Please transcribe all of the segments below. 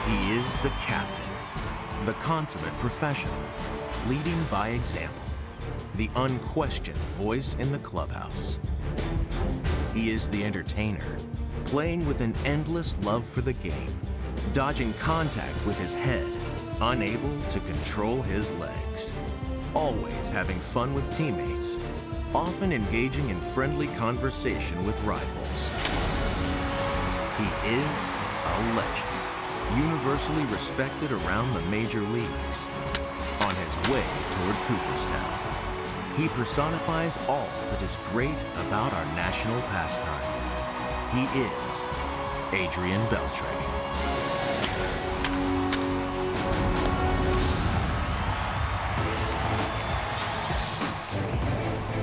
He is the captain, the consummate professional, leading by example, the unquestioned voice in the clubhouse. He is the entertainer, playing with an endless love for the game, dodging contact with his head, unable to control his legs, always having fun with teammates, often engaging in friendly conversation with rivals. He is a legend, universally respected around the major leagues. On his way toward Cooperstown, he personifies all that is great about our national pastime. He is Adrian Beltre.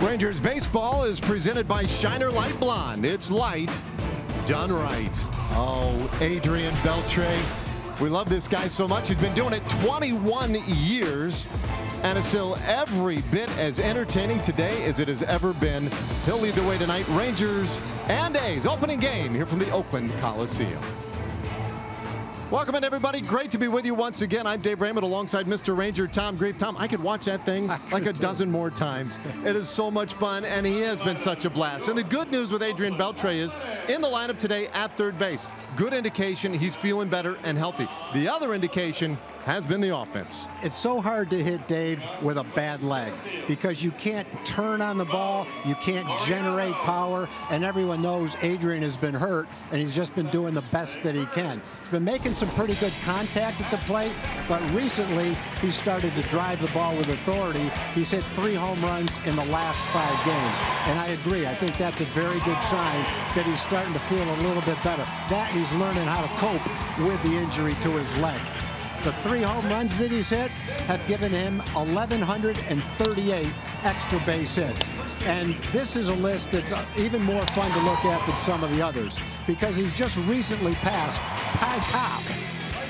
Rangers baseball is presented by Shiner Light Blonde. It's light done right. Oh, Adrian Beltre. We love this guy so much. He's been doing it 21 years and is still every bit as entertaining today as it has ever been. He'll lead the way tonight. Rangers and A's opening game here from the Oakland Coliseum. Welcome in, everybody. Great to be with you once again. I'm Dave Raymond alongside Mr. Ranger Tom Grief. Tom, I could watch that thing like a dozen more times. It is so much fun, and he has been such a blast. And the good news with Adrian Beltre is in the lineup today at third base. Good indication he's feeling better and healthy. The other indication has been the offense. It's so hard to hit Dave with a bad leg because you can't turn on the ball, you can't generate power, and everyone knows Adrian has been hurt, and he's just been doing the best that he can. He's been making some pretty good contact at the plate, but recently he started to drive the ball with authority. He's hit 3 home runs in the last 5 games, and I agree. I think that's a very good sign that he's starting to feel a little bit better. That and he's learning how to cope with the injury to his leg. The 3 home runs that he's hit have given him 1,138 extra base hits. And this is a list that's even more fun to look at than some of the others because he's just recently passed Ty Cobb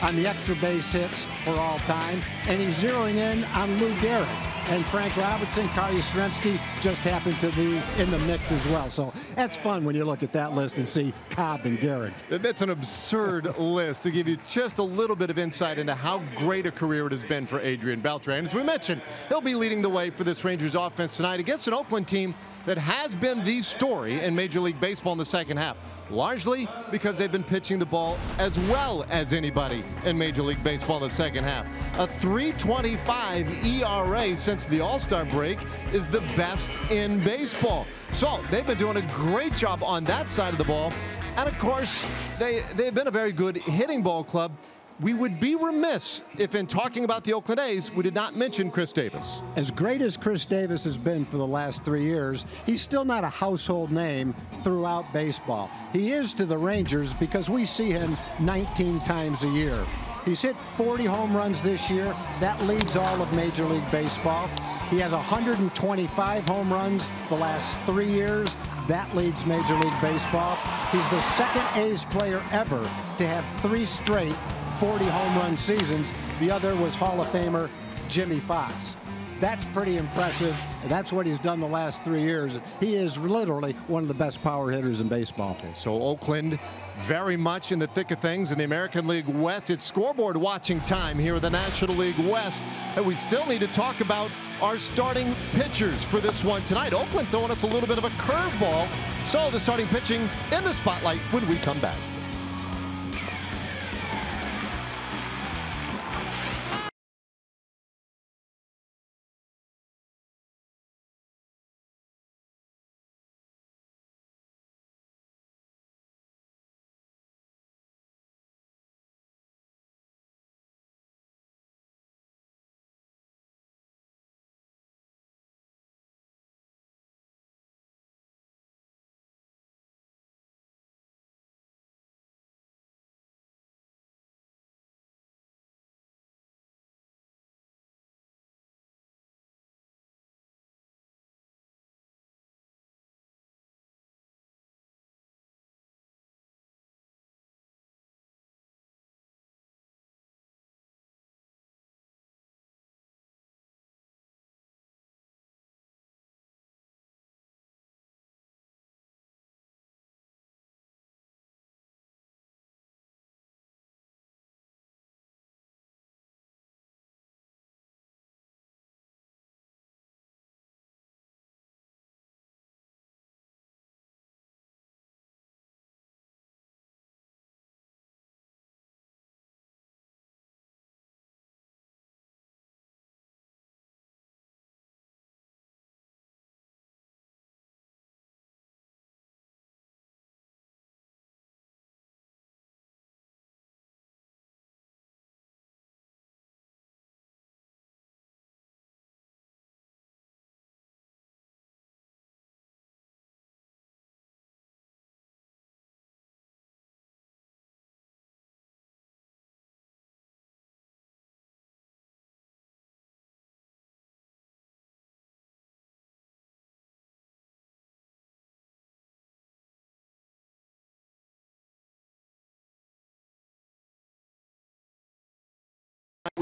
on the extra base hits for all time, and he's zeroing in on Lou Gehrig. And Frank Robinson, Carl Yastrzemski just happened to be in the mix as well. So that's fun when you look at that list and see Cobb and Gehrig. That's an absurd list to give you just a little bit of insight into how great a career it has been for Adrian Beltre. And as we mentioned, he'll be leading the way for this Rangers offense tonight against an Oakland team that has been the story in Major League Baseball in the second half, largely because they've been pitching the ball as well as anybody in Major League Baseball in the second half. A 3.25 ERA since the All-Star break is the best in baseball. So they've been doing a great job on that side of the ball. And of course, they've been a very good hitting ball club. We would be remiss if in talking about the Oakland A's, we did not mention Chris Davis. As great as Chris Davis has been for the last 3 years, he's still not a household name throughout baseball. He is to the Rangers because we see him 19 times a year. He's hit 40 home runs this year. That leads all of Major League Baseball. He has 125 home runs the last 3 years. That leads Major League Baseball. He's the second A's player ever to have 3 straight 40 home run seasons. The other was Hall of Famer Jimmy Fox. That's pretty impressive. That's what he's done the last 3 years. He is literally one of the best power hitters in baseball. Okay, so Oakland very much in the thick of things in the American League West. It's scoreboard watching time here in the National League West. And we still need to talk about our starting pitchers for this one tonight. Oakland throwing us a little bit of a curveball. So the starting pitching in the spotlight when we come back.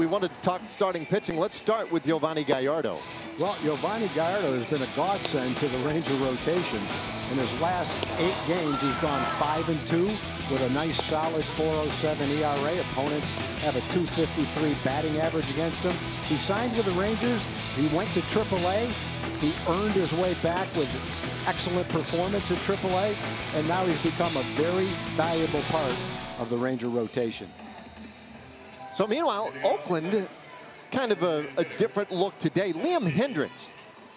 we wanted to talk starting pitching. Let's start with Giovanni Gallardo. Well, Giovanni Gallardo has been a godsend to the Ranger rotation. In his last 8 games, he's gone 5-2 with a nice solid 4.07 ERA. Opponents have a 2.53 batting average against him. He signed with the Rangers. He went to AAA. He earned his way back with excellent performance at AAA, and now he's become a very valuable part of the Ranger rotation. So meanwhile, Oakland, kind of a different look today. Liam Hendriks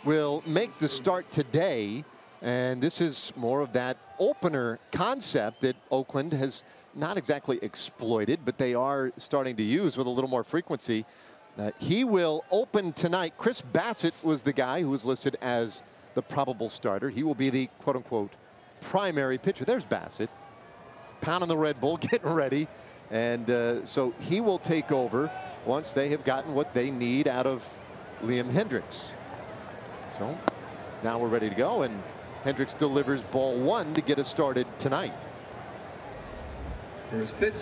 will make the start today, and this is more of that opener concept that Oakland has not exactly exploited, but they are starting to use with a little more frequency. He will open tonight. Chris Bassett was the guy who was listed as the probable starter. He will be the quote-unquote primary pitcher. There's Bassett, pounding the Red Bull, getting ready. And so he will take over once they have gotten what they need out of Liam Hendriks. So now we're ready to go, and Hendriks delivers ball 1 to get us started tonight. First pitch.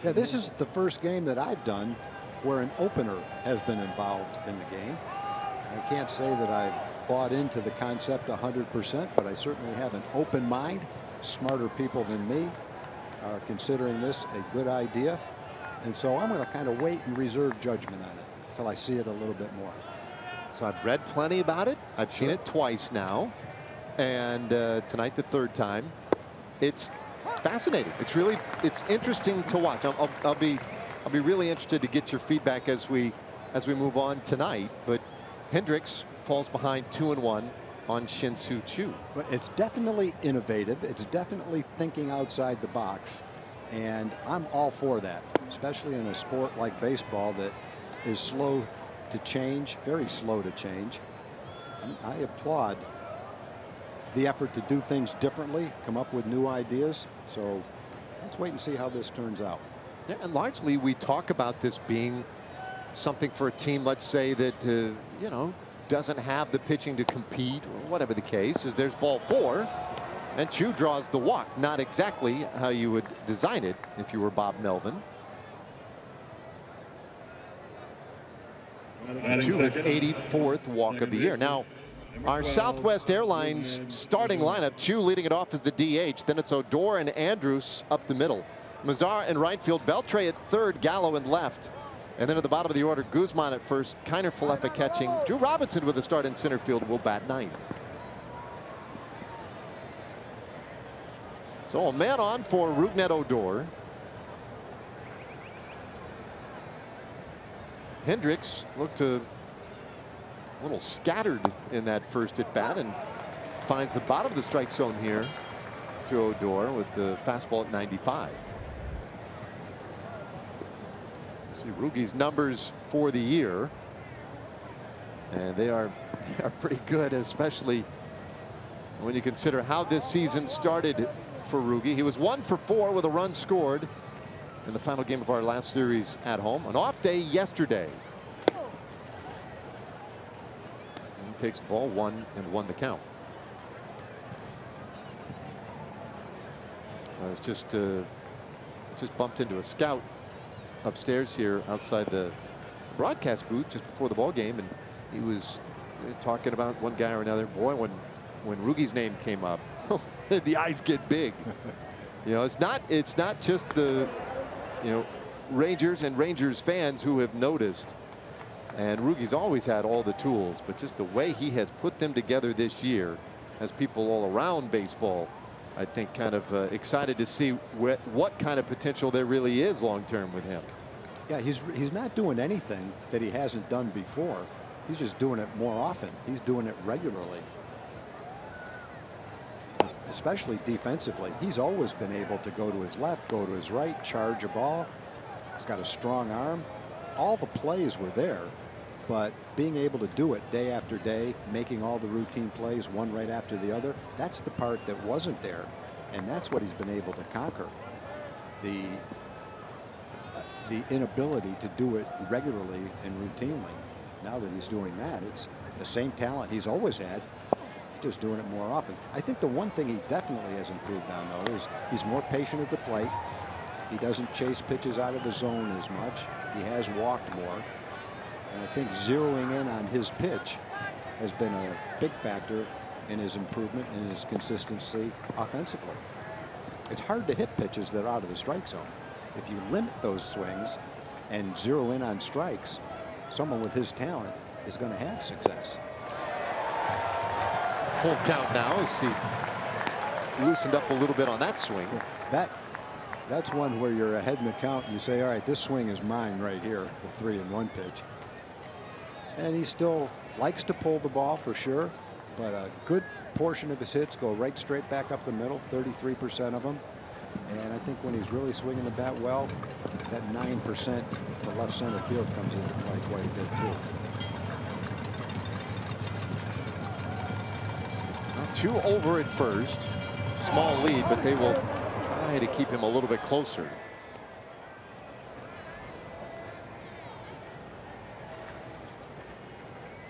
Yeah, this is the first game that I've done where an opener has been involved in the game. I can't say that I've bought into the concept 100%, but I certainly have an open mind. Smarter people than me are considering this a good idea. And so I'm going to kind of wait and reserve judgment on it until I see it a little bit more. So I've read plenty about it. I've seen it twice now. And tonight, the 3rd time. It's fascinating. It's interesting to watch. I'll be really interested to get your feedback as we move on tonight. But Hendriks falls behind 2-1 on Shin-Soo Choo. But it's definitely innovative. It's definitely thinking outside the box. And I'm all for that, especially in a sport like baseball that is slow to change, very slow to change. I applaud the effort to do things differently, come up with new ideas. So let's wait and see how this turns out. Yeah, and largely we talk about this being something for a team, let's say, that you know, doesn't have the pitching to compete, or whatever the case is. There's ball 4, and Choo draws the walk. Not exactly how you would design it if you were Bob Melvin. Choo is 84th walk of the year. Now, our Southwest Airlines starting lineup, Choo leading it off as the DH. Then it's Odor and Andrews up the middle. Mazar in right field, Beltre at 3rd, Gallo in left. And then at the bottom of the order, Guzman at 1st, Kiner Falefa catching. Drew Robinson with a start in center field will bat 9th. So a man on for Rougned Odor. Hendriks looked a little scattered in that first at bat and finds the bottom of the strike zone here to Odor with the fastball at 95. See Rugi's numbers for the year, and they are pretty good, especially when you consider how this season started for Rugi. He was 1 for 4 with a run scored in the final game of our last series at home. An off day yesterday. And he takes the ball 1-1 the count. I was just bumped into a scout upstairs here outside the broadcast booth just before the ball game, and he was talking about one guy or another. Boy, when Rugi's name came up, the eyes get big. You know, it's not just the, you know, Rangers and Rangers fans who have noticed. And Rugi's always had all the tools, but just the way he has put them together this year has people all around baseball, I think, kind of excited to see what kind of potential there really is long term with him. Yeah, he's not doing anything that he hasn't done before. He's just doing it more often. He's doing it regularly, especially defensively. He's always been able to go to his left, go to his right, charge a ball. He's got a strong arm. All the plays were there, but being able to do it day after day, making all the routine plays one right after the other, that's the part that wasn't there, and that's what he's been able to conquer. The inability to do it regularly and routinely. Now that he's doing that, it's the same talent he's always had, just doing it more often. I think the one thing he definitely has improved on, though, is he's more patient at the plate. He doesn't chase pitches out of the zone as much. He has walked more. And I think zeroing in on his pitch has been a big factor in his improvement and his consistency offensively. It's hard to hit pitches that are out of the strike zone. If you limit those swings and zero in on strikes, someone with his talent is going to have success. Full count now as he loosened up a little bit on that swing. That's one where you're ahead in the count and you say, all right, this swing is mine right here, the 3-1 pitch. And he still likes to pull the ball for sure, but a good portion of his hits go right straight back up the middle, 33% of them. And I think when he's really swinging the bat well, that 9% to left center field comes into play quite a bit too. Two over at first. Small lead, but they will try to keep him a little bit closer.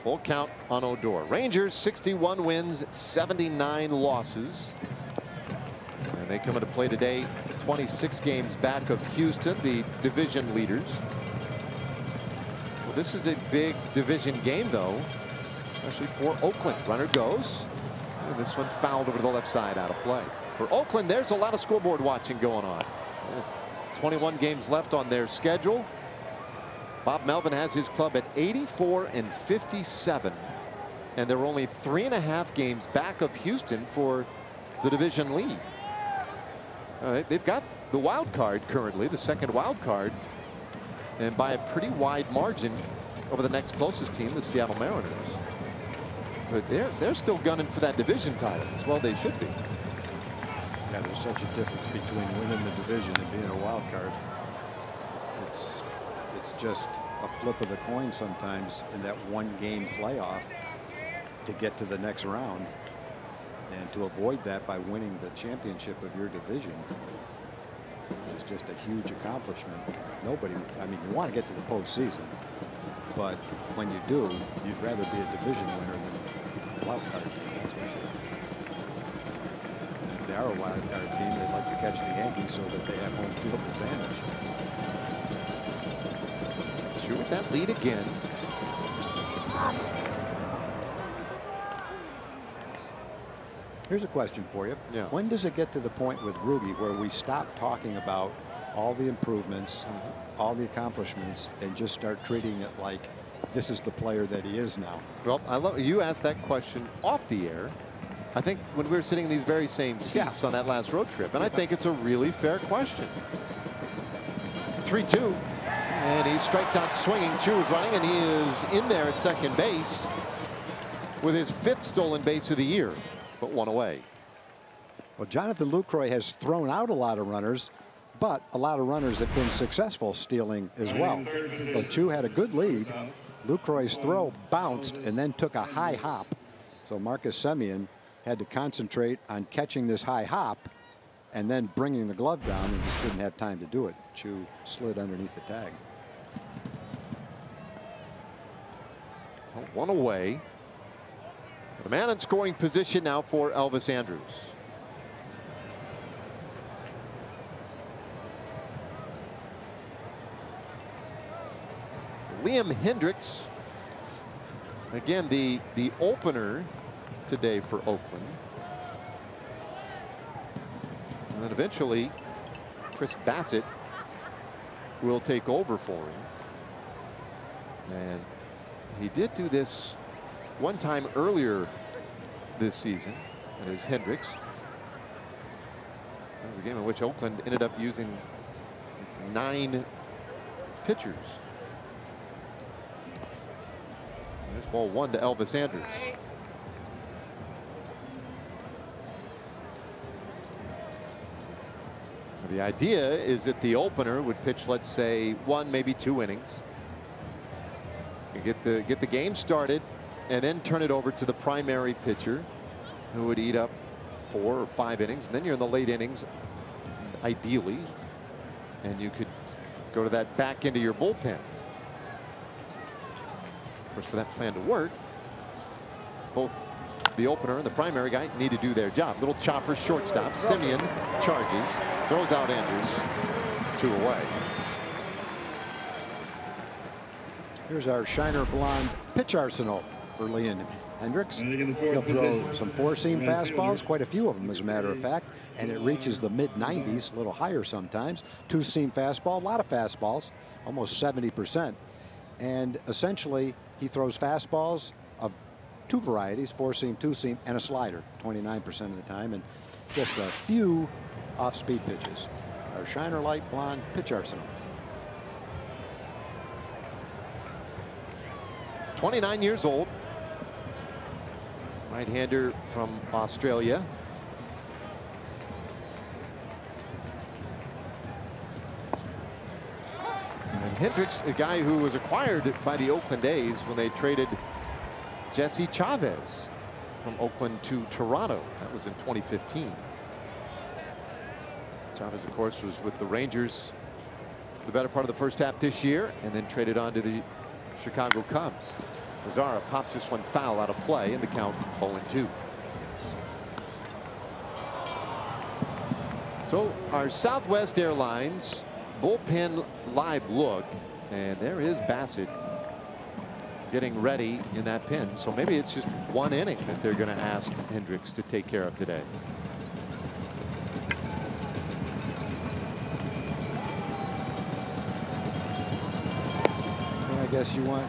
Full count on Odor. Rangers 61 wins, 79 losses. And they come into play today 26 games back of Houston, the division leaders. Well, this is a big division game, though, especially for Oakland. Runner goes. And this one fouled over to the left side, out of play. For Oakland, there's a lot of scoreboard watching going on. 21 games left on their schedule. Bob Melvin has his club at 84-57. And they're only 3.5 games back of Houston for the division lead. They've got the wild card currently, the second wild card, and by a pretty wide margin over the next closest team, the Seattle Mariners. But they're still gunning for that division title as well. They should be. Yeah, there's such a difference between winning the division and being a wild card. It's just a flip of the coin sometimes in that one-game playoff to get to the next round. And to avoid that by winning the championship of your division is just a huge accomplishment. Nobody, I mean, you want to get to the postseason, but when you do, you'd rather be a division winner than a wild card team, that's for sure. If they are a wild card team, they'd like to catch the Yankees so that they have home field advantage. Sure, with that lead again. Here's a question for you. Yeah. When does it get to the point with Ruby where we stop talking about all the improvements, all the accomplishments, and just start treating it like this is the player that he is now? Well, I love you asked that question off the air. I think when we were sitting in these very same seats on that last road trip, and I think it's a really fair question. 3-2, and he strikes out swinging. Chu is running, and he is in there at second base with his 5th stolen base of the year, but one away. Well, Jonathan Lucroy has thrown out a lot of runners, but a lot of runners have been successful stealing as well. But Chu had a good lead. Lucroy's throw bounced and then took a high hop. So Marcus Semien had to concentrate on catching this high hop and then bringing the glove down, and just didn't have time to do it. Chu slid underneath the tag. So one away. The man in scoring position now for Elvis Andrus. So Liam Hendricks, again the opener today for Oakland. And then eventually Chris Bassett will take over for him. And he did do this one time earlier this season. That is Hendricks. That was a game in which Oakland ended up using 9 pitchers. There's ball 1 to Elvis Andrus. The idea is that the opener would pitch, let's say, 1, maybe 2 innings. You get the game started, and then turn it over to the primary pitcher, who would eat up 4 or 5 innings, and then you're in the late innings, ideally, and you could go to that back into your bullpen. Of course, for that plan to work, both the opener and the primary guy need to do their job. Little chopper, shortstop. Semien charges, throws out Andrus. 2 away. Here's our Shiner Blonde pitch arsenal for Leon Hendricks. He'll throw some 4-seam fastballs, quite a few of them as a matter of fact, and it reaches the mid-90s, a little higher sometimes. 2-seam fastball, a lot of fastballs, almost 70%. And essentially, he throws fastballs of 2 varieties, 4-seam, 2-seam, and a slider, 29% of the time, and just a few off-speed pitches. Our Shiner Light Blonde pitch arsenal. 29 years old. Right-hander from Australia. And Hendricks, a guy who was acquired by the Oakland A's when they traded Jesse Chavez from Oakland to Toronto. That was in 2015. Chavez, of course, was with the Rangers for the better part of the first half this year, and then traded on to the Chicago Cubs. Mazzara pops this one foul out of play, and the count 0-2. So our Southwest Airlines bullpen live look, and there is Bassett getting ready in that pen. So maybe it's just 1 inning that they're going to ask Hendricks to take care of today. And I guess you want,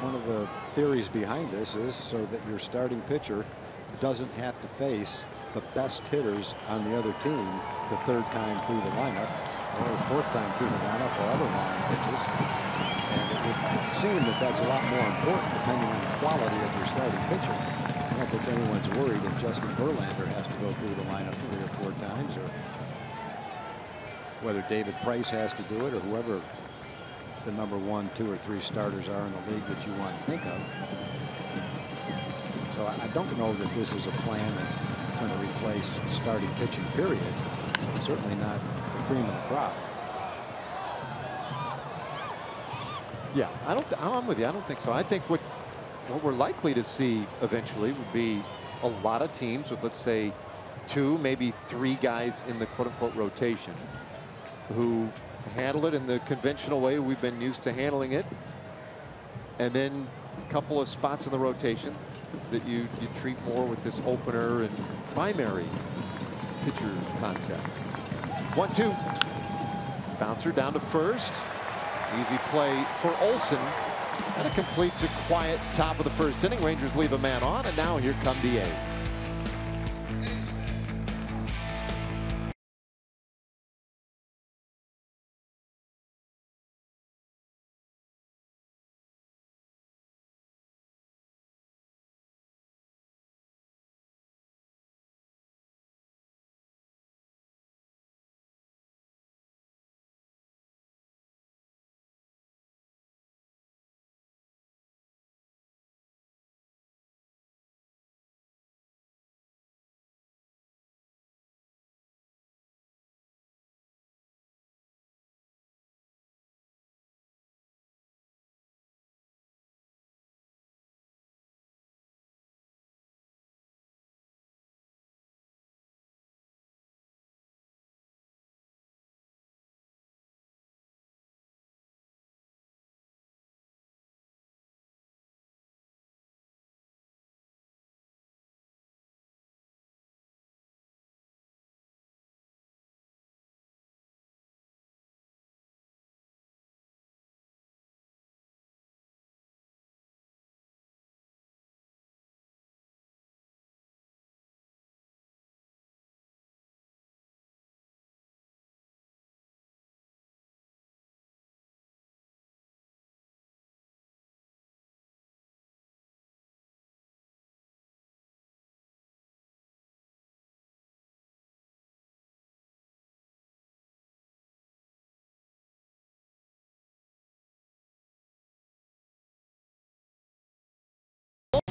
one of the theories behind this is so that your starting pitcher doesn't have to face the best hitters on the other team the 3rd time through the lineup, or the 4th time through the lineup, or other long pitches. And it would seem that that's a lot more important depending on the quality of your starting pitcher. I don't think anyone's worried if Justin Verlander has to go through the lineup 3 or 4 times, or whether David Price has to do it, or whoever the number 1, 2, or 3 starters are in the league that you want to think of. So I don't know that this is a plan that's going to replace starting pitching, period. Certainly not the cream of the crop. Yeah, I'm with you. I don't think so. I think what we're likely to see eventually would be a lot of teams with, let's say, 2, maybe 3 guys in the quote-unquote rotation who handle it in the conventional way we've been used to handling it, and then a couple of spots in the rotation that you treat more with this opener and primary pitcher concept. 1-2. Bouncer down to first. Easy play for Olsen, and it completes a quiet top of the 1st inning. Rangers leave a man on, and now here come the A's.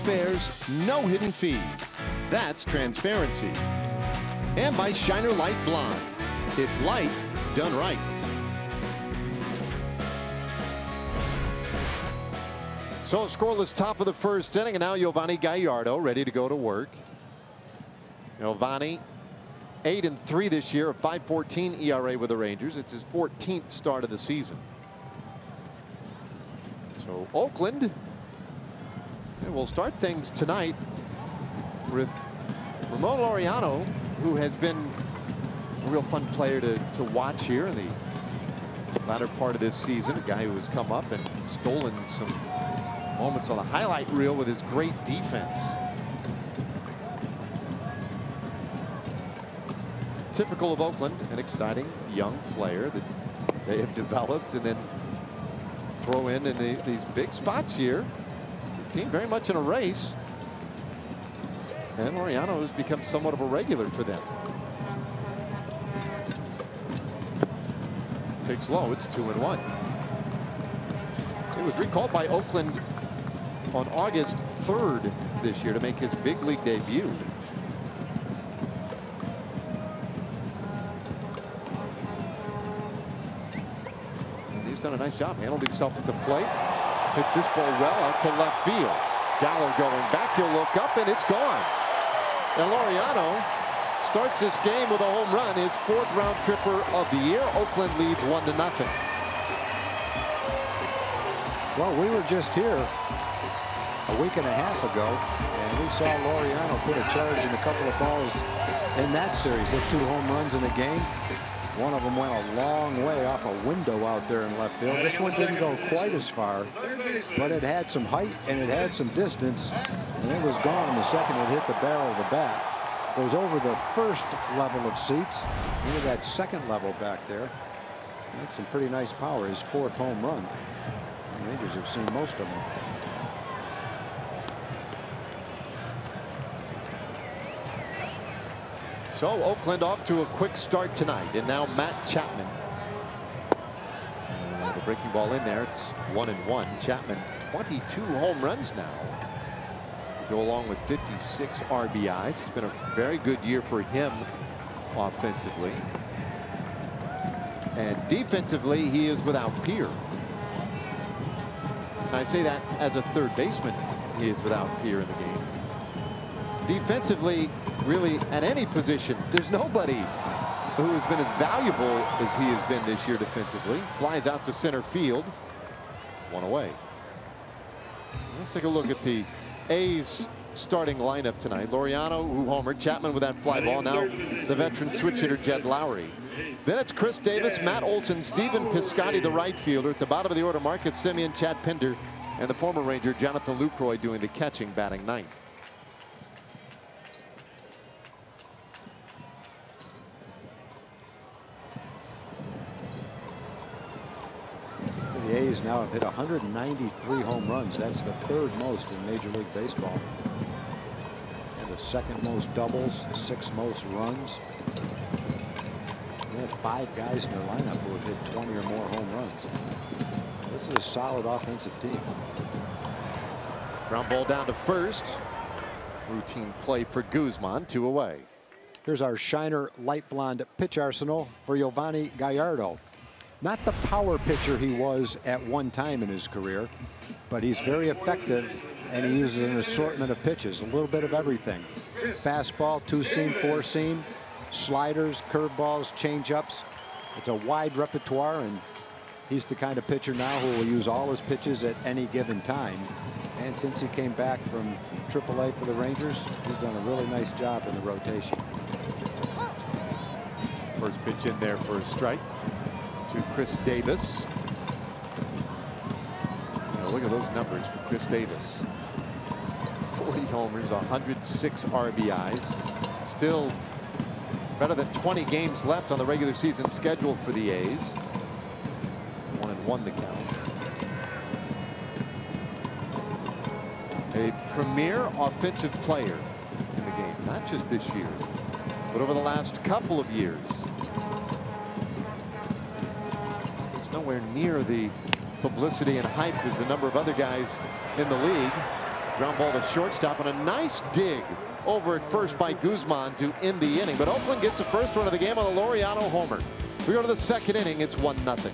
Bears, no hidden fees. That's transparency. And by Shiner Light Blonde. It's light done right. So a scoreless top of the 1st inning, and now Giovanni Gallardo ready to go to work. Giovanni 8-3 this year, a 5.14 ERA with the Rangers. It's his 14th start of the season. So Oakland, and we'll start things tonight with Ramon Laureano, who has been a real fun player to watch here in the latter part of this season. A guy who has come up and stolen some moments on the highlight reel with his great defense. Typical of Oakland, an exciting young player that they have developed and then throw in these big spots here. It's a team very much in a race. And Laureano has become somewhat of a regular for them. Takes low, it's 2-1. He was recalled by Oakland on August 3rd this year to make his big league debut. And he's done a nice job, handled himself at the plate. Hits this ball well out to left field. Gallo going back, he'll look up and it's gone. And Laureano starts this game with a home run, his 4th round tripper of the year. Oakland leads 1-0. Well, we were just here a week and a half ago, and we saw Laureano put a charge in a couple of balls in that series. Hit 2 home runs in a game. One of them went a long way off a window out there in left field. This one didn't go quite as far, but it had some height and it had some distance, and it was gone the second it hit the barrel of the bat. Goes over the first level of seats into that second level back there. That's some pretty nice power. His 4th home run. The Rangers have seen most of them. So Oakland off to a quick start tonight, and now Matt Chapman. And a breaking ball in there. It's 1-1. Chapman 22 home runs now to go along with 56 RBIs. It's been a very good year for him offensively, and defensively he is without peer. I say that as a third baseman, he is without peer in the game. Defensively, really at any position, there's nobody who has been as valuable as he has been this year defensively. Flies out to center field. 1 away. Let's take a look at the A's starting lineup tonight. Laureano, who homered. Chapman with that fly ball. Now the veteran switch hitter Jed Lowry. Then it's Chris Davis, Matt Olson, Stephen Piscotty, the right fielder. At the bottom of the order, Marcus Semien, Chad Pinder, and the former Ranger Jonathan Lucroy doing the catching, batting 9th. The A's now have hit 193 home runs. That's the 3rd most in Major League Baseball. And the 2nd most doubles, 6th most runs. They have 5 guys in their lineup who have hit 20 or more home runs. This is a solid offensive team. Ground ball down to first. Routine play for Guzman, 2 away. Here's our Shiner light blonde pitch arsenal for Giovanni Gallardo. Not the power pitcher he was at one time in his career, but he's very effective, and he uses an assortment of pitches, a little bit of everything. Fastball, 2-seam, 4-seam, sliders, curveballs, changeups. It's a wide repertoire, and he's the kind of pitcher now who will use all his pitches at any given time. And since he came back from AAA for the Rangers, he's done a really nice job in the rotation. First pitch in there for a strike to Chris Davis. Look at those numbers for Chris Davis. 40 homers, 106 RBIs. Still better than 20 games left on the regular season schedule for the A's. 1-1 the count. A premier offensive player in the game, not just this year, but over the last couple of years. Nowhere near the publicity and hype as a number of other guys in the league. Ground ball to shortstop, and a nice dig over at first by Guzman to end the inning. But Oakland gets the first run of the game on a Laureano homer. We go to the 2nd inning. It's 1-0.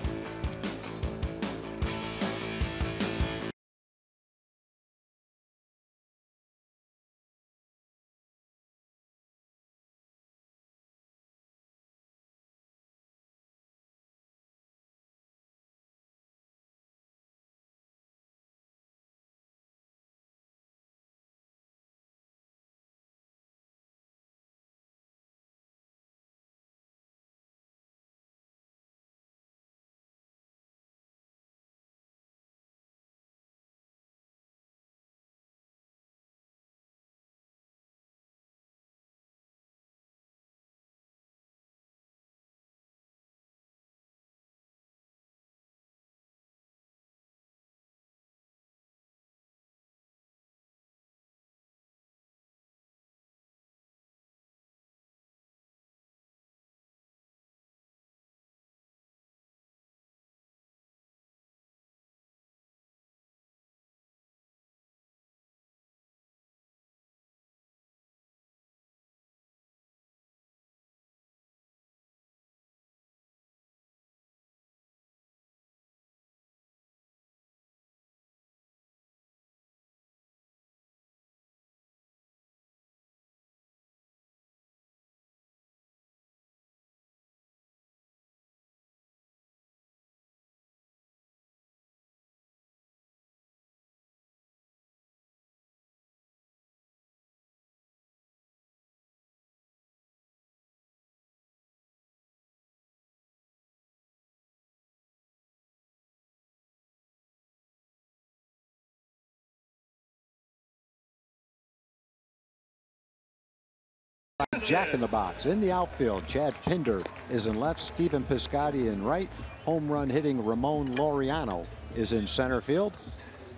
Jack in the box. In the outfield, Chad Pinder is in left, Stephen Piscotty in right. Home run hitting Ramon Laureano is in center field.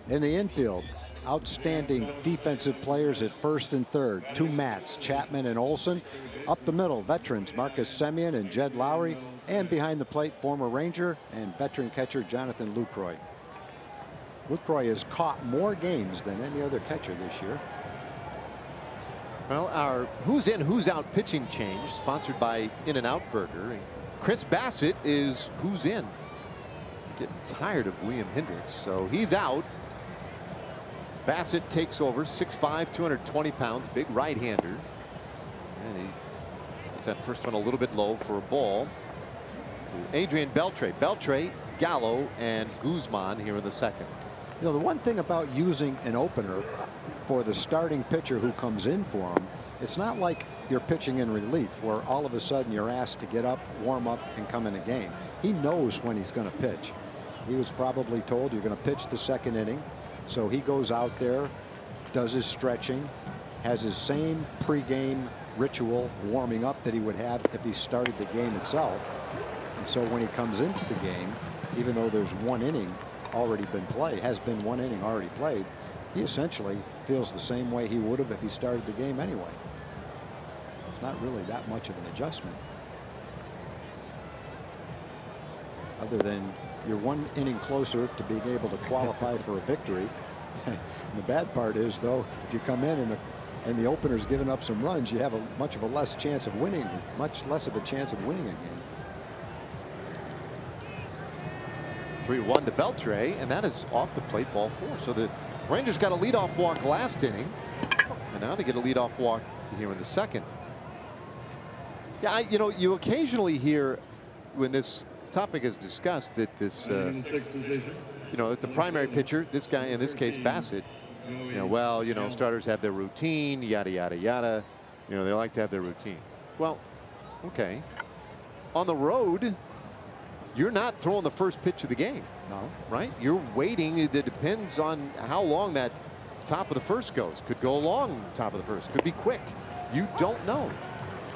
In the infield, outstanding defensive players at first and third. Two Mats, Chapman and Olson. Up the middle, veterans Marcus Semien and Jed Lowry. And behind the plate, former Ranger and veteran catcher Jonathan Lucroy. Lucroy has caught more games than any other catcher this year. Well, our who's in, who's out pitching change, sponsored by In-N-Out Burger. And Chris Bassett is who's in. Getting tired of William Hendricks, so he's out. Bassett takes over, 6'5", 220 pounds, big right-hander. And he puts that first one a little bit low for a ball to Adrian Beltre. Beltre, Gallo, and Guzman here in the second. You know, the one thing about using an opener for the starting pitcher who comes in for him, it's not like you're pitching in relief where all of a sudden you're asked to get up, warm up, and come in a game. He knows when he's going to pitch. He was probably told you're going to pitch the second inning. So he goes out there, does his stretching, has his same pregame ritual warming up that he would have if he started the game itself. And so when he comes into the game, even though there's one inning already been played, has been one inning already played, he essentially feels the same way he would have if he started the game anyway. It's not really that much of an adjustment. Other than you're one inning closer to being able to qualify for a victory. And the bad part is, though, if you come in and the opener's giving up some runs, you have much less of a chance of winning a game. 3-1 to Beltre, and that is off the plate, ball 4. So the Rangers got a leadoff walk last inning, and now they get a leadoff walk here in the second. Yeah, you know, you occasionally hear when this topic is discussed that this, you know, the primary pitcher, this guy in this case Bassett, you know, well, you know, starters have their routine, yada yada yada. You know, they like to have their routine. Well, okay. On the road, you're not throwing the first pitch of the game. No. Right? You're waiting. It depends on how long that top of the first goes. Could go long top of the first. Could be quick. You don't know.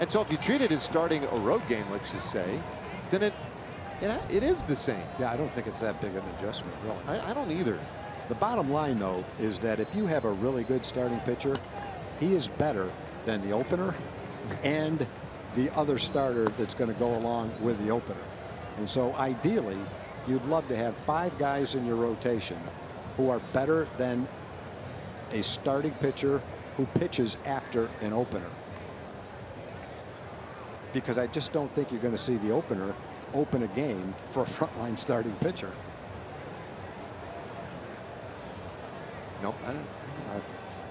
And so if you treat it as starting a road game, let's just say, then it is the same. Yeah, I don't think it's that big an adjustment, really. I don't either. The bottom line, though, is that if you have a really good starting pitcher, he is better than the opener and the other starter that's going to go along with the opener. And so ideally, you'd love to have 5 guys in your rotation who are better than a starting pitcher who pitches after an opener. Because I just don't think you're going to see the opener open a game for a frontline starting pitcher. Nope. I don't.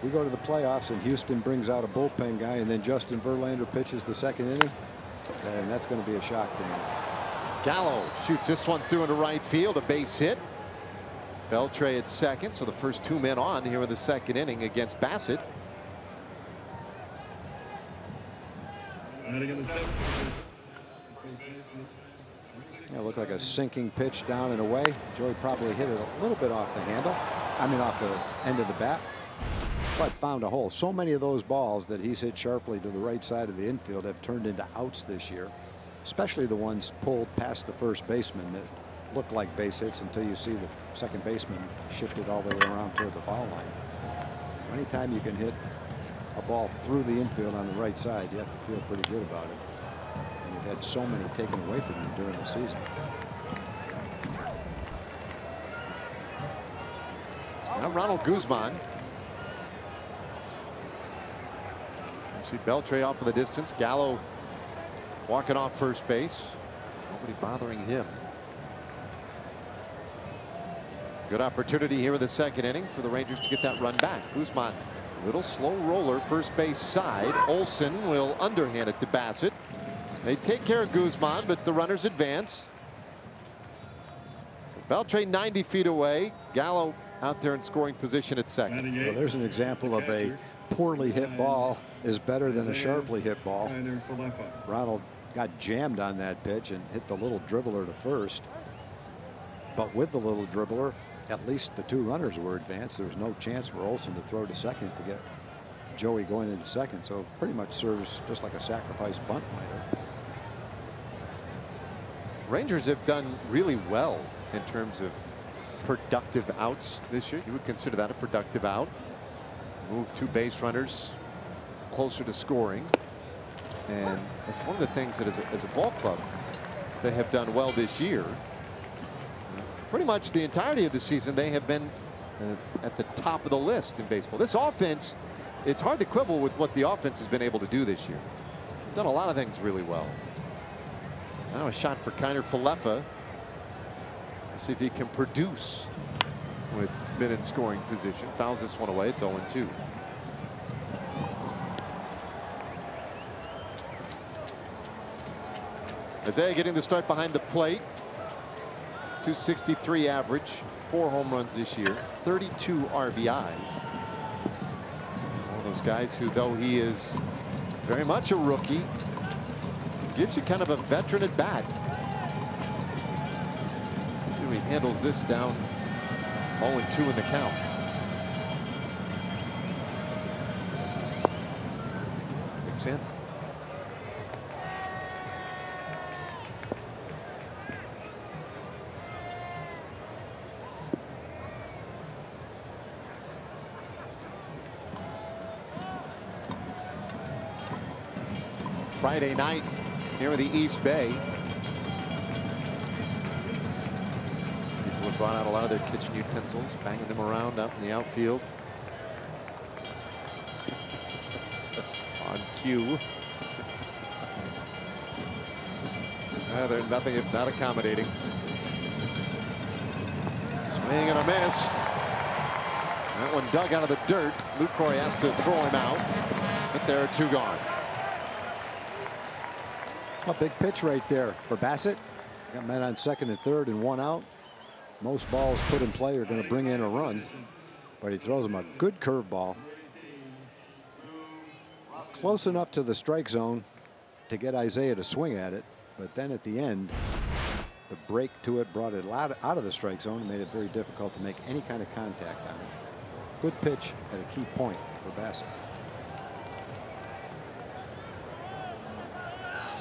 We go to the playoffs and Houston brings out a bullpen guy and then Justin Verlander pitches the second inning, and that's going to be a shock to me. Gallo shoots this one through into right field, a base hit. Beltre at second, so the first 2 men on here in the second inning against Bassett. Yeah, it looked like a sinking pitch down and away. Joey probably hit it a little bit off the handle. I mean, off the end of the bat, but found a hole. So many of those balls that he's hit sharply to the right side of the infield have turned into outs this year, especially the ones pulled past the first baseman that look like base hits until you see the second baseman shifted all the way around toward the foul line. Anytime you can hit a ball through the infield on the right side, you have to feel pretty good about it. And you've had so many taken away from you during the season. Now Ronald Guzman. You see Beltre off in the distance. Gallo walking off first base. Nobody bothering him. Good opportunity here in the second inning for the Rangers to get that run back. Guzman, little slow roller, first base side. Olson will underhand it to Bassett. They take care of Guzman, but the runners advance. So Beltre 90 feet away. Gallo out there in scoring position at second. Well, there's an example of a poorly hit ball is better than a sharply hit ball. Ronald got jammed on that pitch and hit the little dribbler to first. But with the little dribbler, at least the 2 runners were advanced. There was no chance for Olson to throw to second to get Joey going into second, so pretty much serves just like a sacrifice bunt might have. Rangers have done really well in terms of productive outs this year. You would consider that a productive out. Move 2 base runners closer to scoring. And that's one of the things that as a ball club they have done well this year. Pretty much the entirety of the season they have been at the top of the list in baseball. This offense, it's hard to quibble with what the offense has been able to do this year. Done a lot of things really well. Now a shot for Kiner Falefa. See if he can produce with men in scoring position. Fouls this one away. It's 0-2. Isaiah getting the start behind the plate. .263 average, 4 home runs this year, 32 RBIs. One of those guys who, though he is very much a rookie, gives you kind of a veteran at bat. Let's see how he handles this down 0-2 in the count. Kicks in. Friday night here in the East Bay. People have brought out a lot of their kitchen utensils, banging them around out in the outfield. On cue. They're nothing if not accommodating. Swing and a miss. That one dug out of the dirt. Lucroy has to throw him out, but there are 2 gone. A big pitch right there for Bassett. Got men on second and third and 1 out. Most balls put in play are going to bring in a run, but he throws him a good curveball. Close enough to the strike zone to get Isaiah to swing at it, but then at the end, the break to it brought it out of the strike zone and made it very difficult to make any kind of contact on it. Good pitch at a key point for Bassett.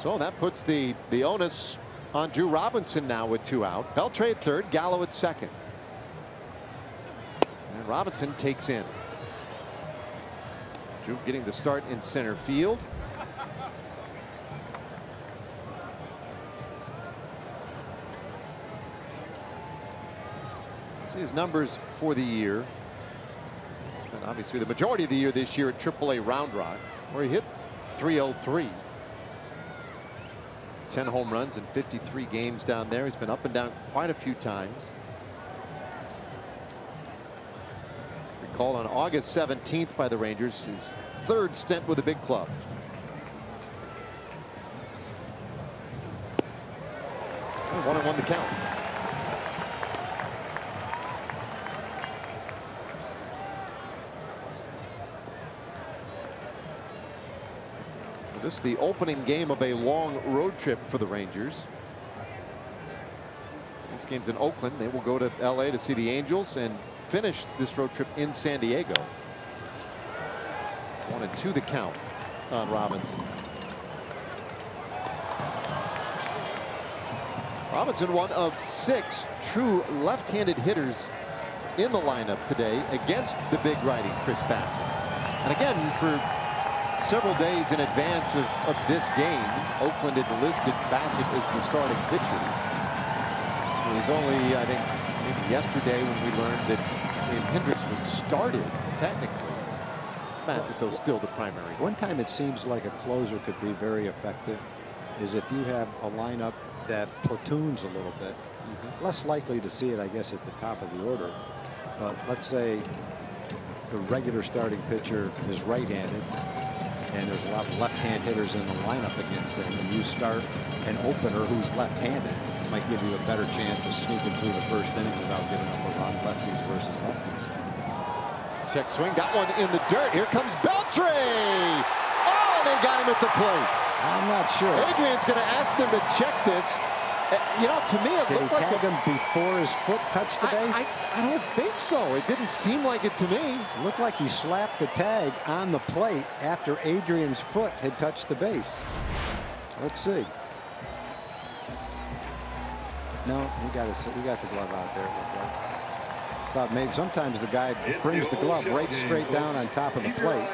So that puts the onus on Drew Robinson now with 2 out. Beltre at third, Gallo at second. And Robinson takes in. Drew getting the start in center field. See his numbers for the year. Spent obviously the majority of the year this year at AAA Round Rock, where he hit .303. 10 home runs in 53 games down there. He's been up and down quite a few times. Recalled on August 17th by the Rangers, his 3rd stint with a big club. And 1-1 the count. This is the opening game of a long road trip for the Rangers. This game's in Oakland. They will go to LA to see the Angels and finish this road trip in San Diego. 1-2 the count on Robinson. Robinson, one of 6 true left-handed hitters in the lineup today against the big righty Chris Bassett. And again, for several days in advance of this game, Oakland had listed Bassett as the starting pitcher. It was only, I think, maybe yesterday when we learned that Hendricksman started, technically. Bassett, though, still the primary. One time it seems like a closer could be very effective is if you have a lineup that platoons a little bit. Less likely to see it, I guess, at the top of the order. But let's say the regular starting pitcher is right-handed, and there's a lot of left-hand hitters in the lineup against him, and you start an opener who's left-handed, it might give you a better chance of sneaking through the first inning without giving up a run. Lefties versus lefties. Check swing, got one in the dirt. Here comes Beltre. Oh, they got him at the plate. I'm not sure. Adrian's going to ask them to check this. You know, to me, it Did he looked like tag him before his foot touched the base? I don't think so. It didn't seem like it to me. It looked like he slapped the tag on the plate after Adrian's foot had touched the base. Let's see. No, he got the glove out there. It looked like. Thought maybe sometimes the guy brings the glove right straight down on top of the plate.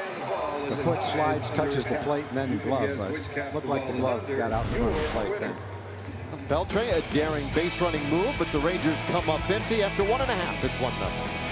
The foot slides, touches the plate, and then the glove. But it looked like the glove got out in front of the plate then. Beltre, a daring base running move, but the Rangers come up empty after 1.5. It's 1-0.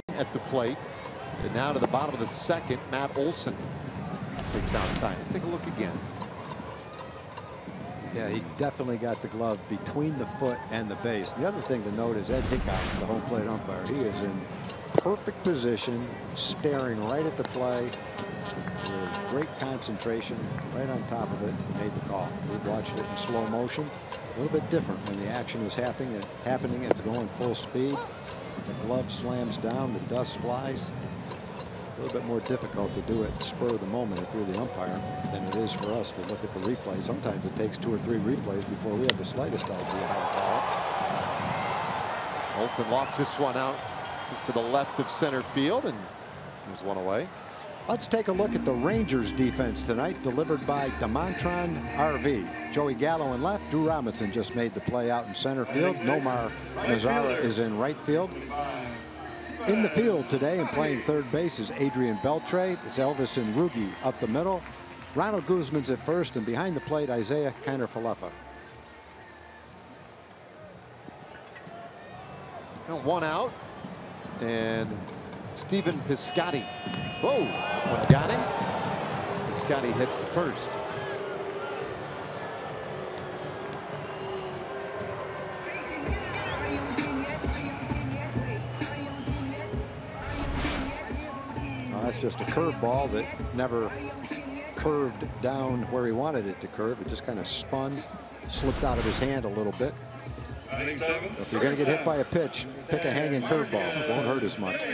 At the plate, and now to the bottom of the second, Matt Olson takes outside. Let's take a look again. Yeah, he definitely got the glove between the foot and the base. The other thing to note is Ed Hickox, the home plate umpire. He is in perfect position, staring right at the play with great concentration, right on top of it, made the call. We've watched it in slow motion. A little bit different when the action is happening. It's going full speed. The glove slams down, the dust flies. A little bit more difficult to do it spur of the moment if you're the umpire than it is for us to look at the replay. Sometimes it takes 2 or 3 replays before we have the slightest idea how to call it. Olson lofts this one out just to the left of center field, and there's one away. Let's take a look at the Rangers defense tonight, delivered by DeMontron RV. Joey Gallo in left. Drew Robinson just made the play out in center field. Nomar Mazara is in right field. In the field today and playing third base is Adrian Beltre. It's Elvis and Rugi up the middle. Ronald Guzman's at first, and behind the plate, Isaiah Kiner-Falefa. One out, and Stephen Piscotty. Whoa, one got him. Piscotty heads to first. That's just a curveball that never curved down where he wanted it to curve. It just kind of spun, slipped out of his hand a little bit. If you're going to get hit by a pitch, pick a hanging curveball. It won't hurt as much.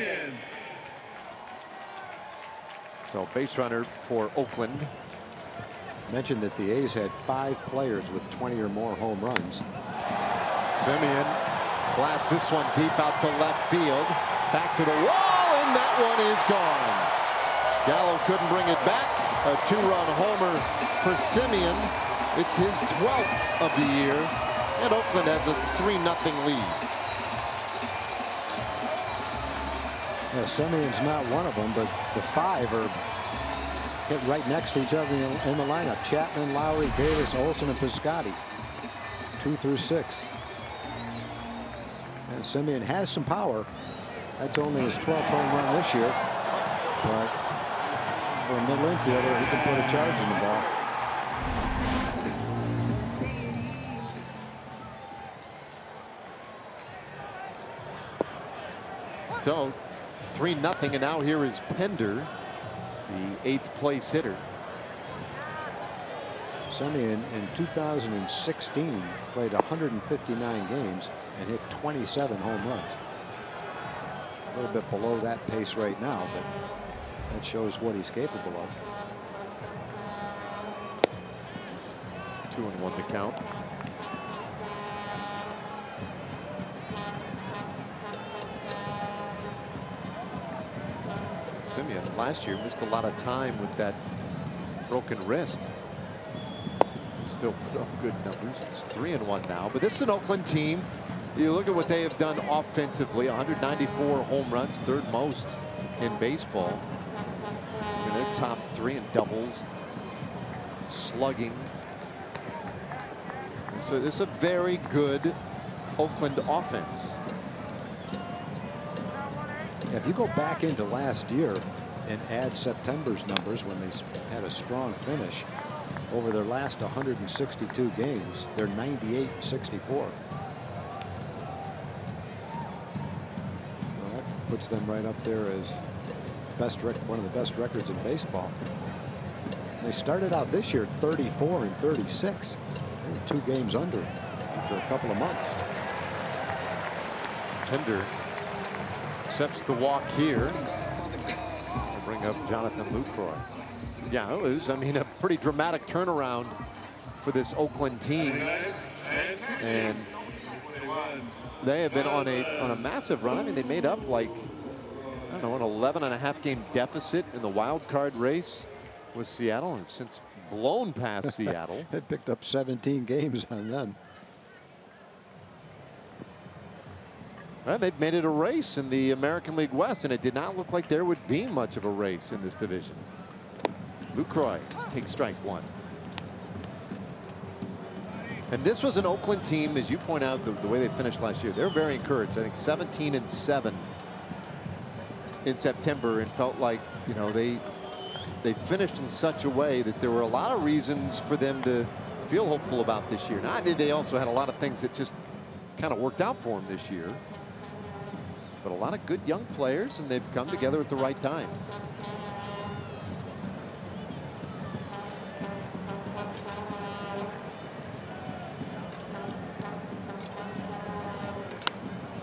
So base runner for Oakland. Mentioned that the A's had 5 players with 20 or more home runs. Simeon blasts this one deep out to left field. Back to the wall, and that one is gone. Gallo couldn't bring it back. A 2-run homer for Simeon. It's his 12th of the year, and Oakland has a 3-0 lead. Yeah, Simeon's not one of them, but the 5 are hit right next to each other in the lineup. Chapman, Lowry, Davis, Olson, and Piscotty. 2 through 6. And Simeon has some power. That's only his 12th home run this year, but for a middle infielder, he can put a charge in the ball. So 3-0, and now here is Pender, the 8th place hitter. Semien in 2016 played 159 games and hit 27 home runs. A little bit below that pace right now, but that shows what he's capable of. 2-1 the count. Semien last year missed a lot of time with that broken wrist. Still put up good numbers. It's 3-1 now, but this is an Oakland team. You look at what they have done offensively: 194 home runs, 3rd most in baseball. I mean, they're top 3 in doubles, slugging. So this is a very good Oakland offense. If you go back into last year and add September's numbers when they had a strong finish, over their last 162 games, they're 98-64. Well, that puts them right up there as one of the best records in baseball. They started out this year 34-36. They were 2 games under after a couple of months. Pender accepts the walk here. We'll bring up Jonathan Lucroy. Yeah, it was, I mean, a pretty dramatic turnaround for this Oakland team, and they have been on a massive run. I mean, they made up, like, I don't know, an 11.5 game deficit in the wild card race with Seattle, and have since blown past Seattle. They picked up 17 games on them. Well, they've made it a race in the American League West, and it did not look like there would be much of a race in this division. Lucroy takes strike 1. And this was an Oakland team, as you point out, the way they finished last year. They were very encouraged. I think 17-7 in September, and felt like, you know, they finished in such a way that there were a lot of reasons for them to feel hopeful about this year. Now, they also had a lot of things that just kind of worked out for them this year. But a lot of good young players, and they've come together at the right time.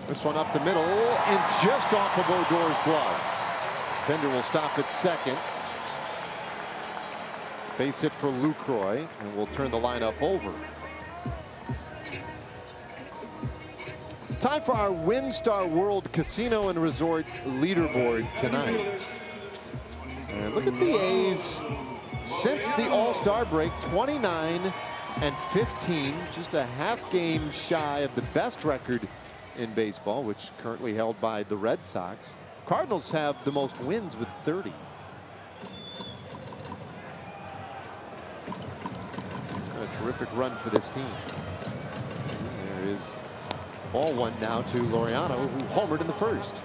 This one up the middle and just off of Odor's glove. Pender will stop at second. Base hit for Lucroy, and we'll turn the lineup over. Time for our WinStar World Casino and Resort leaderboard tonight. And look at the A's since the All-Star break, 29-15, just a half game shy of the best record in baseball, which currently held by the Red Sox. Cardinals have the most wins with 30. It's been a terrific run for this team. And there is ball 1 now to Laureano, who homered in the first.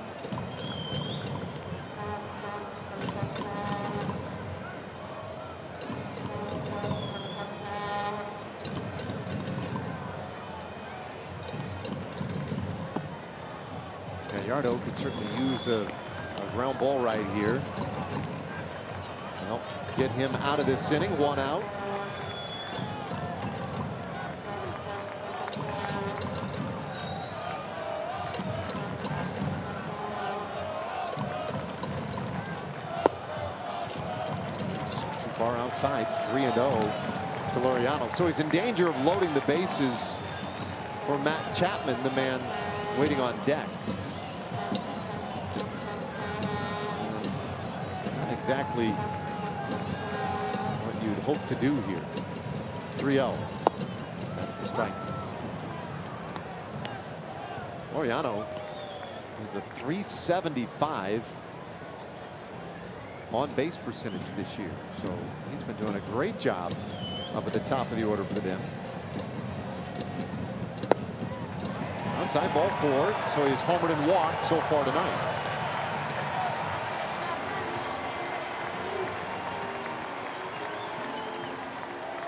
Gallardo could certainly use a ground ball right here to help get him out of this inning. 1 out. Too far outside. 3-0 to Laureano. So he's in danger of loading the bases for Matt Chapman, the man waiting on deck. Exactly what you'd hope to do here. 3-0. That's a strike. Laureano is a .375 on base percentage this year, so he's been doing a great job up at the top of the order for them. Outside ball 4, so he's homered and walked so far tonight.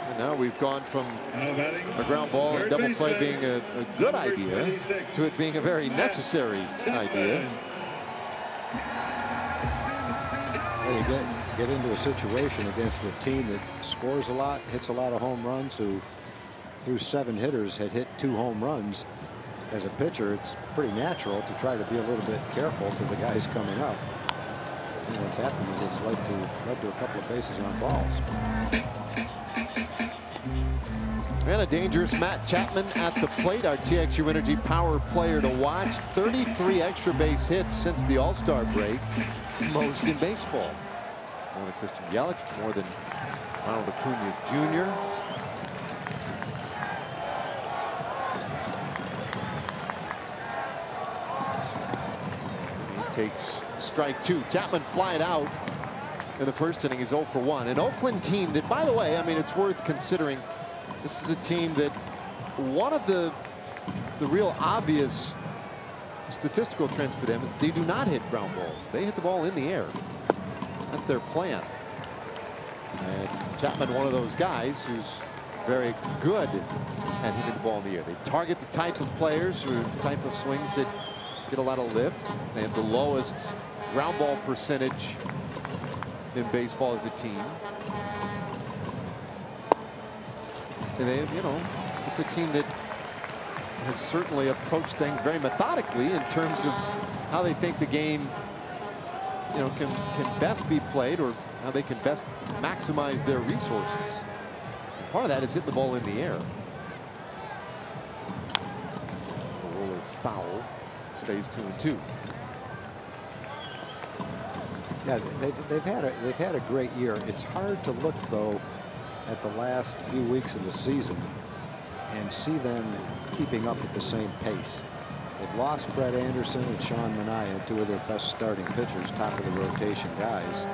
And now we've gone from a ground ball and double play being a good idea to it being a very necessary idea. Well, you get into a situation against a team that scores a lot, hits a lot of home runs, who through 7 hitters had hit 2 home runs. As a pitcher, it's pretty natural to try to be a little bit careful to the guys coming up. And what's happened is it's led to a couple of bases on balls. And a dangerous Matt Chapman at the plate, our TXU Energy power player to watch. 33 extra base hits since the All-Star break, most in baseball. More than Christian Yelich, more than Ronald Acuna Jr. He takes strike 2. Chapman flying out in the first inning. He's 0 for 1. An Oakland team that, by the way, I mean, it's worth considering. This is a team that one of the real obvious statistical trends for them is they do not hit ground balls. They hit the ball in the air. That's their plan. And Chapman, one of those guys who's very good at hitting the ball in the air. They target the type of players or type of swings that get a lot of lift. They have the lowest ground ball percentage in baseball as a team. And they, you know, it's a team that has certainly approached things very methodically in terms of how they think the game, you know, can best be played, or how they can best maximize their resources. And part of that is hitting the ball in the air. A roller foul, stays 2-2. Yeah, they've had a great year. It's hard to look though at the last few weeks of the season and see them keeping up at the same pace. They've lost Brett Anderson and Sean Manaea, 2 of their best starting pitchers, top of the rotation guys.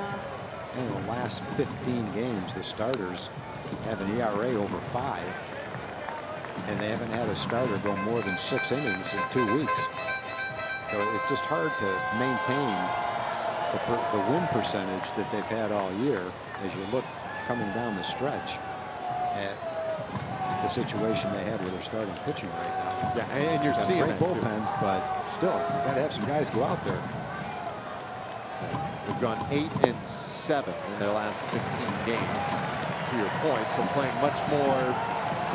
And in the last 15 games, the starters have an ERA over 5, and they haven't had a starter go more than 6 innings in 2 weeks. So it's just hard to maintain the win percentage that they've had all year as you look coming down the stretch at the situation they have with their starting pitching right now. Yeah, and you're seeing a great bullpen, but still, you got to have some guys go out there. They've gone 8-7 in their last 15 games, to your point. So playing much more,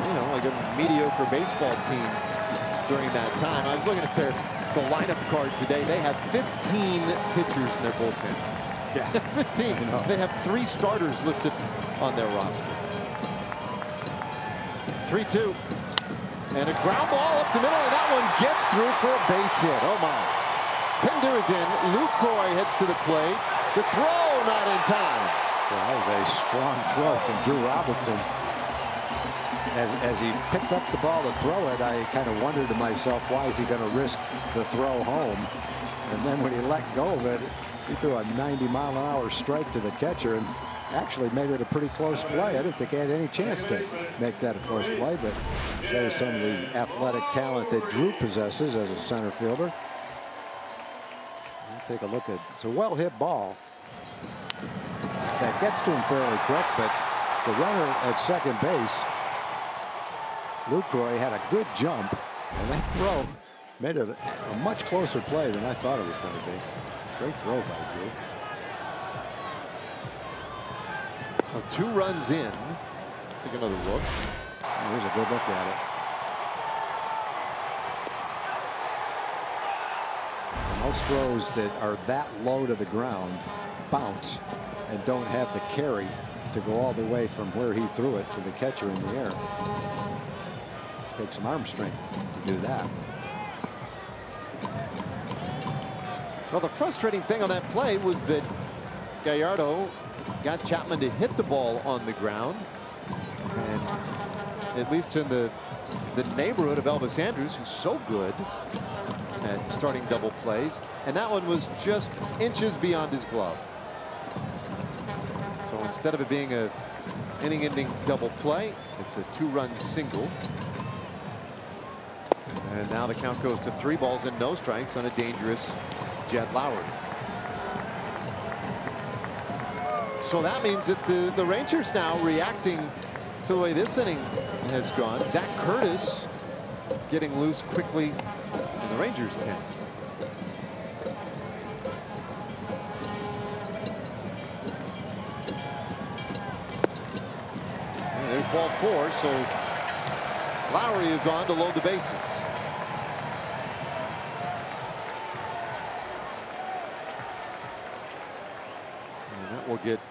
you know, like a mediocre baseball team during that time. I was looking at the lineup card today. They have 15 pitchers in their bullpen. Yeah, 15. They have 3 starters listed on their roster. 3-2. And a ground ball up the middle, and that one gets through for a base hit. Oh my. Pinder is in. Lucroy heads to the plate. The throw not in time. Well, that was a strong throw from Drew Robertson. As he picked up the ball to throw it, I kind of wondered to myself, why is he going to risk the throw home? And then when he let go of it, he threw a 90-mile-an-hour strike to the catcher and actually made it a pretty close play. I didn't think he had any chance to make that a close play, but shows some of the athletic talent that Drew possesses as a center fielder. We'll take a look at, it's a well-hit ball that gets to him fairly quick, but the runner at second base, Lucroy, had a good jump, and that throw made it a much closer play than I thought it was going to be. Great throw by Drew. So 2 runs in. Take another look. Here's a good look at it. And most throws that are that low to the ground bounce and don't have the carry to go all the way from where he threw it to the catcher in the air. Takes some arm strength to do that. Well, the frustrating thing on that play was that Gallardo got Chapman to hit the ball on the ground, and at least in the neighborhood of Elvis Andrus, who's so good at starting double plays, and that one was just inches beyond his glove. So instead of it being a inning-ending double play, it's a 2-run single. And now the count goes to 3 balls and no strikes on a dangerous Jed Lowry. So that means that the Rangers now reacting to the way this inning has gone. Zach Curtis getting loose quickly in the Rangers' pen. And there's ball 4, so Lowry is on to load the bases. And that will get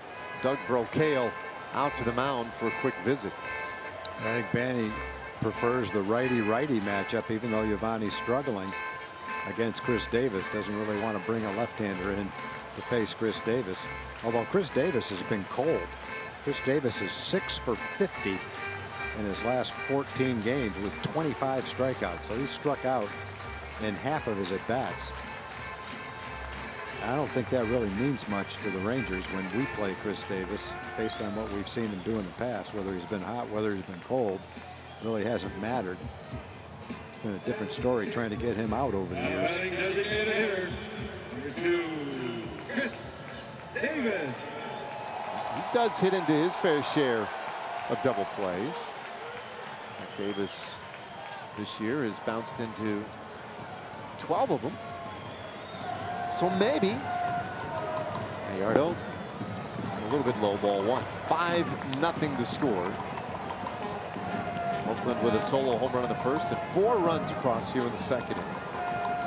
Doug Brocail out to the mound for a quick visit. I think Banny prefers the righty-righty matchup, even though Giovanni's struggling against Chris Davis. Doesn't really want to bring a left-hander in to face Chris Davis. Although Chris Davis has been cold. Chris Davis is 6 for 50 in his last 14 games with 25 strikeouts. So he struck out in half of his at-bats. I don't think that really means much to the Rangers when we play Chris Davis, based on what we've seen him do in the past. Whether he's been hot, whether he's been cold, really hasn't mattered. It's been a different story trying to get him out over the years. Number 2, Chris Davis. He does hit into his fair share of double plays. Davis this year has bounced into 12 of them. So maybe Gallardo a little bit low, ball 1. 5-0 the score. Oakland with a solo home run in the first and 4 runs across here in the second inning.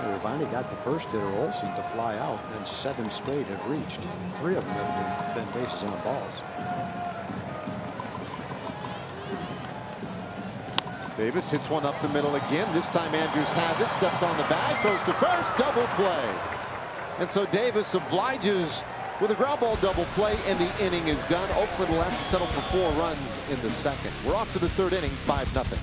Giovanni got the first hitter, Olsen, to fly out, and 7 straight have reached. 3 of them have been bases on balls. Davis hits one up the middle again. This time Andrews has it, steps on the bag, throws to first, double play. And so Davis obliges with a ground ball double play, and the inning is done. Oakland will have to settle for 4 runs in the second. We're off to the third inning, 5-0.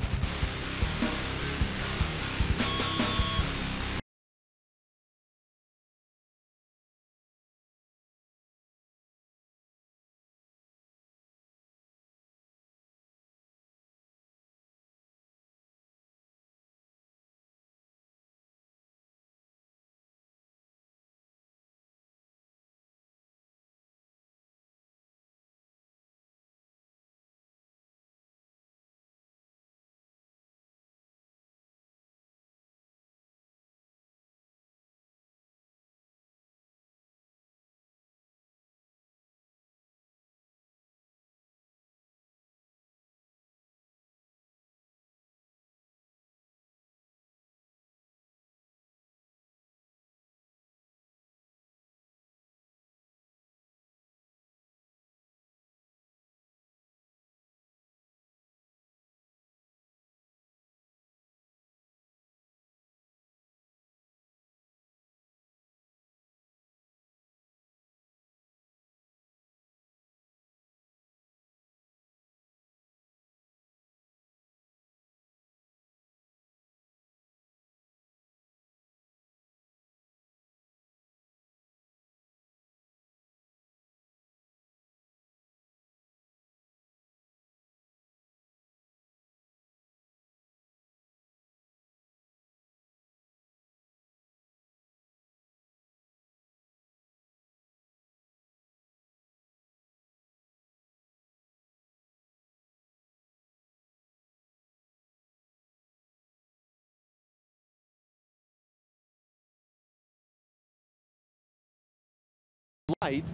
Light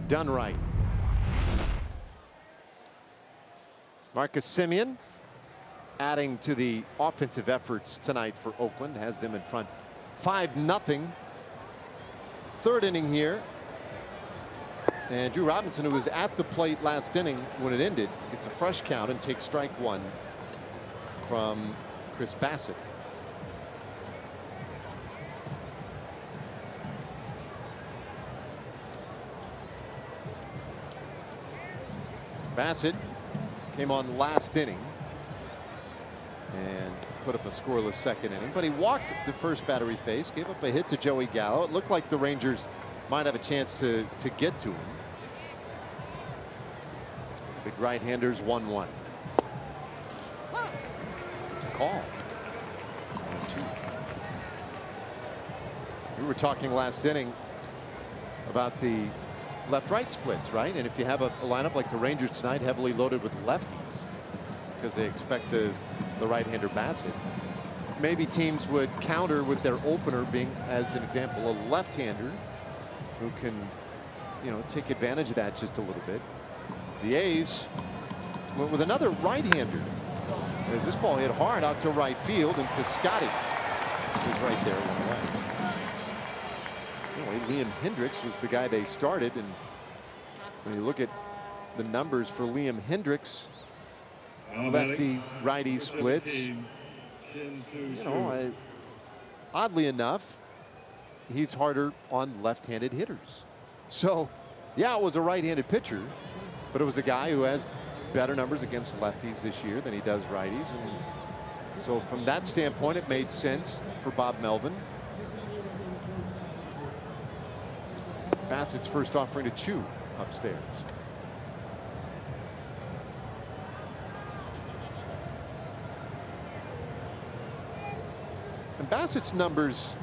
done right. Marcus Semien adding to the offensive efforts tonight for Oakland, has them in front 5-0. Third inning here. And Drew Robinson, who was at the plate last inning when it ended, gets a fresh count and takes strike 1 from Chris Bassett. Bassett came on last inning and put up a scoreless second inning, but he walked the first batter he faced, gave up a hit to Joey Gallo. It looked like the Rangers might have a chance to get to him. Big right-handers 1-1. It's a call. 1-2. We were talking last inning about the left-right splits, right? And if you have a lineup like the Rangers tonight, heavily loaded with lefties, because they expect the right-hander Bassett. Maybe teams would counter with their opener being, as an example, a left-hander who can, you know, take advantage of that just a little bit. The A's went with another right-hander as this ball hit hard out to right field, and Piscotty was right there one way. Anyway, Liam Hendricks was the guy they started, and when you look at the numbers for Liam Hendricks, lefty righty splits, you know, oddly enough, he's harder on left-handed hitters. So yeah, it was a right-handed pitcher, but it was a guy who has better numbers against lefties this year than he does righties. And so from that standpoint, it made sense for Bob Melvin. Bassett's first offering to Chu upstairs. And Bassett's numbers,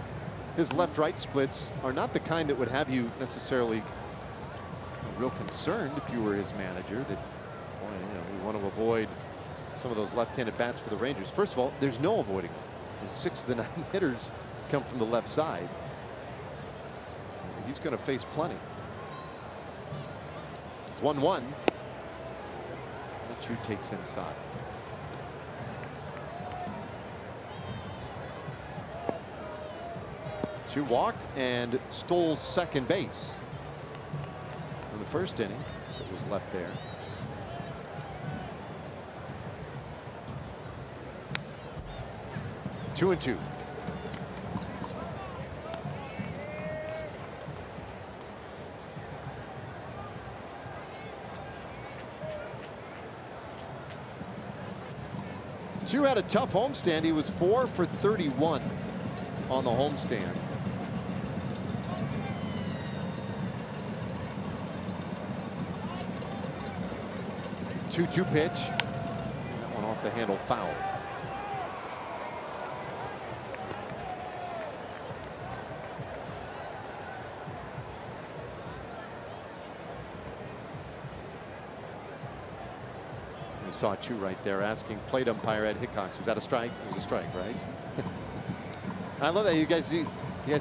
his left-right splits, are not the kind that would have you necessarily real concerned if you were his manager, that, boy, you know, we want to avoid some of those left-handed bats for the Rangers. First of all, there's no avoiding them. And 6 of the 9 hitters come from the left side. He's going to face plenty. It's 1-1. Chu takes inside. Chu walked and stole second base in the first inning. It was left there. 2-2. Chu had a tough homestand. He was 4 for 31 on the homestand. 2-2 pitch. That one off the handle, foul. You saw Chu right there asking plate umpire Ed Hickox, was that a strike? It was a strike, right? I love that you guys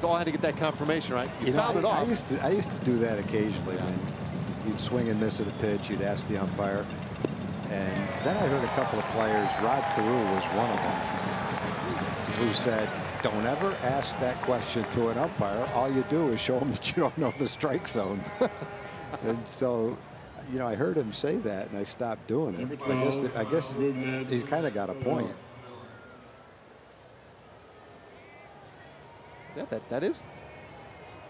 all had to get that confirmation, right? You fouled it off. I used to do that occasionally. Yeah. When you'd swing and miss at a pitch, you'd ask the umpire. And then I heard a couple of players, Rod Carew was one of them, who said, don't ever ask that question to an umpire. All you do is show them that you don't know the strike zone. And so, you know, I heard him say that and I stopped doing it. I guess he's kind of got a point. Yeah, that is.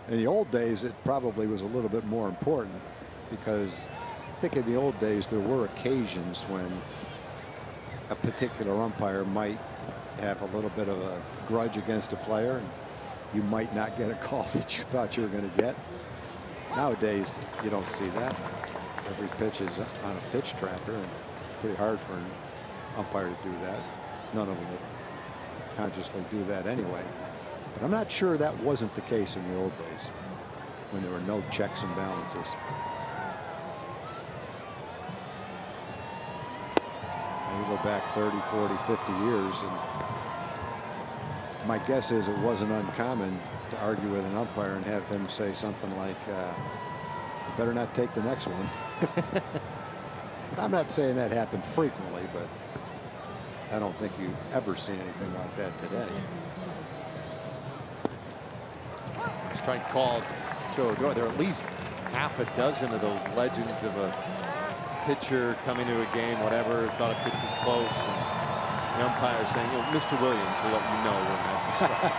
In the old days, it probably was a little bit more important, because I think in the old days there were occasions when a particular umpire might have a little bit of a grudge against a player, and you might not get a call that you thought you were going to get. Nowadays, you don't see that. Every pitch is on a pitch tracker, and pretty hard for an umpire to do that. None of them would consciously do that anyway. But I'm not sure that wasn't the case in the old days, when there were no checks and balances. And you go back 30, 40, 50 years, and my guess is it wasn't uncommon to argue with an umpire and have him say something like, you better not take the next one. I'm not saying that happened frequently, but I don't think you ever see anything like that today. Strike called to Odor. There are at least half a dozen of those legends of a pitcher coming to a game, whatever, thought a pitch was close, and the umpire saying, you know, Mr. Williams will let you know when that's a strike.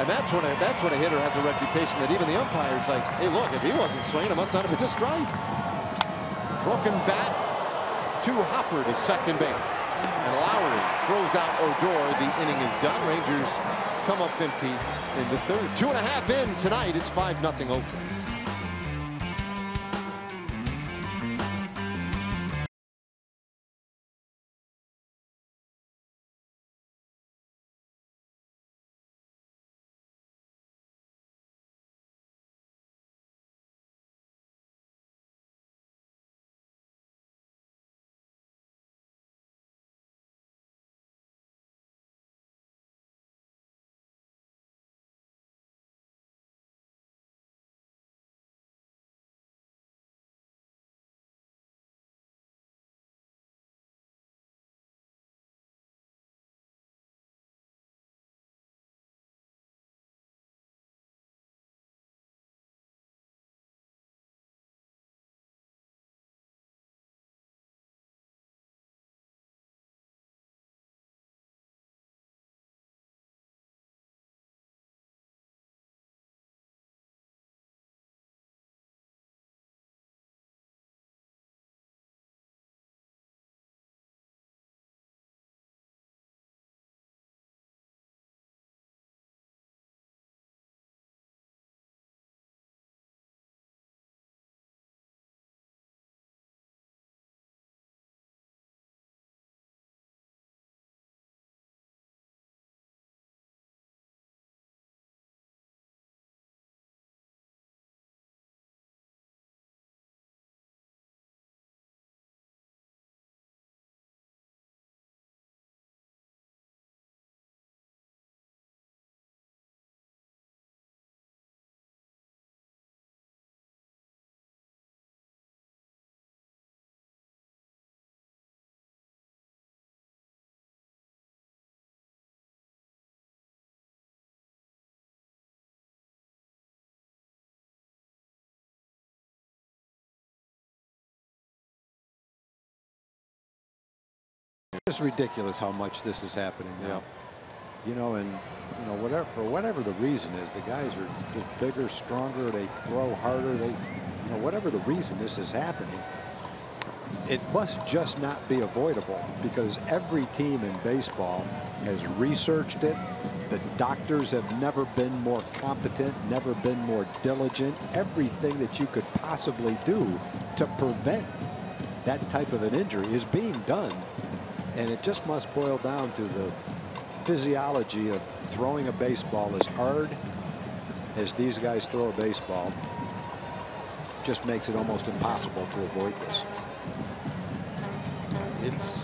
and that's when a hitter has a reputation that even the umpire's like, hey, look, if he wasn't swinging, it must not have been a strike. Broken bat to Hopper to second base. And Lowry throws out Odor. The inning is done. Rangers come up empty in the third. 2.5 in tonight. It's 5-0 Oakland. It's ridiculous how much this is happening now. You know, and you know, whatever, for whatever the reason is, the guys are just bigger, stronger, they throw harder, they, you know, whatever the reason this is happening, it must just not be avoidable, because every team in baseball has researched it. The doctors have never been more competent, never been more diligent. Everything that you could possibly do to prevent that type of an injury is being done. And it just must boil down to the physiology of throwing a baseball as hard as these guys throw a baseball. Just makes it almost impossible to avoid this. It's,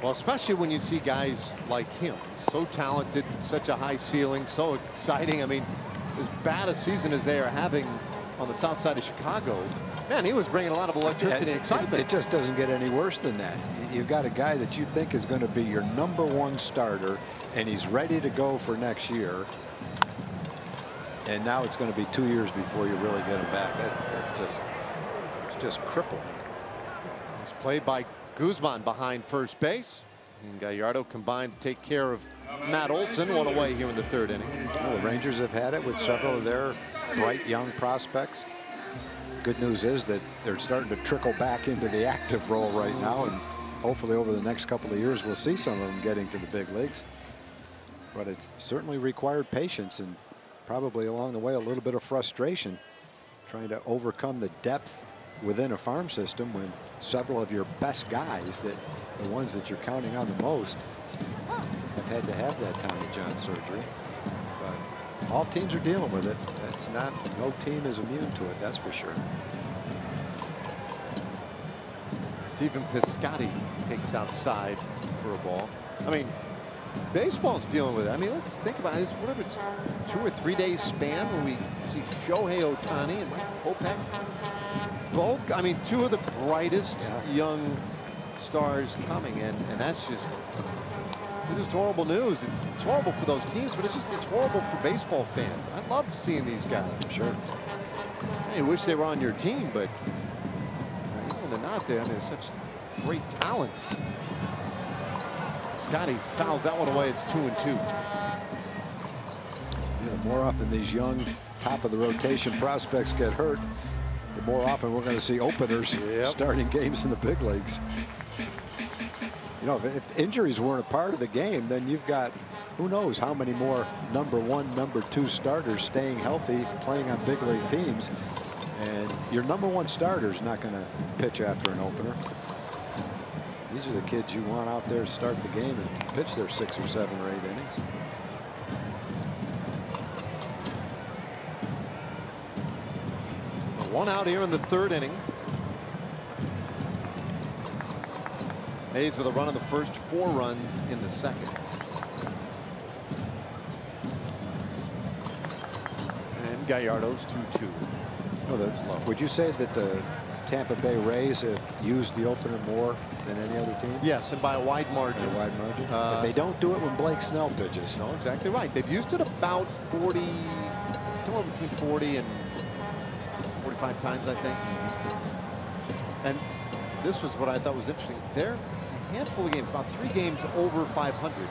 well, especially when you see guys like him, so talented, such a high ceiling, so exciting. I mean, as bad a season as they are having on the south side of Chicago, man, he was bringing a lot of electricity and excitement. It just doesn't get any worse than that. You've got a guy that you think is going to be your #1 starter, and he's ready to go for next year. And now it's going to be 2 years before you really get him back. It's just crippling. It's played by Guzman behind first base. And Gallardo combined to take care of Matt Olson, one away here in the 3rd inning. Well, the Rangers have had it with several of their bright young prospects. Good news is that they're starting to trickle back into the active role right now, and hopefully over the next couple of years we'll see some of them getting to the big leagues. But it's certainly required patience, and probably along the way a little bit of frustration trying to overcome the depth within a farm system when several of your best guys, that the ones that you're counting on the most, have had to have that Tommy John surgery. But all teams are dealing with it. That's not, no team is immune to it, that's for sure. Stephen Piscotty takes outside for a ball. I mean, baseball's dealing with it. I mean, let's think about this. Whatever, it's 2 or 3 days span when we see Shohei Ohtani and Mike Kopech. Both, I mean, 2 of the brightest young stars coming in, and that's just horrible news. It's horrible for those teams, but it's horrible for baseball fans. I love seeing these guys. Sure. I wish they were on your team, but even when they're not there, I mean, they're such great talents. Scotty fouls that one away. It's 2-2. Yeah, the more often these young top of the rotation prospects get hurt, the more often we're going to see openers starting games in the big leagues. You know, if injuries weren't a part of the game, then you've got who knows how many more #1, #2 starters staying healthy, playing on big league teams. And your #1 starter is not going to pitch after an opener. These are the kids you want out there to start the game and pitch their 6 or 7 or 8 innings. One out here in the 3rd inning. Hayes with a run on the first, 4 runs in the 2nd. And Gallardo's 2-2. Oh, that's low. Would you say that the Tampa Bay Rays have used the opener more than any other team? Yes, and by a wide margin. By a wide margin. But they don't do it when Blake Snell pitches. No, exactly right. They've used it about 40, somewhere between 40 and 45 times, I think. And this was what I thought was interesting. They're a handful of games, about 3 games over 500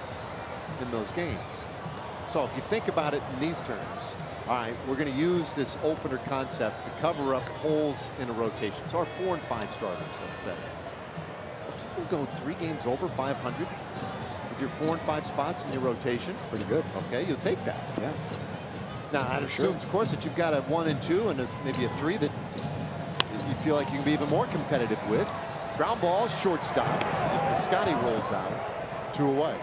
in those games. So if you think about it in these terms, all right, we're going to use this opener concept to cover up holes in a rotation. So our 4 and 5 starters, let's say. If you can go 3 games over 500 with your 4 and 5 spots in your rotation, pretty good. Okay, you'll take that. Yeah. Now, that assumes, of course, that you've got a 1 and 2 and maybe a 3 that you feel like you can be even more competitive with. Ground ball, shortstop, and Piscotty rolls out, 2 away.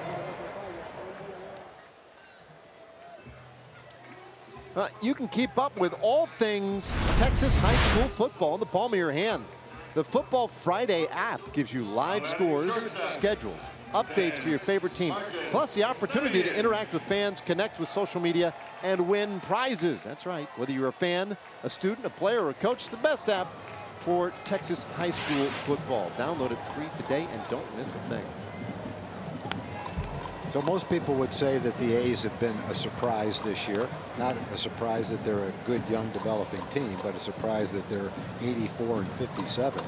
You can keep up with all things Texas high school football in the palm of your hand. The Football Friday app gives you live scores, schedules, updates for your favorite teams, plus the opportunity to interact with fans, connect with social media, and win prizes. That's right. Whether you're a fan, a student, a player, or a coach, the best app for Texas high school football. Download it free today and don't miss a thing. So most people would say that the A's have been a surprise this year. Not a surprise that they're a good young developing team, but a surprise that they're 84 and 57.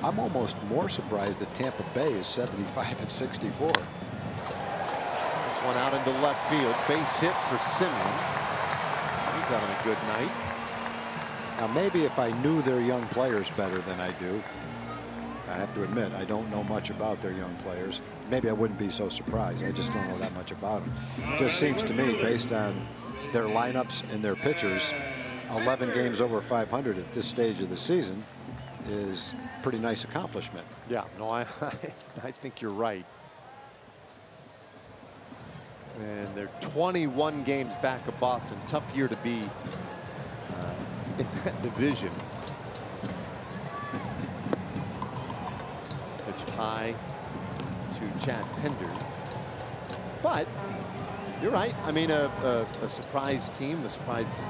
I'm almost more surprised that Tampa Bay is 75-64. This one out into left field. Base hit for Simeon. He's having a good night. Now, maybe if I knew their young players better than I do, I have to admit, I don't know much about their young players. Maybe I wouldn't be so surprised. I just don't know that much about them. It just seems to me, based on their lineups and their pitchers, 11 games over 500 at this stage of the season is a pretty nice accomplishment. Yeah, no, I think you're right. And they're 21 games back of Boston. Tough year to be in that division. Pitch high to Chad Pender. But you're right. I mean, a surprise team, a surprise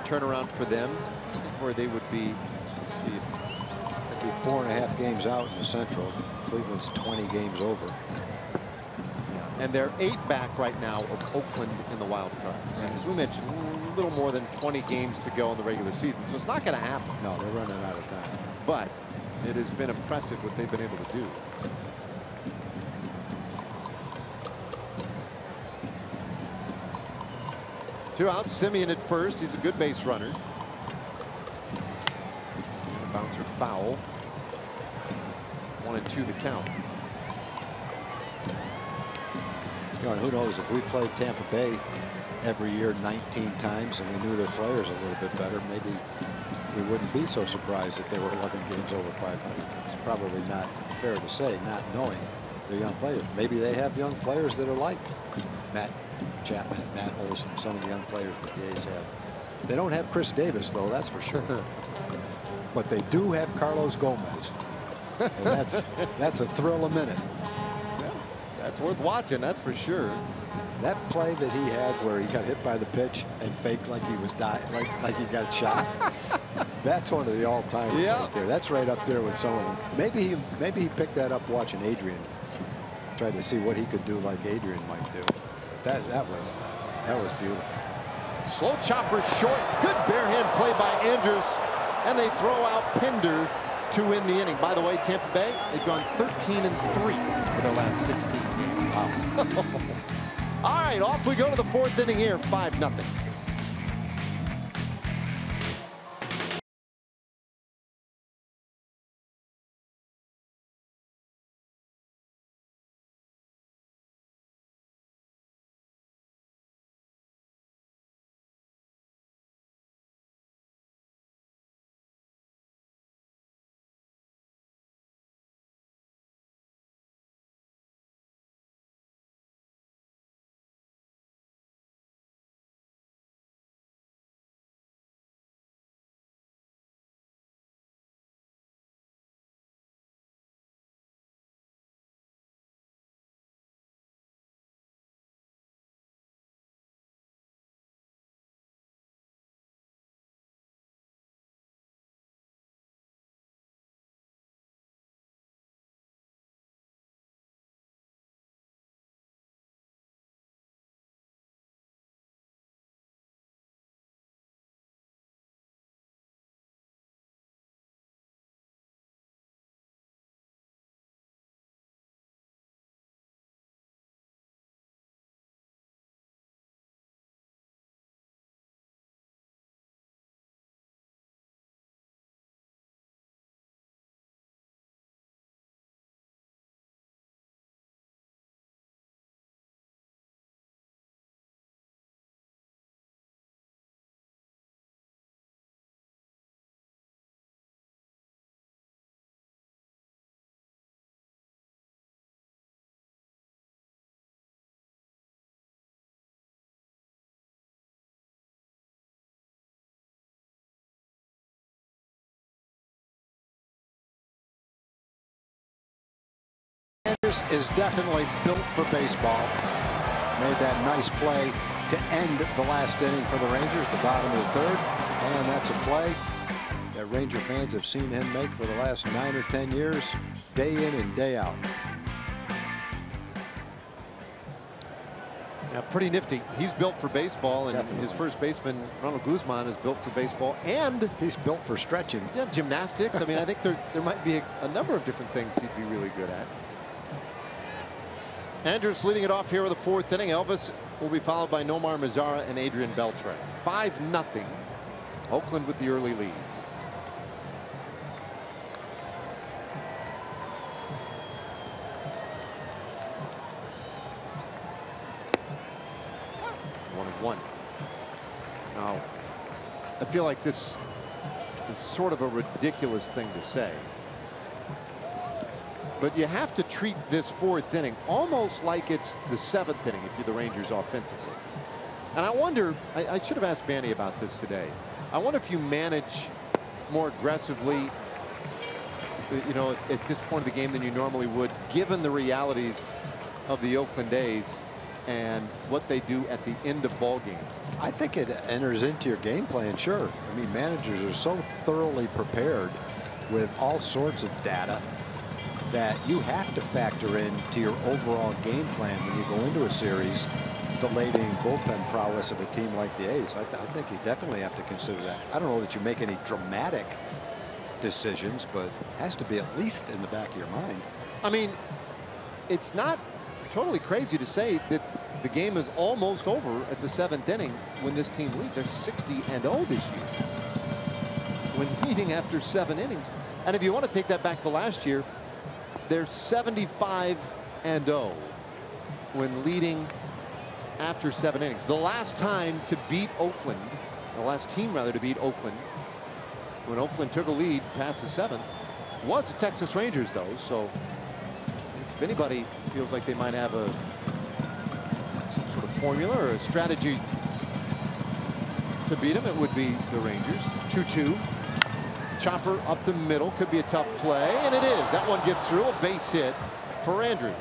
turnaround for them. I think where they would be. Let's see if They'd be 4.5 games out in the Central. Cleveland's 20 games over. And they're 8 back right now of Oakland in the wild card. And as we mentioned, a little more than 20 games to go in the regular season. So it's not going to happen. No, they're running out of time. But it has been impressive what they've been able to do. Two outs. Simeon at first. He's a good base runner. Bouncer foul. 1-2 the count. You know, and who knows, if we played Tampa Bay every year 19 times and we knew their players a little bit better, maybe we wouldn't be so surprised that they were 11 games over 500. It's probably not fair to say, not knowing their young players. Maybe they have young players that are like Matt Chapman, Matt Olson, some of the young players that the A's have. They don't have Chris Davis, though, that's for sure. But they do have Carlos Gomez. And that's a thrill a minute. That's worth watching, that's for sure. That play that he had where he got hit by the pitch and faked like he was dying, like he got shot. That's one of the all-time right there. That's right up there with some of them. Maybe he picked that up watching Adrian. Tried to see what he could do like Adrian might do. That was beautiful. Slow chopper short. Good barehand play by Andrews. And they throw out Pender to win the inning. By the way, Tampa Bay, they've gone 13-3 for their last 16 games. Wow. All right, off we go to the 4th inning here, 5-0. Is definitely built for baseball. Made that nice play to end the last inning for the Rangers, the bottom of the 3rd. And that's a play that Ranger fans have seen him make for the last 9 or 10 years, day in and day out. Pretty nifty. He's built for baseball, and Definitely. his first baseman, Ronald Guzman, is built for baseball, and he's built for stretching. Yeah, gymnastics. I mean, I think there might be a number of different things he'd be really good at. Andrews leading it off here with the 4th inning. Elvis will be followed by Nomar Mazara and Adrian Beltre. 5-0. Oakland with the early lead. One. Now, I feel like this is sort of a ridiculous thing to say, but you have to treat this 4th inning almost like it's the 7th inning if you're the Rangers offensively. And I wonder, I should have asked Manny about this today. I wonder if you manage more aggressively, you know, at this point of the game than you normally would, given the realities of the Oakland A's and what they do at the end of ball games. I think it enters into your game plan, sure. I mean, managers are so thoroughly prepared with all sorts of data that you have to factor into your overall game plan when you go into a series the late inning bullpen prowess of a team like the A's. I think you definitely have to consider that. I don't know that you make any dramatic decisions, but it has to be at least in the back of your mind. I mean, it's not totally crazy to say that the game is almost over at the 7th inning when this team leads. They're 60-0 this year when leading after 7 innings. And if you want to take that back to last year, they're 75-0 when leading after 7 innings. The last time to beat Oakland, the last team rather to beat Oakland, when Oakland took a lead past the 7th, was the Texas Rangers, though. So if anybody feels like they might have some sort of formula or a strategy to beat them, it would be the Rangers. 2-2. Chopper up the middle, could be a tough play, and it is. That one gets through, a base hit for Andrews.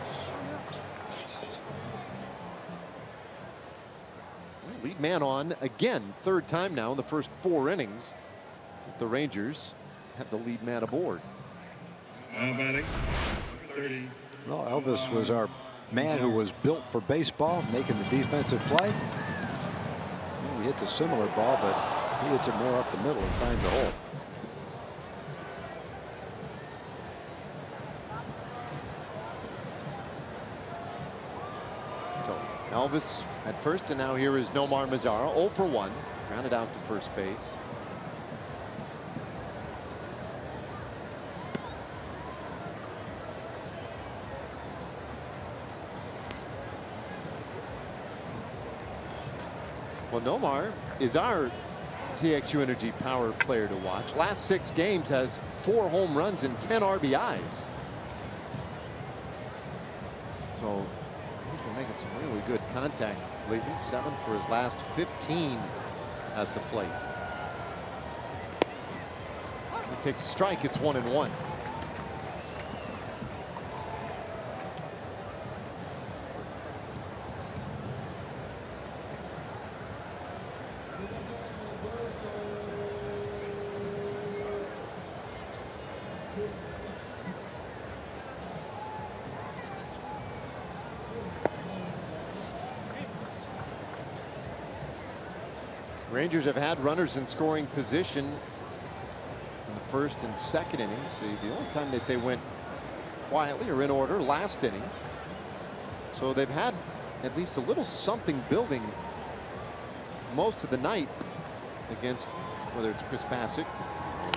Lead man on again, 3rd time now in the first 4 innings. The Rangers have the lead man aboard. Now batting, 30. Well, Elvis was our man who was built for baseball, making the defensive play. He hits a similar ball, but he hits it more up the middle and finds a hole. So Elvis at first, and now here is Nomar Mazara, 0 for 1, grounded out to first base. Well, Nomar is our TXU Energy Power player to watch. Last 6 games has 4 home runs and 10 RBIs. So he's been making some really good contact lately. 7 for his last 15 at the plate. He takes a strike. It's 1-1. Rangers have had runners in scoring position in the 1st and 2nd innings. The only time that they went quietly or in order last inning. So they've had at least a little something building most of the night against, whether it's Chris Bassett or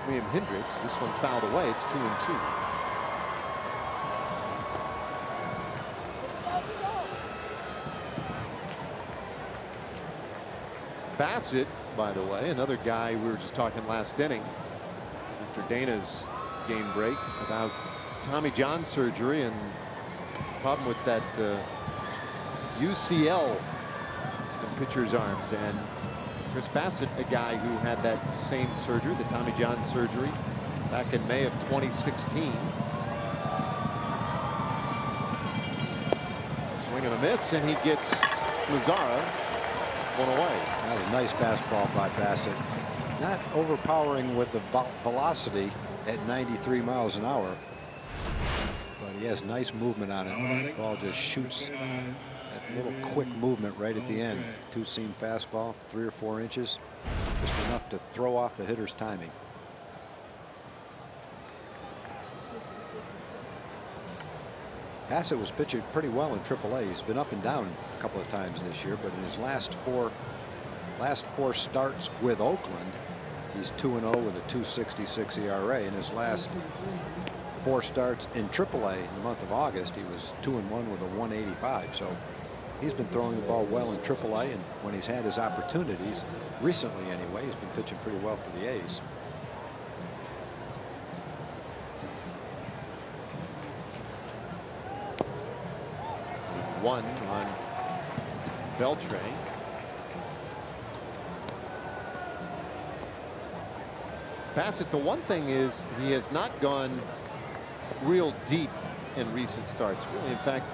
Liam Hendricks. This one fouled away. It's 2-2. Bassett, by the way, another guy we were just talking last inning after Dana's game break about Tommy John surgery and problem with that UCL in pitchers' arms. And Chris Bassett, a guy who had that same surgery, the Tommy John surgery, back in May of 2016. Swing and a miss, and he gets Mazara one away. That was a nice fastball by Bassett. Not overpowering with the velocity at 93 miles an hour, but he has nice movement on it. The ball just shoots at A little quick movement right at the end. Two-seam fastball, 3 or 4 inches, just enough to throw off the hitter's timing. Facet was pitching pretty well in AAA. He's been up and down a couple of times this year, but in his last four starts with Oakland, he's 2-0 with a 2.66 ERA. In his last 4 starts in AAA in the month of August, he was 2-1 with a 1.85. So he's been throwing the ball well in AAA, and when he's had his opportunities, recently anyway, he's been pitching pretty well for the A's. One on Beltre. Bassett, the one thing is he has not gone real deep in recent starts. Really, in fact,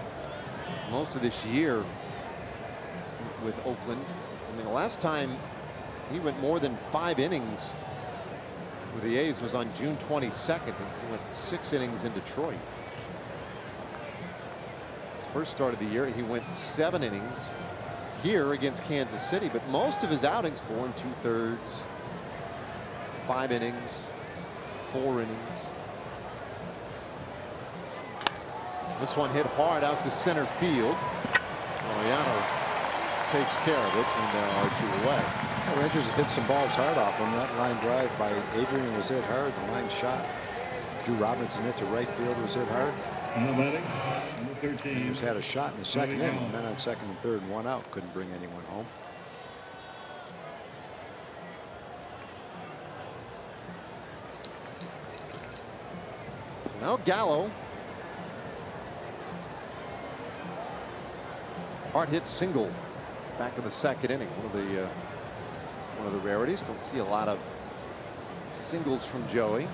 most of this year with Oakland. I mean, the last time he went more than 5 innings with the A's was on June 22nd. He went 6 innings in Detroit. First start of the year, he went 7 innings here against Kansas City, but most of his outings 4 2/3, 5 innings, 4 innings. This one hit hard out to center field. Mariano takes care of it, and there are 2 away. The Rangers have hit some balls hard off him. That line drive by Adrian was hit hard. The line shot. Drew Robinson hit to right field was hit hard. Batting, number 13. Rangers had a shot in the second inning. Men on second and third and 1 out. Couldn't bring anyone home. So now Gallo. Hard hit single back in the second inning. One of the rarities. Don't see a lot of singles from Joey.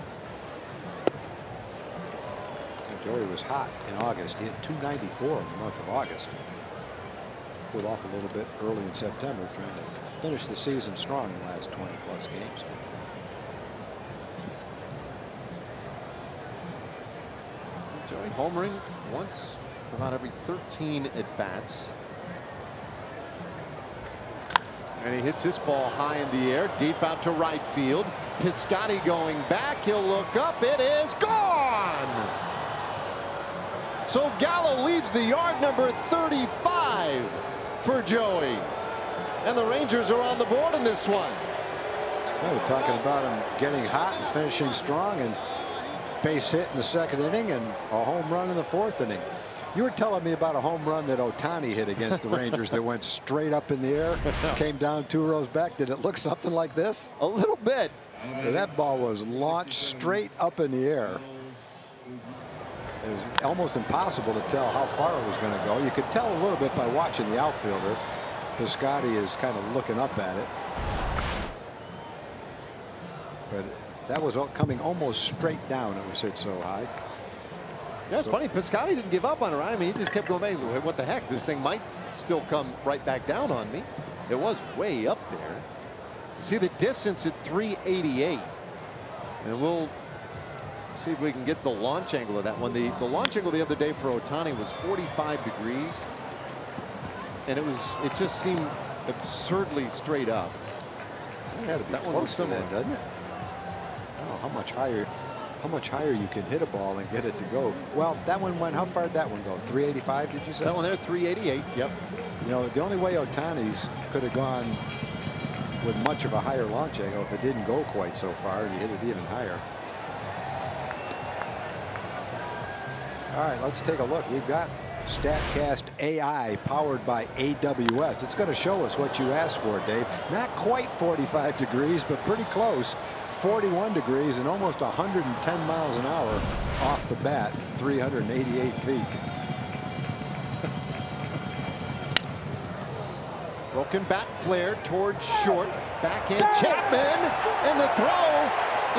Joey was hot in August. He hit 294 in the month of August. Cooled off a little bit early in September, trying to finish the season strong in the last 20+ games. Joey homering once about every 13 at bats. And he hits this ball high in the air, deep out to right field. Piscotty going back. He'll look up. It is gone. So Gallo leaves the yard, number 35 for Joey. And the Rangers are on the board in this one. Yeah, we're talking about him getting hot and finishing strong, and base hit in the second inning and a home run in the fourth inning. You were telling me about a home run that Ohtani hit against the Rangers that went straight up in the air, came down 2 rows back. Did it look something like this? A little bit. That ball was launched straight up in the air. It was almost impossible to tell how far it was going to go. You could tell a little bit by watching the outfielder. Piscotty is kind of looking up at it. But that was coming almost straight down. It was hit so high. Yeah, it's funny. Piscotty didn't give up on it, right? I mean, he just kept going back. What the heck? This thing might still come right back down on me. It was way up there. You see the distance at 388. And we'll see if we can get the launch angle of that one. The launch angle the other day for Ohtani was 45 degrees. And it just seemed absurdly straight up. It had to be that close to that, doesn't it? I don't know how much higher you can hit a ball and get it to go. Well, that one went, how far did that one go? 385, did you say? That one there, 388, yep. You know, the only way Ohtani's could have gone with much of a higher launch angle if it didn't go quite so far, you hit it even higher. All right, let's take a look. We've got StatCast AI powered by AWS. It's going to show us what you asked for, Dave. Not quite 45 degrees, but pretty close. 41 degrees and almost 110 miles an hour off the bat, 388 feet. Broken bat flared towards short. Backhand Chapman, and the throw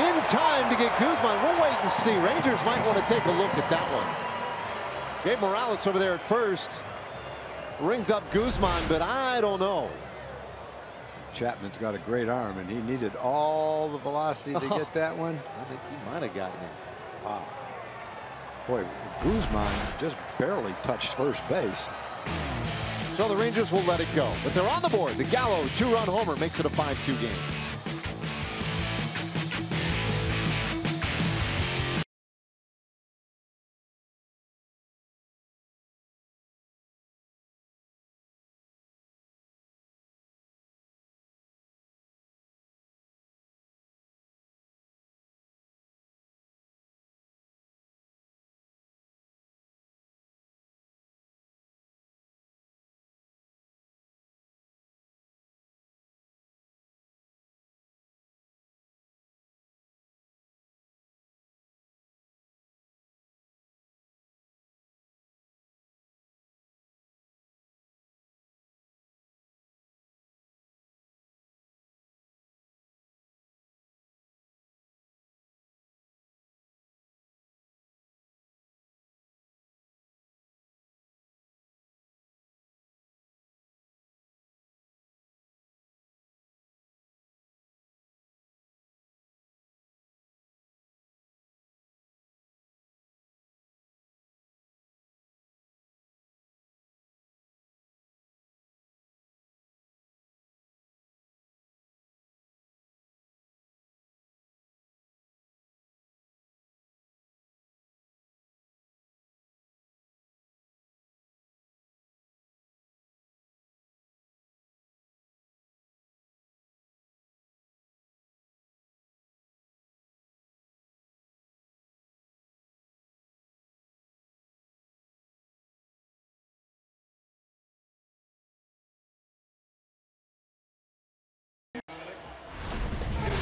in time to get Guzman. We'll wait and see. Rangers might want to take a look at that one. Gabe Morales over there at first. Rings up Guzman, but I don't know. Chapman's got a great arm, and he needed all the velocity to get that one. I think he might have gotten it. Wow. Boy, Guzman just barely touched first base. So the Rangers will let it go. But they're on the board. The Gallo two-run homer makes it a 5-2 game.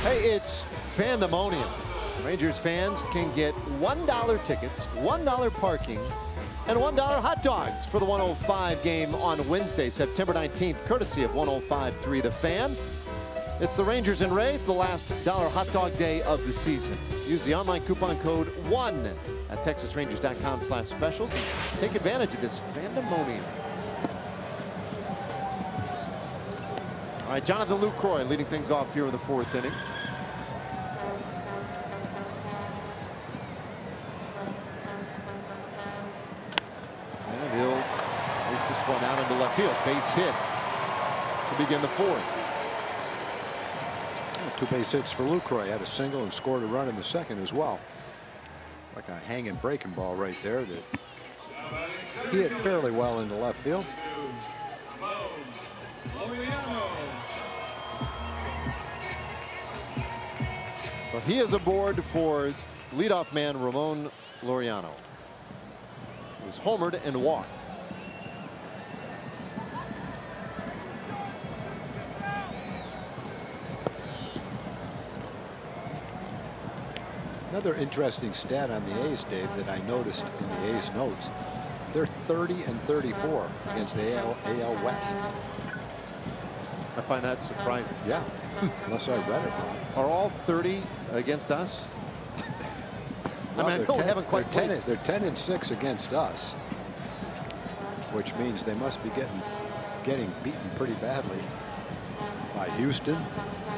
Hey, it's Fandemonium. Rangers fans can get $1 tickets, $1 parking, and $1 hot dogs for the 105 game on Wednesday, September 19th, courtesy of 105.3 The Fan. It's the Rangers and Rays, the last dollar hot dog day of the season. Use the online coupon code 1 at texasrangers.com/specials and take advantage of this Fandemonium. All right, Jonathan Lucroy leading things off here in the 4th inning. And he'll place this one out into left field. Base hit to begin the 4th. 2 base hits for Lucroy. Had a single and scored a run in the 2nd as well. Like a hanging breaking ball right there that he hit fairly well into left field. So he is aboard for leadoff man Ramon Laureano, who's homered and walked. Another interesting stat on the A's, Dave, that I noticed in the A's notes. They're 30 and 34 against the AL West. I find that surprising. Yeah, unless I read it wrong. Are all 30 against us? Well, I mean, I haven't quite played. They're 10 and 6 against us, which means they must be getting beaten pretty badly by Houston.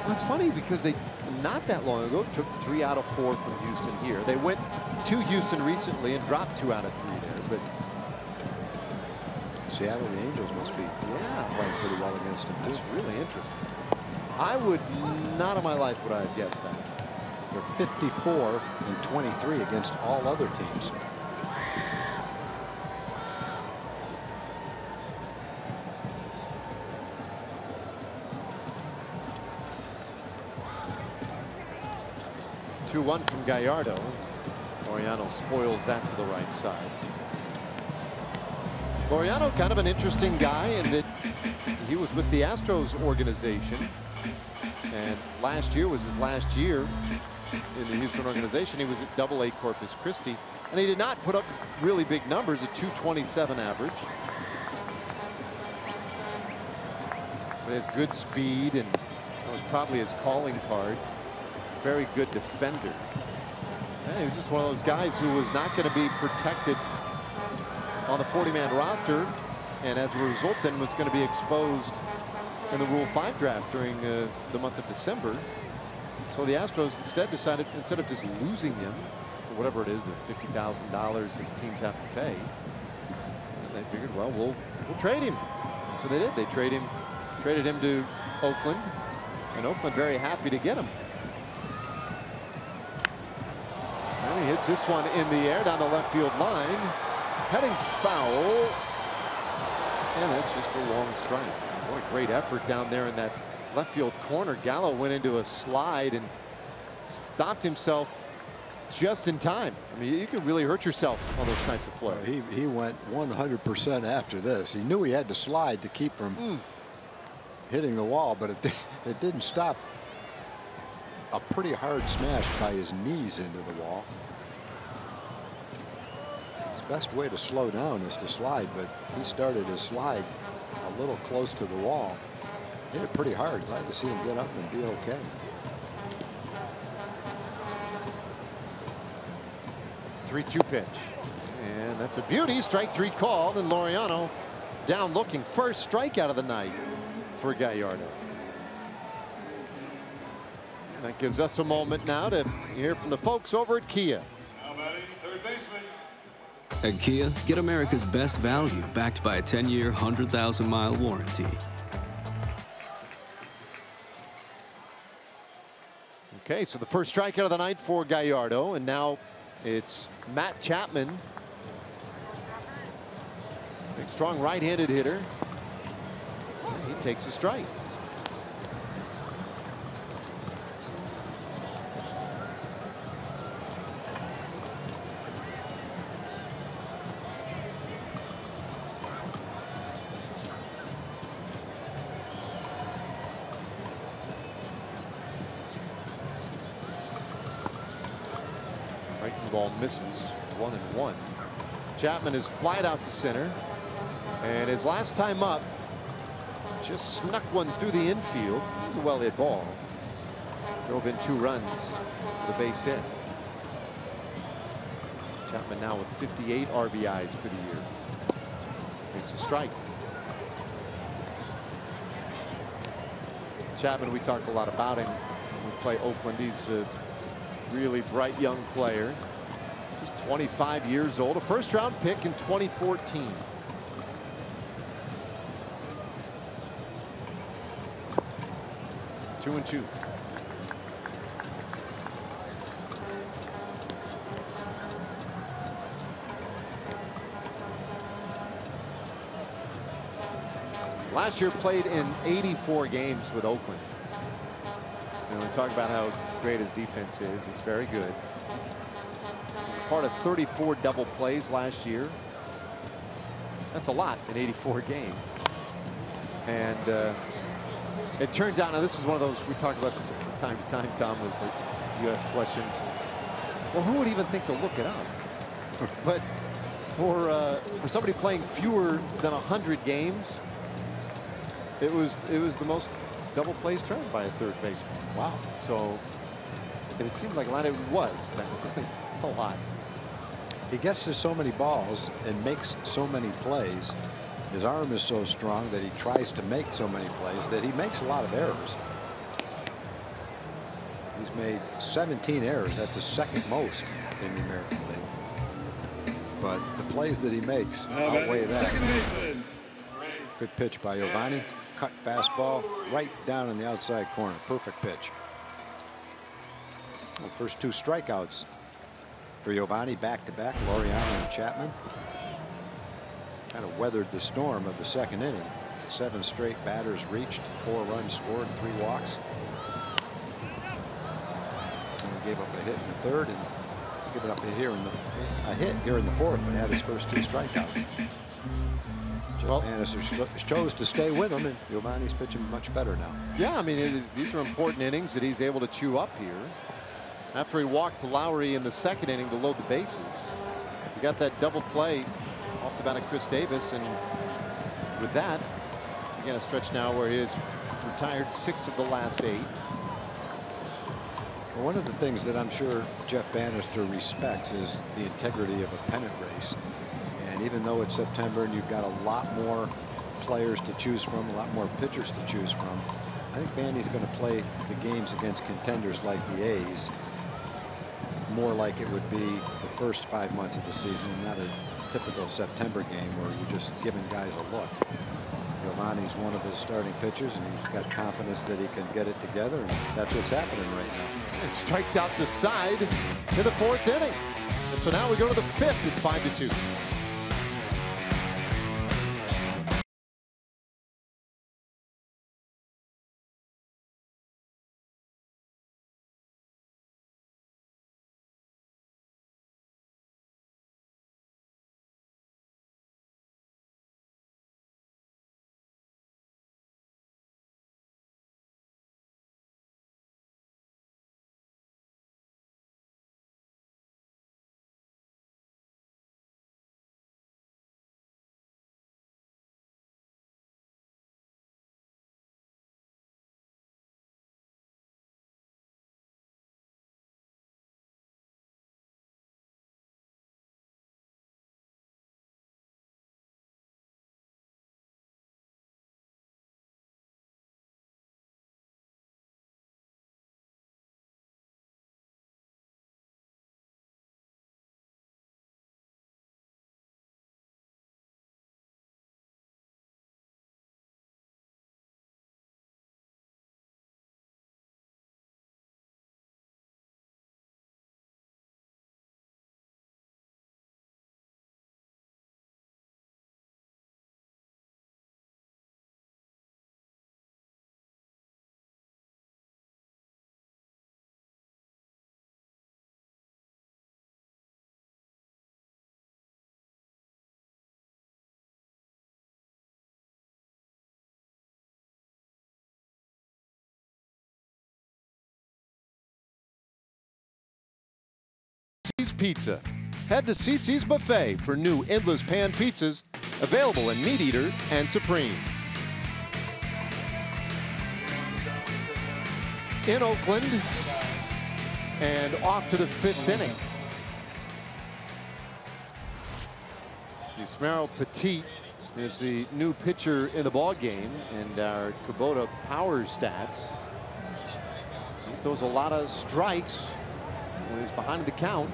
Well, it's funny because they not that long ago took 3 out of 4 from Houston here. They went to Houston recently and dropped 2 out of 3 there, but Seattle and the Angels must be playing pretty well against them too. That's really interesting. I would not in my life would I have guessed that. They're 54 and 23 against all other teams. Two-one from Gallardo. Laureano spoils that to the right side. Laureano, kind of an interesting guy in that he was with the Astros organization, and last year was his last year in the Houston organization. He was at Double-A Corpus Christi, and he did not put up really big numbers, a .227 average. But he has good speed, and that was probably his calling card. Very good defender. Yeah, he was just one of those guys who was not going to be protected on the 40-man roster, and as a result then was going to be exposed in the Rule 5 draft during the month of December. So the Astros instead decided, instead of just losing him for whatever it is, the $50,000 that teams have to pay, and they figured, well, we'll trade him. So they did. They traded him to Oakland, and Oakland very happy to get him. And he hits this one in the air down the left field line. Heading foul. And that's just a long strike. What a great effort down there in that left field corner. Gallo went into a slide and stopped himself just in time. I mean, you can really hurt yourself on those types of plays. He went 100% after this. He knew he had to slide to keep from hitting the wall, but it didn't stop a pretty hard smash by his knees into the wall. His best way to slow down is to slide, but he started his slide a little close to the wall. Hit it pretty hard. Glad to see him get up and be okay. Three-two pitch, and that's a beauty. Strike three called, and Laureano down looking. First strikeout of the night for Gallardo. And that gives us a moment now to hear from the folks over at Kia. Now batting third baseman. At Kia, get America's best value backed by a 10-year, 100,000-mile warranty. Okay, so the first strikeout of the night for Gallardo, and now it's Matt Chapman. Big, strong right-handed hitter. And he takes a strike. Ball misses 1-1. Chapman is flied out to center, and his last time up just snuck one through the infield. It was a well hit ball. Drove in 2 runs with a base hit. Chapman now with 58 RBIs for the year. Takes a strike. Chapman, we talk a lot about him when we play Oakland. He's a really bright young player. He's 25 years old, a first-round pick in 2014. Two and two. Last year played in 84 games with Oakland. And we talk about how great his defense is. It's very good. Part of 34 double plays last year. That's a lot in 84 games. And it turns out, now this is one of those, we talk about this from time to time, Tom, with the U.S. question. Well, who would even think to look it up? But for somebody playing fewer than 100 games, it was the most double plays turned by a third baseman. Wow. So it seemed like a lot. It was technically a lot. He gets to so many balls and makes so many plays. His arm is so strong that he tries to make so many plays that he makes a lot of errors. He's made 17 errors. That's the second most in the American League. But the plays that he makes outweigh that. Good pitch by Giovanni. Cut fastball right down in the outside corner. Perfect pitch. Well, first 2 strikeouts for Giovanni, back-to-back, Laureano and Chapman. Kind of weathered the storm of the second inning. 7 straight batters reached, 4 runs scored, 3 walks. Only gave up a hit in the third and given up a hit here in the fourth, but had his first 2 strikeouts. Jeff Bannister chose to stay with him, and Giovanni's pitching much better now. Yeah, I mean, these are important innings that he's able to chew up here. After he walked to Lowry in the second inning to load the bases, he got that double play off the bat of Chris Davis, and with that, again, a stretch now where he has retired 6 of the last 8. Well, one of the things that I'm sure Jeff Bannister respects is the integrity of a pennant race. And even though it's September and you've got a lot more players to choose from, a lot more pitchers to choose from, I think Bandy's going to play the games against contenders like the A's more like it would be the first 5 months of the season, not a typical September game where you're just giving guys a look. Giovanni's one of his starting pitchers, and he's got confidence that he can get it together, and that's what's happening right now. And strikes out the side in the 4th inning. And so now we go to the 5th. It's 5-2. CiCi's Pizza. Head to CiCi's Buffet for new endless pan pizzas available in Meat Eater and Supreme. In Oakland and off to the 5th inning. Yusmeiro Petit is the new pitcher in the ball game, and our Kubota power stats. He throws a lot of strikes when he's behind the count.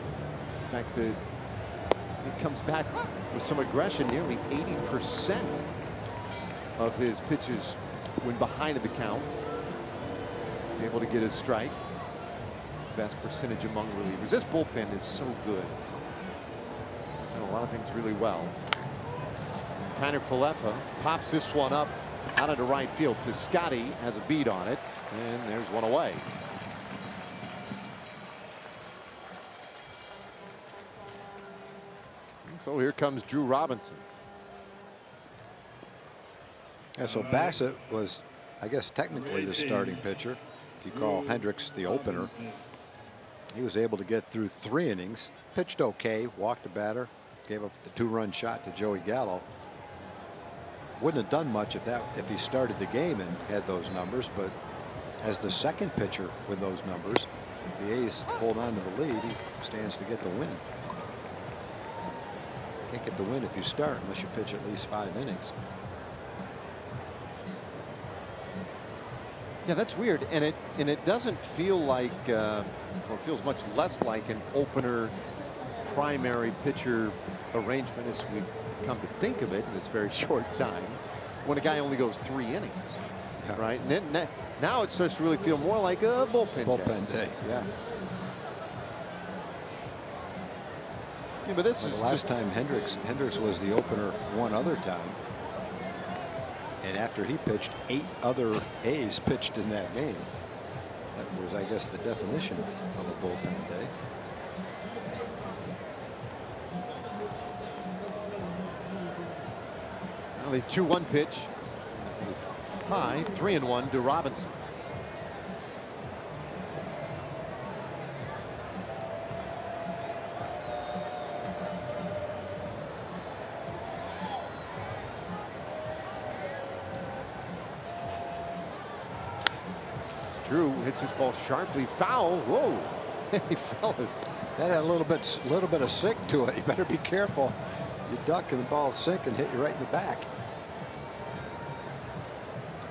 In fact, he comes back with some aggression. Nearly 80% of his pitches when behind the count. He's able to get his strike. Best percentage among relievers. This bullpen is so good. Done a lot of things really well. Kiner Falefa pops this one up out into right field. Piscotty has a beat on it, and there's one away. So here comes Drew Robinson. Yeah, so Bassett was, I guess, technically the starting pitcher. If you call Hendricks the opener. He was able to get through 3 innings, pitched okay, walked a batter, gave up the 2-run shot to Joey Gallo. Wouldn't have done much if he started the game and had those numbers, but as the second pitcher with those numbers, if the A's hold on to the lead, he stands to get the win. Can't get the win if you start unless you pitch at least 5 innings. Yeah, that's weird, and it doesn't feel like, or it feels much less like an opener primary pitcher arrangement as we've come to think of it in this very short time, when a guy only goes 3 innings, yeah. Right? And then now it starts to really feel more like a bullpen day. Yeah. Yeah, but this is the last time Hendricks was the opener one other time. And after he pitched, 8 other A's pitched in that game. That was, I guess, the definition of a bullpen day. Now the 2-1 pitch is high, 3-1 to Robinson. Drew hits his ball sharply foul. Whoa. Hey, fellas. That had a little bit of sink to it. You better be careful. You duck and the ball sink and hit you right in the back.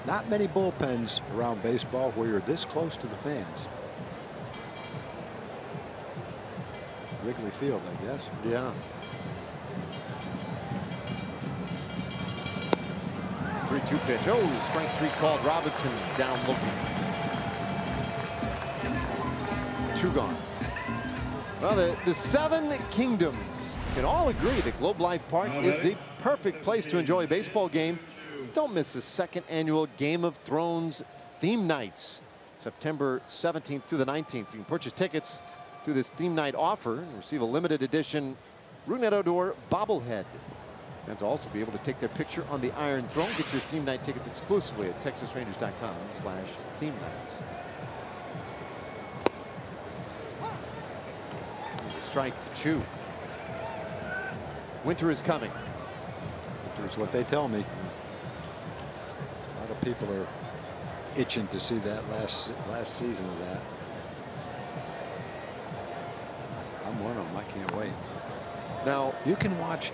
Not many bullpens around baseball where you're this close to the fans. Wrigley Field, I guess. Yeah. 3-2 pitch. Oh, strike 3 called. Robinson down looking. 2 gone. Well, the 7 kingdoms can all agree that Globe Life Park is the perfect place to enjoy a baseball game. Don't miss the 2nd annual Game of Thrones theme nights, September 17th through the 19th. You can purchase tickets through this theme night offer and receive a limited edition Brunetto Door bobblehead. Fans will also be able to take their picture on the Iron Throne. Get your theme night tickets exclusively at texasrangers.com/theme nights. Strike to Chu. Winter is coming. That's what they tell me. A lot of people are itching to see that last season of that. I'm one of them. I can't wait. Now you can watch.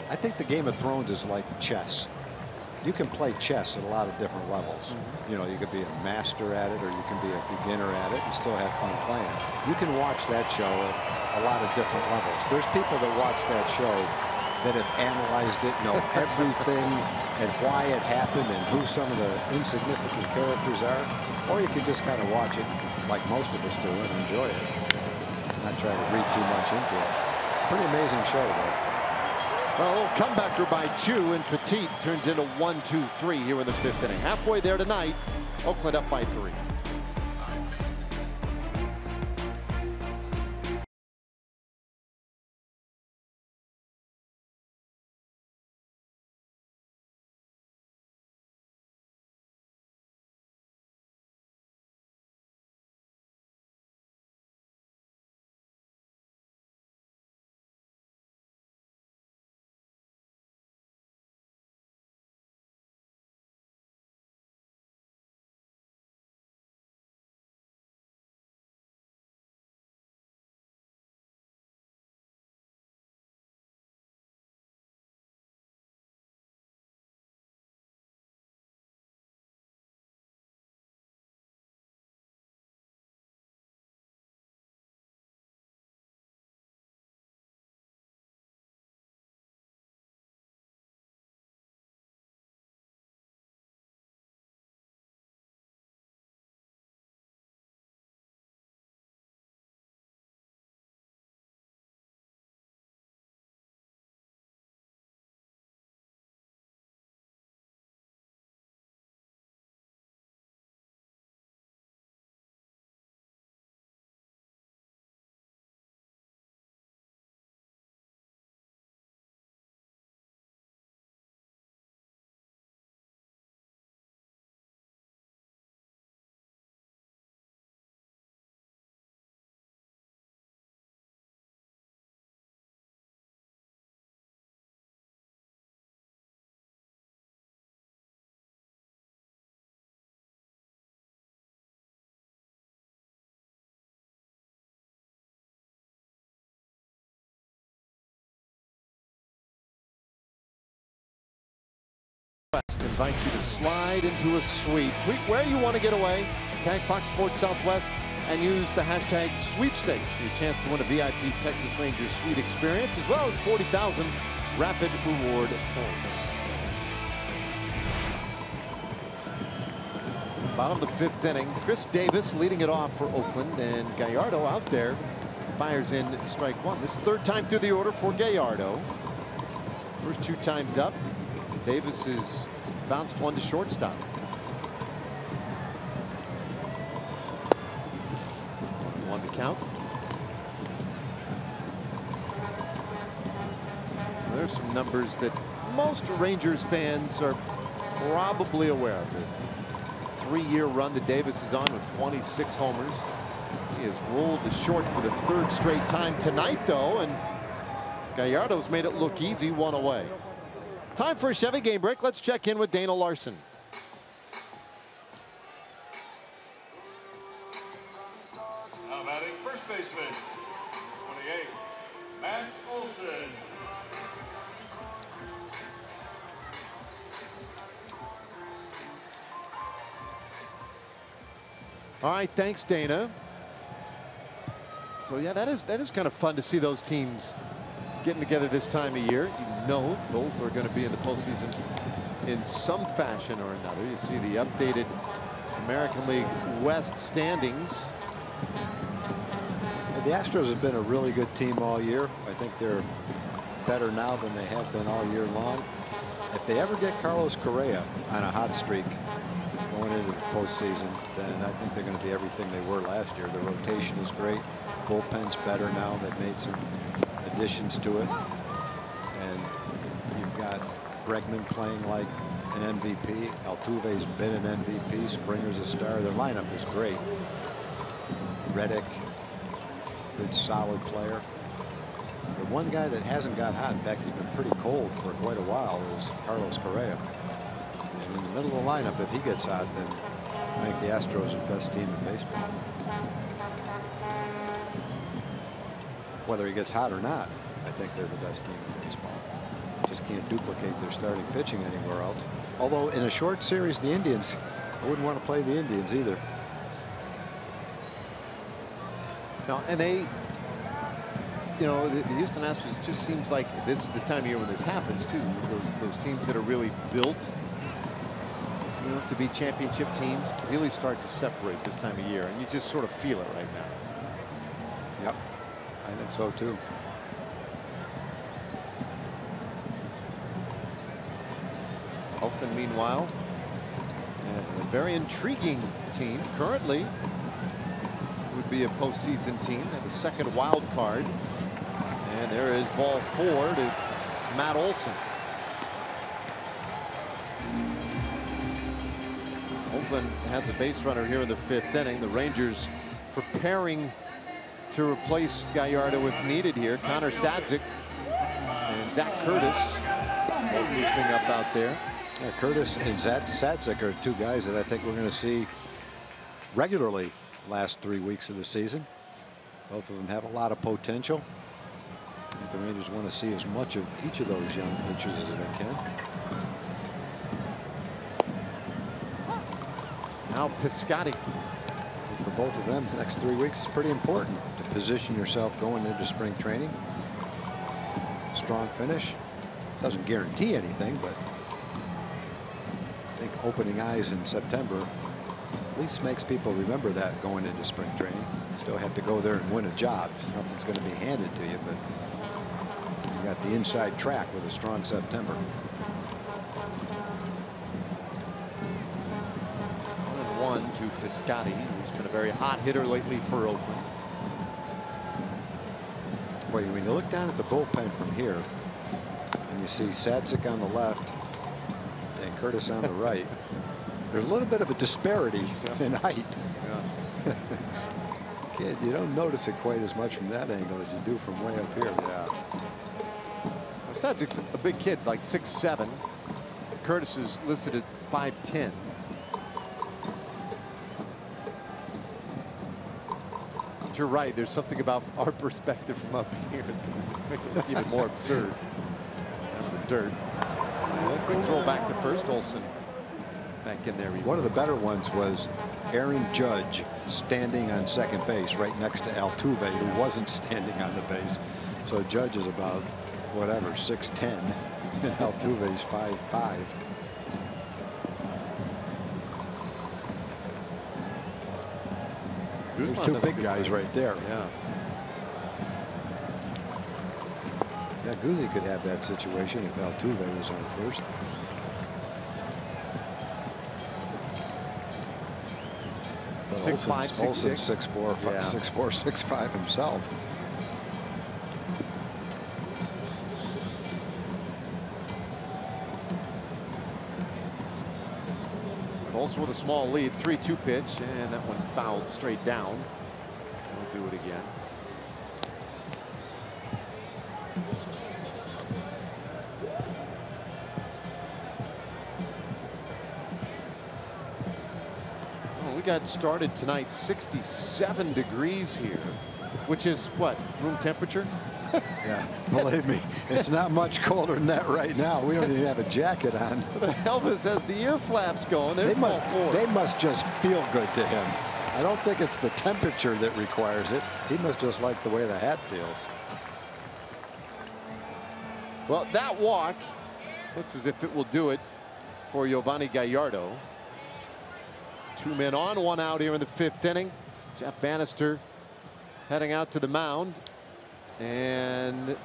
I think the Game of Thrones is like chess. You can play chess at a lot of different levels. You know, you could be a master at it, or you can be a beginner at it and still have fun playing. You can watch that show at a lot of different levels. There's people that watch that show that have analyzed it, know everything and why it happened and who some of the insignificant characters are. Or you can just kind of watch it like most of us do and enjoy it. Not try to read too much into it. Pretty amazing show, though. Well, comebacker by Chu, and Petit turns into 1-2-3 here in the 5th inning. Halfway there tonight, Oakland up by 3. Invite you to slide into a suite. Tweet where you want to get away. Tag Fox Sports Southwest and use the hashtag sweepstakes for your chance to win a VIP Texas Rangers suite experience, as well as 40,000 rapid reward points. Bottom of the 5th inning, Chris Davis leading it off for Oakland, and Gallardo out there fires in strike 1. This is 3rd time through the order for Gallardo. First 2 times up, Davis is bounced 1 to shortstop. On the count. There's some numbers that most Rangers fans are probably aware of. The 3-year run that Davis is on with 26 homers. He has rolled to short for the 3rd straight time tonight, though, and Gallardo's made it look easy, 1 away. Time for a Chevy game break. Let's check in with Dana Larson. Now batting first baseman, 28, Matt Olson. All right, thanks, Dana. So yeah, that is kind of fun to see those teams getting together this time of year. You know both are going to be in the postseason in some fashion or another. You see the updated American League West standings. The Astros have been a really good team all year. I think they're better now than they have been all year long. If they ever get Carlos Correa on a hot streak going into the postseason, then I think they're going to be everything they were last year. The rotation is great. Bullpen's better now. They've made some additions to it. And you've got Bregman playing like an MVP. Altuve's been an MVP. Springer's a star. Their lineup is great. Reddick, good solid player. The one guy that hasn't got hot, in fact, he's been pretty cold for quite a while, is Carlos Correa. And in the middle of the lineup, if he gets hot, then I think the Astros are the best team in baseball. Whether he gets hot or not, I think they're the best team in baseball. Just can't duplicate their starting pitching anywhere else. Although in a short series, the Indians, I wouldn't want to play the Indians either. No, and they, you know, the Houston Astros, it just seems like this is the time of year when this happens too. Those teams that are really built, you know, to be championship teams really start to separate this time of year, and you just sort of feel it right now. Yep, I think so too. Oakland, meanwhile, a very intriguing team currently. Would be a postseason team and the second wild card. And there is ball 4 to Matt Olson. Oakland has a base runner here in the 5th inning. The Rangers preparing to replace Gallardo if needed here. Connor Sadzik and Zach Curtis both loosening up out there. Yeah, Curtis and Sadzik are two guys that I think we're going to see regularly last 3 weeks of the season. Both of them have a lot of potential. I think the Rangers want to see as much of each of those young pitchers as they can. Now Piscotty. For both of them, the next 3 weeks is pretty important to position yourself going into spring training. Strong finish. Doesn't guarantee anything, but I think opening eyes in September at least makes people remember that going into spring training. You still have to go there and win a job. So nothing's going to be handed to you, but you got the inside track with a strong September. 1-1 to Piscotty, who's been a very hot hitter lately for Oakland. Boy, when you look down at the bullpen from here, and you see Sadzik on the left and Curtis on the right, there's a little bit of a disparity in height. Yeah. Kid, you don't notice it quite as much from that angle as you do from way up here. Yeah. Well, Sadzik's a big kid, like 6'7". Curtis is listed at 5'10". But you're right. There's something about our perspective from up here that makes it look even more absurd. Down in the dirt. Quick throw back to first. Olson back in there. One of the better ones was Aaron Judge standing on second base right next to Altuve, who wasn't standing on the base. So Judge is about whatever 6'10", and Altuve's 5'5". There's two big guys right there. Yeah. Yeah, Guzzi could have that situation if Altuve was on first. Olsen's 6'4", 6'5" himself. Olsen with a small lead, 3-2 pitch, and that one fouled straight down. We'll do it again. Got started tonight, 67 degrees here, which is what, room temperature? Yeah, believe me, it's not much colder than that right now. We don't even have a jacket on. Elvis has the ear flaps going. They must just feel good to him. I don't think it's the temperature that requires it. He must just like the way the hat feels. Well, that walk looks as if it will do it for Giovanni Gallardo. 2 men on, 1 out here in the 5th inning. Jeff Bannister heading out to the mound. And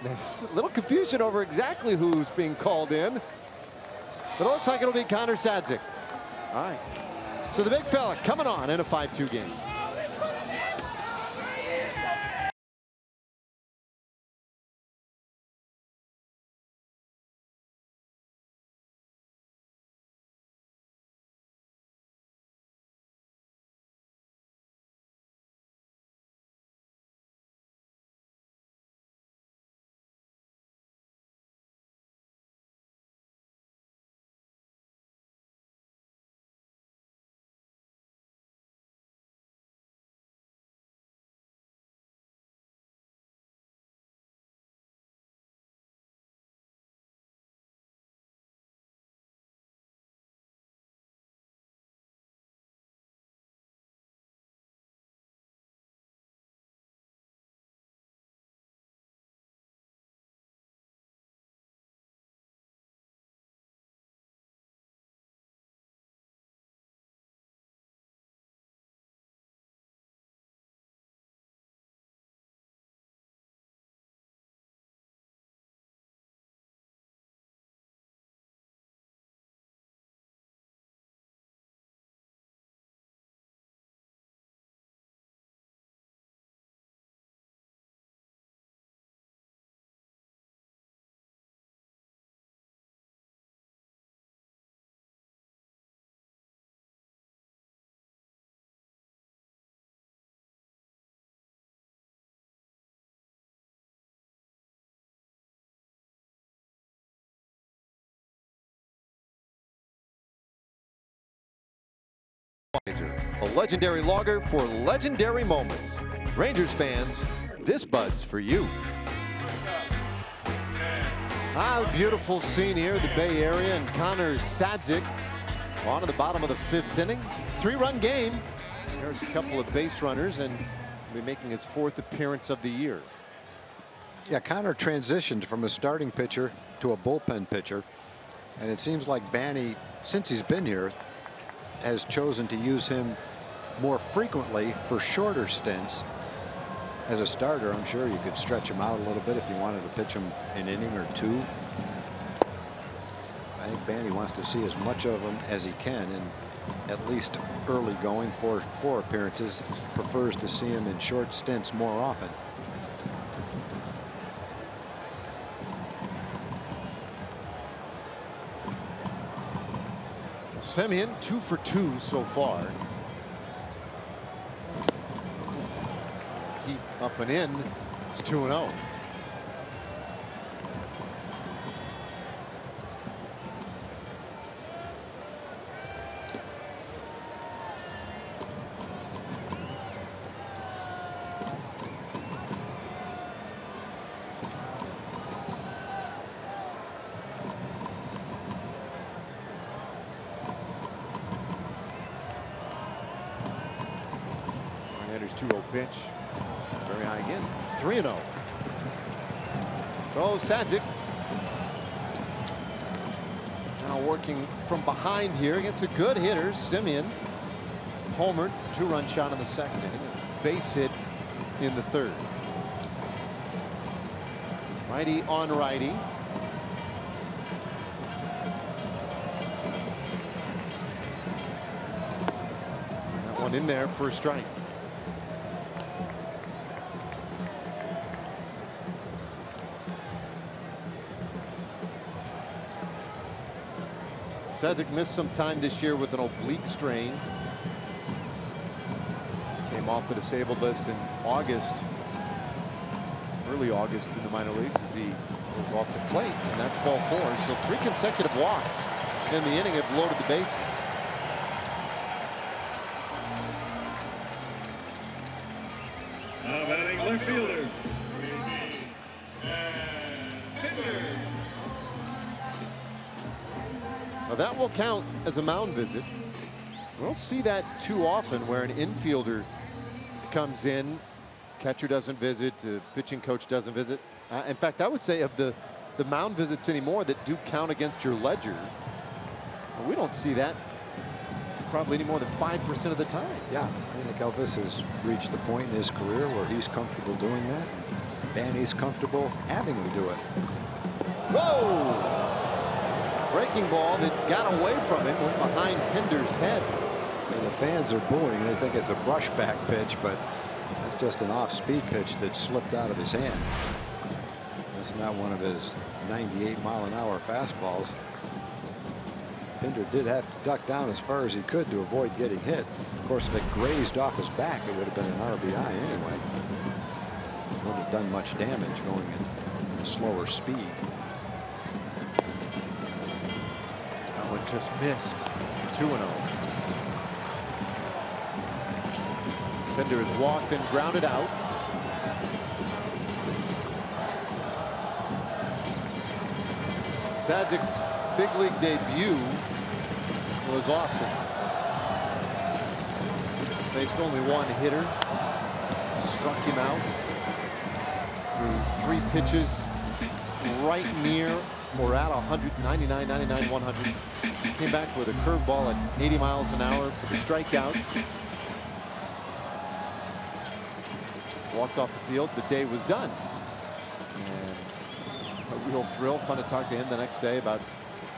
there's a little confusion over exactly who's being called in. But it looks like it'll be Connor Sadzik. All right. So the big fella coming on in a 5-2 game. A legendary logger for legendary moments. Rangers fans, this bud's for you. Beautiful scene here in the Bay Area, and Connor Sadzik on to the bottom of the 5th inning. 3-run game. There's a couple of base runners, and will be making his 4th appearance of the year. Yeah, Connor transitioned from a starting pitcher to a bullpen pitcher, and it seems like Banny, since he's been here, has chosen to use him more frequently for shorter stints. As a starter, I'm sure you could stretch him out a little bit if you wanted to pitch him an inning or 2. I think Banny wants to see as much of him as he can, and at least early going, 4 appearances, prefers to see him in short stints more often. Semien 2 for 2 so far. Keep up and in. It's 2-0. Here's 2-0 pitch. Very high again. 3-0. So Sadzik now working from behind here against a good hitter. Semien homered, 2-run shot in the 2nd inning. Base hit in the 3rd. Righty on righty. That one in there for a strike. Sadzik missed some time this year with an oblique strain. Came off the disabled list in August, early August in the minor leagues as he goes off the plate, and that's ball 4. So 3 consecutive walks in the inning have loaded the bases. Now batting left fielder. Now that will count as a mound visit. We don't see that too often where an infielder comes in, catcher doesn't visit, pitching coach doesn't visit. In fact, I would say of the the mound visits anymore that do count against your ledger. And we don't see that probably any more than 5% of the time. Yeah, I think Elvis has reached the point in his career where he's comfortable doing that. And he's comfortable having him do it. Whoa! Breaking ball that got away from him, went behind Pinder's head. And the fans are booing. They think it's a brushback pitch, but that's just an off-speed pitch that slipped out of his hand. That's not one of his 98-mile-an-hour fastballs. Pinder did have to duck down as far as he could to avoid getting hit. Of course, if it grazed off his back, it would have been an RBI anyway. Wouldn't have done much damage going at slower speed. That one just missed. 2-0. Pinder has walked and grounded out. Sadzic's big league debut was awesome. Faced only one hitter. Struck him out. Threw 3 pitches right near or at 199, 99, 100. Came back with a curveball at 80 miles an hour for the strikeout. Walked off the field. The day was done. And a real thrill. Fun to talk to him the next day about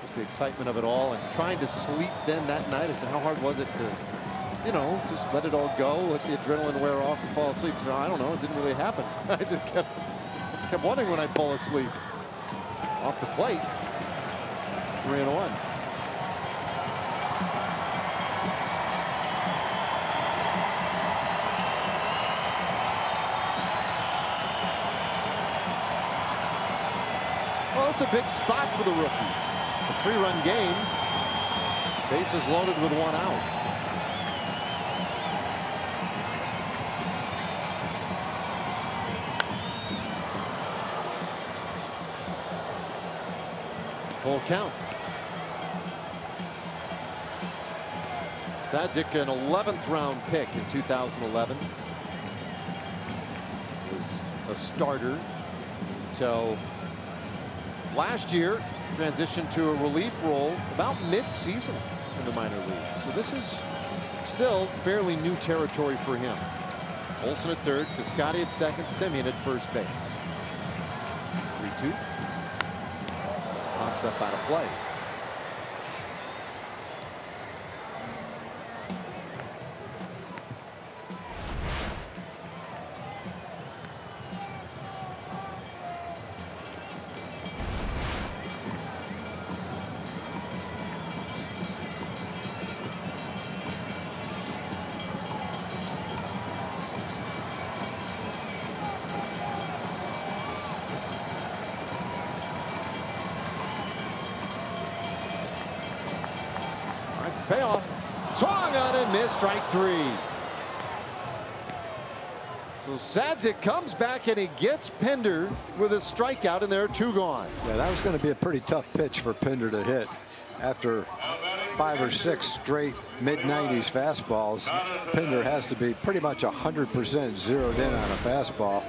just the excitement of it all and trying to sleep then that night. I said, how hard was it to, you know, just let it all go, let the adrenaline wear off and fall asleep? So, I don't know. It didn't really happen. I just kept wondering when I'd fall asleep. Off the plate. 3-1. Well, it's a big spot for the rookie. A 3-run game. Bases loaded with 1 out. Full count. Sadzik, an 11th round pick in 2011. Was a starter until last year, transitioned to a relief role about mid-season in the minor league. So this is still fairly new territory for him. Olsen at third, Piscotty at second, Semien at first base. 3-2. It's popped up out of play. Payoff. Swung on and missed. Strike 3. So Sadzik comes back and he gets Pinder with a strikeout, and there are 2 gone. Yeah, that was going to be a pretty tough pitch for Pinder to hit after 5 or 6 straight mid-90s fastballs. Pinder has to be pretty much 100% zeroed in on a fastball.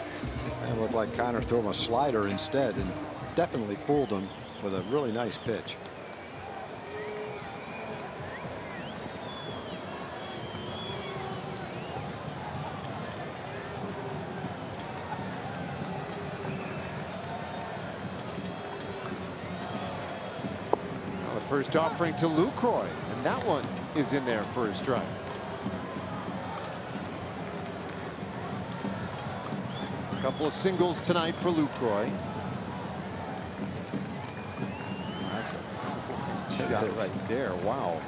And it looked like Connor threw him a slider instead and definitely fooled him with a really nice pitch. First offering to Lucroy, and that one is in there for a strike. A couple of singles tonight for Lucroy. That's a great shot right there. Wow.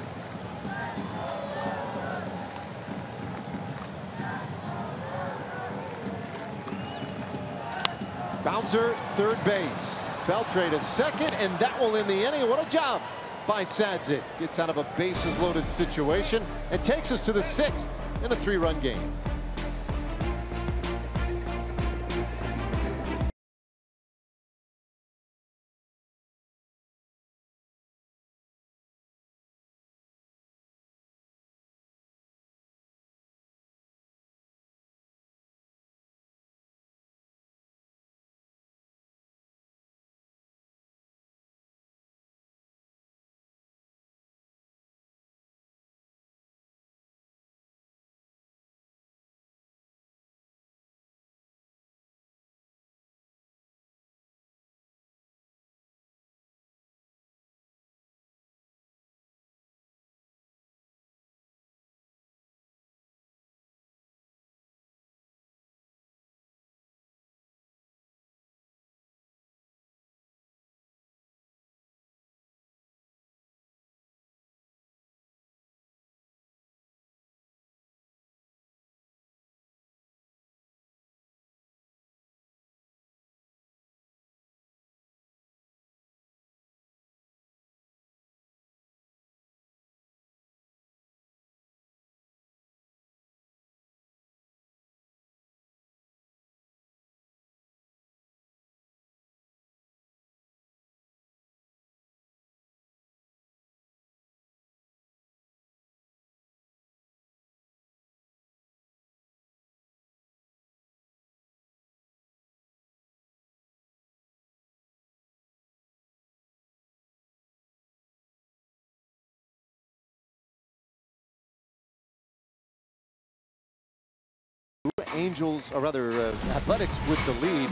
Bouncer, third base. Beltre to second, and that will end the inning. What a job by Sadzik. Gets out of a bases loaded situation and takes us to the 6th in a 3-run game. Angels, or rather Athletics with the lead.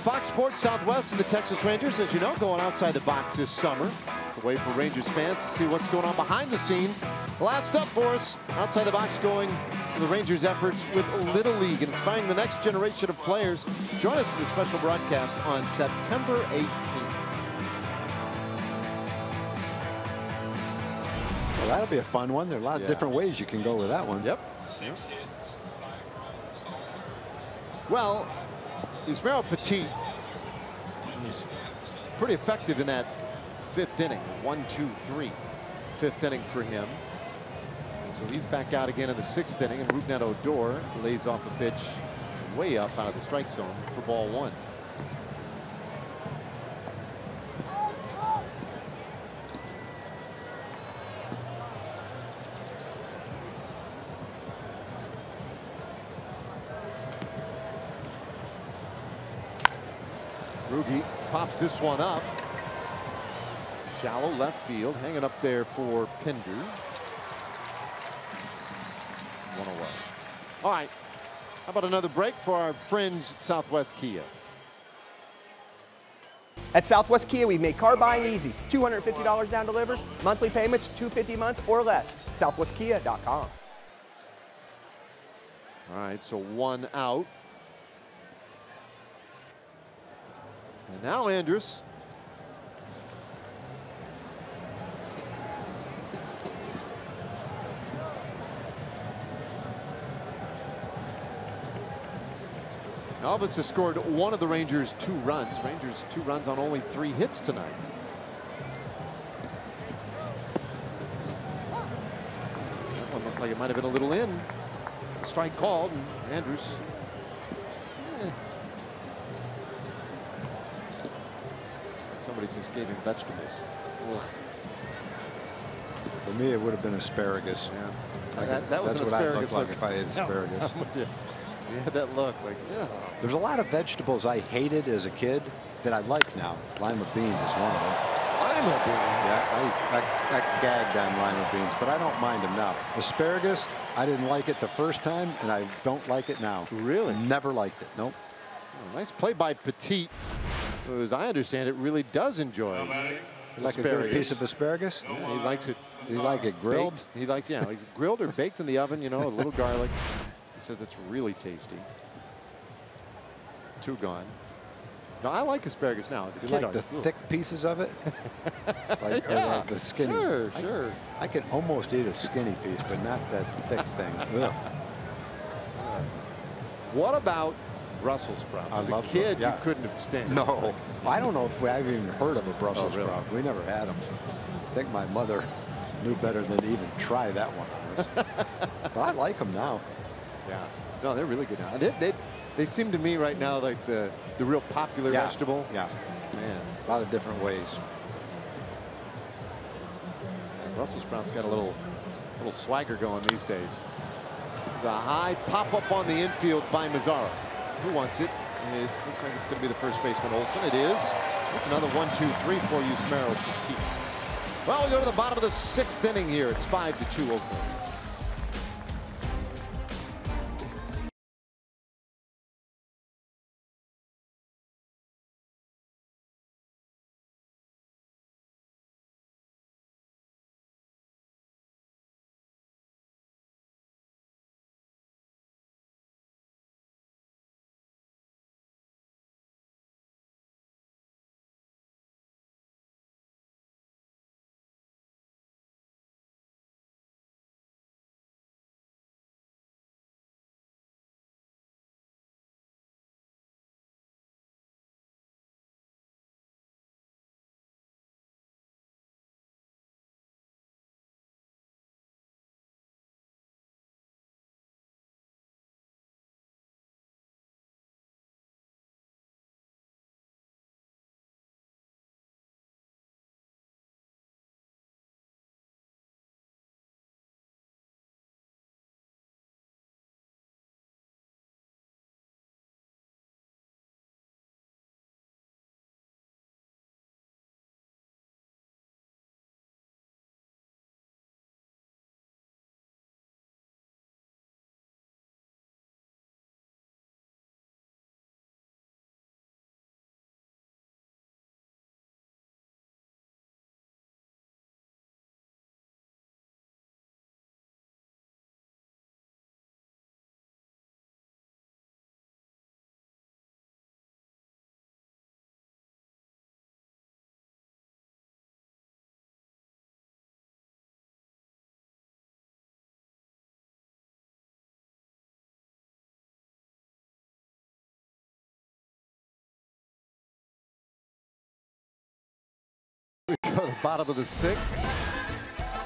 Fox Sports Southwest and the Texas Rangers, as you know, going outside the box this summer. It's a way for Rangers fans to see what's going on behind the scenes. Last up for us, outside the box, going to the Rangers' efforts with Little League and inspiring the next generation of players. Join us for the special broadcast on September 18th. Well, that'll be a fun one. There are a lot of different ways you can go with that one. Yep. Well, Ismael Petit was pretty effective in that fifth inning. 1-2-3 fifth inning for him. And so he's back out again in the sixth inning, and Rougned Odor lays off a pitch way up out of the strike zone for ball one. Rugi pops this one up. Shallow left field, hanging up there for Pinder. 1 away. All right. How about another break for our friends at Southwest Kia? At Southwest Kia, we've made car buying easy. $250 down delivers, monthly payments $250 a month or less. SouthwestKia.com. All right, so one out. And now Andrus. Elvis has scored one of the Rangers' 2 runs. Rangers 2 runs on only 3 hits tonight. That one looked like it might have been a little in. Strike called, and Andrus. Somebody just gave him vegetables. Ugh. For me, it would have been asparagus. Yeah. That was that's an what I'd asparagus look look. like if I ate asparagus. You had that look like, yeah. There's a lot of vegetables I hated as a kid that I like now. Lima beans is one of them. Lima beans? Yeah, I gagged on lima beans, but I don't mind them now. Asparagus, I didn't like it the first time, and I don't like it now. Really? Never liked it. Nope. Oh, nice play by Petit, who, as I understand it, really does enjoy You like a good piece of asparagus? Yeah, he likes it. You like it grilled? Baked. He likes, yeah, like grilled or baked in the oven, you know, a little garlic. He says it's really tasty. 2 gone. No, I like asparagus now. As a You kid, like the thick pieces of it? Like, yeah, or like the skinny? Sure. I can almost eat a skinny piece, but not that thick thing. Ugh. What about Brussels sprouts? As a kid, you couldn't have stand it. No. I don't know if I've even heard of a Brussels really? sprout. We never had them. I think my mother knew better than to even try that one on us. But I like them now. Yeah. No, they're really good now. They seem to me right now like the real popular vegetable. Yeah. Man. A lot of different ways. And Brussels sprouts got a little swagger going these days. The high pop up on the infield by Mazzara. Who wants it? It looks like it's going to be the first baseman, Olsen. It is. That's another 1-2-3 for Yusmeiro Petit. Well, we go to the bottom of the 6th inning here. It's 5-2 Oakland. go to the bottom of the 6th.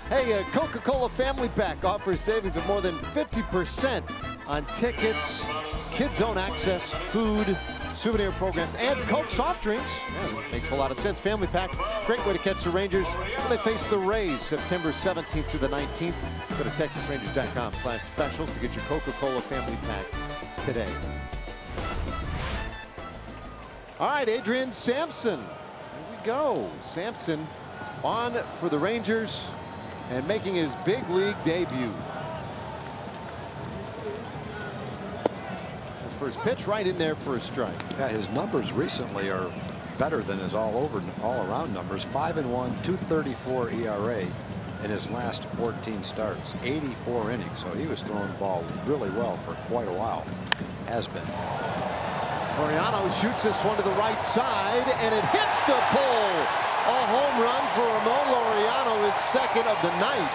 Hey, Coca-Cola Family Pack offers savings of more than 50% on tickets, kids zone access, food, souvenir programs, and Coke soft drinks. Yeah, makes a lot of sense. Family Pack, great way to catch the Rangers when they face the Rays September 17th through the 19th. Go to TexasRangers.com/specials to get your Coca-Cola Family Pack today. All right, Adrian Sampson. Here we go. Sampson on for the Rangers and making his big league debut. His first pitch right in there for a strike. Yeah, his numbers recently are better than his all-around numbers. 5-1, 2.34 ERA in his last 14 starts, 84 innings. So he was throwing the ball really well for quite a while. Has been. Laureano shoots this one to the right side, and it hits the pole. A home run for Ramon Laureano, his second of the night.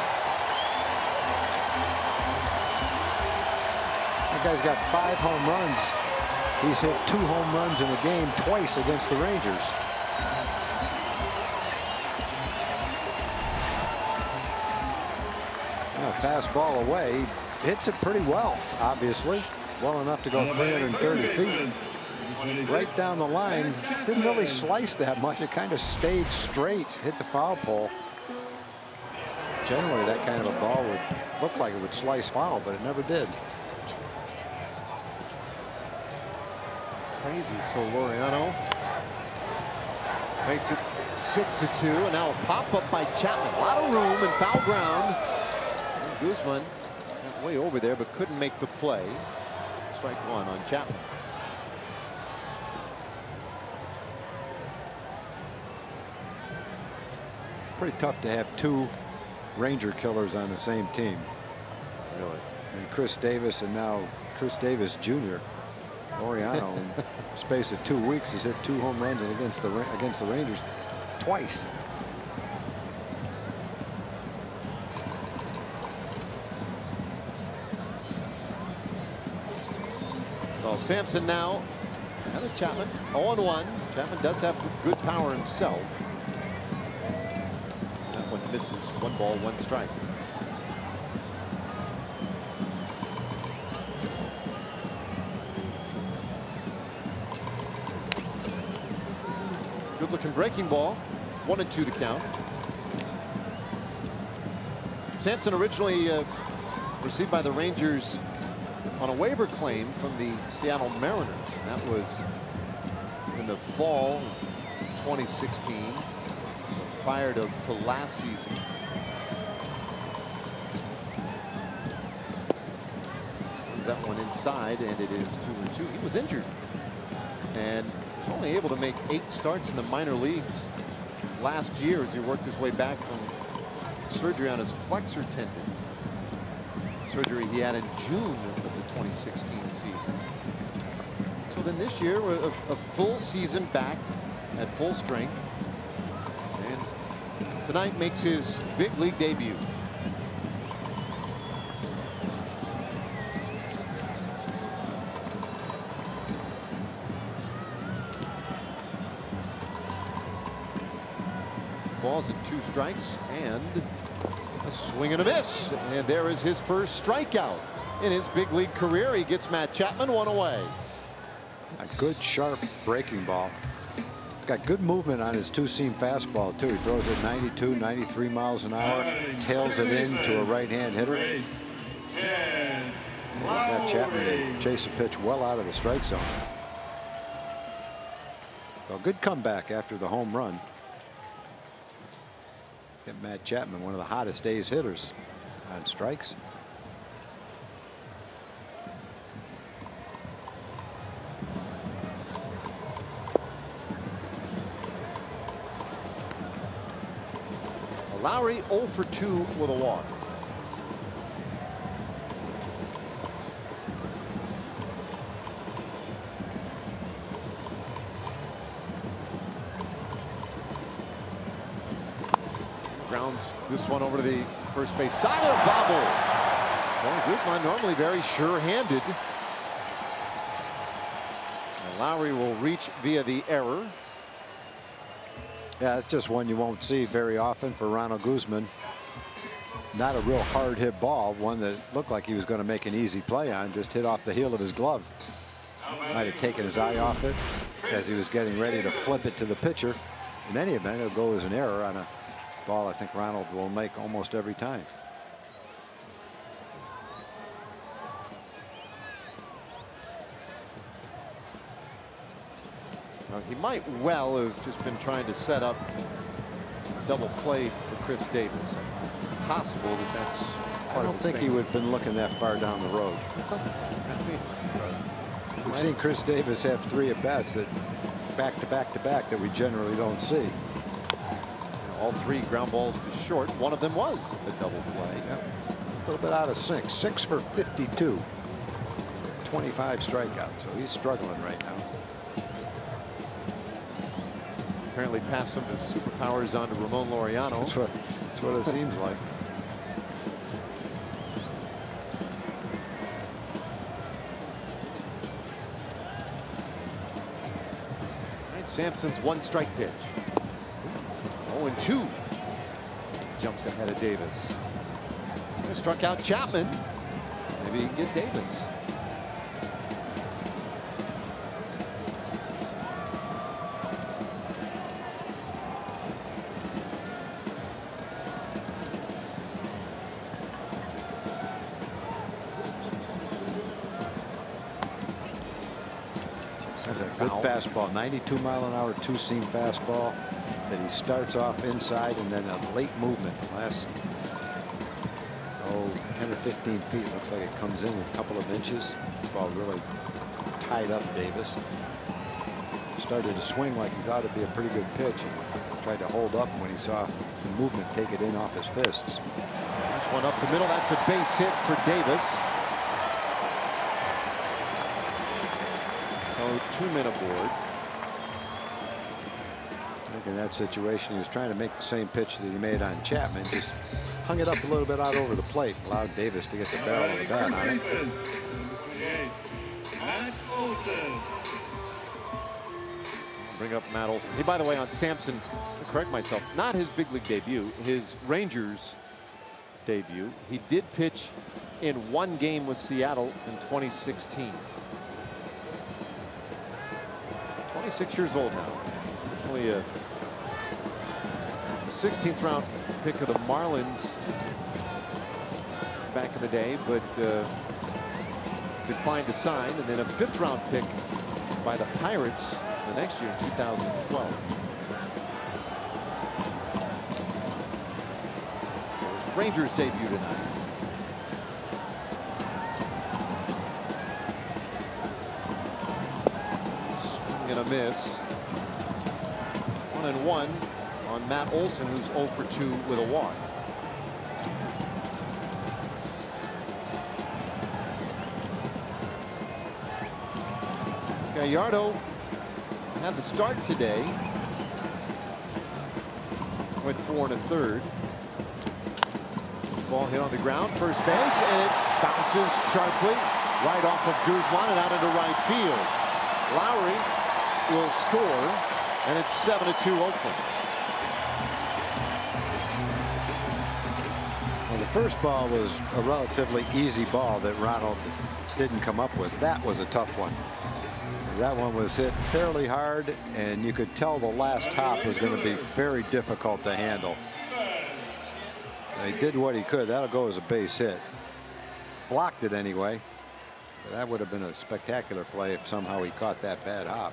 That guy's got 5 home runs. He's hit 2 home runs in a game twice against the Rangers. Fastball away. Hits it pretty well, obviously. Well enough to go 330 feet. Right down the line. Didn't really slice that much. It kind of stayed straight. Hit the foul pole. Generally, that kind of a ball would look like it would slice foul, but it never did. Crazy. So Laureano makes it 6-2, and now a pop-up by Chapman. A lot of room and foul ground. And Guzman went way over there, but couldn't make the play. Strike one on Chapman. Pretty tough to have 2 Ranger killers on the same team. Really. I mean, Chris Davis and now Chris Davis Jr. Laureano in the space of 2 weeks has hit 2 home runs against the Rangers twice. So Sampson now ahead of Chapman. 0-1. Chapman does have good power himself. That one misses. 1 ball, 1 strike. Good looking breaking ball. 1-2 the count. Sampson originally received by the Rangers on a waiver claim from the Seattle Mariners. And that was in the fall of 2016. So prior to last season. Runs that one inside, and it is 2-2. He was injured and was only able to make 8 starts in the minor leagues last year as he worked his way back from surgery on his flexor tendon. Surgery he had in June of the 2016 season. So then this year, a full season back at full strength. And tonight makes his big league debut. Balls and 2 strikes and a swing and a miss. And there is his first strikeout in his big league career. He gets Matt Chapman 1 away. A good sharp breaking ball. He's got good movement on his 2-seam fastball too. He throws it 92, 93 miles an hour, tails it in to a right-hand hitter. Got Chapman to chase a pitch well out of the strike zone. So good comeback after the home run. Get Matt Chapman, one of the hottest A's hitters on strikes. Lowry 0 for 2 with a walk. Grounds this one over to the first base side of the bobble. Well, Guzman normally very sure-handed. And Lowry will reach via the error. Yeah, it's just one you won't see very often for Ronald Guzman. Not a real hard hit ball, one that looked like he was going to make an easy play on, just hit off the heel of his glove. Might have taken his eye off it as he was getting ready to flip it to the pitcher. In any event, it'll go as an error on a ball I think Ronald will make almost every time. Now, he might well have just been trying to set up a double play for Chris Davis. It's possible that that's part I don't of think he would have been looking that far down the road. We've seen Chris Davis have 3 at-bats that back to back to back that we generally don't see. All 3 ground balls to short. One of them was a double play. Yep. A little bit out of sync. 6 for 52. 25 strikeouts. So he's struggling right now. Apparently passed some of his superpowers on to Ramon Laureano. That's what it seems like. Sampson's 1-strike pitch. 0-2. Jumps ahead of Davis. Struck out Chapman. Maybe he can get Davis. That's a good fastball, 92-mile-an-hour two-seam fastball that he starts off inside, and then a late movement. Last 10 or 15 feet, looks like it comes in a couple of inches. Ball really tied up Davis. Started to swing like he thought it'd be a pretty good pitch, and tried to hold up when he saw the movement take it in off his fists. This one up the middle. That's a base hit for Davis. So 2 men aboard. I think in that situation, he was trying to make the same pitch that he made on Chapman. Just hung it up a little bit out over the plate, allowed Davis to get the barrel of the bat on it. Bring up Matt Olson. Hey, by the way, on Sampson, to correct myself, not his big league debut, his Rangers debut. He did pitch in 1 game with Seattle in 2016. 26 years old now. Only a 16th round pick of the Marlins back in the day, but declined to sign, and then a 5th round pick by the Pirates the next year in 2012. It was Rangers' debut tonight. Swing and a miss. 1-1 on Matt Olson, who's 0 for 2 with a walk. Gallardo had the start today. Went 4 1/3. Ball hit on the ground, first base, and it bounces sharply right off of Guzman and out into right field. Lowry will score, and it's 7-2 Oakland. Well, the first ball was a relatively easy ball that Ronald didn't come up with. That was a tough one. That one was hit fairly hard, and you could tell the last hop was going to be very difficult to handle. He did what he could. That'll go as a base hit. Blocked it anyway. That would have been a spectacular play if somehow he caught that bad hop.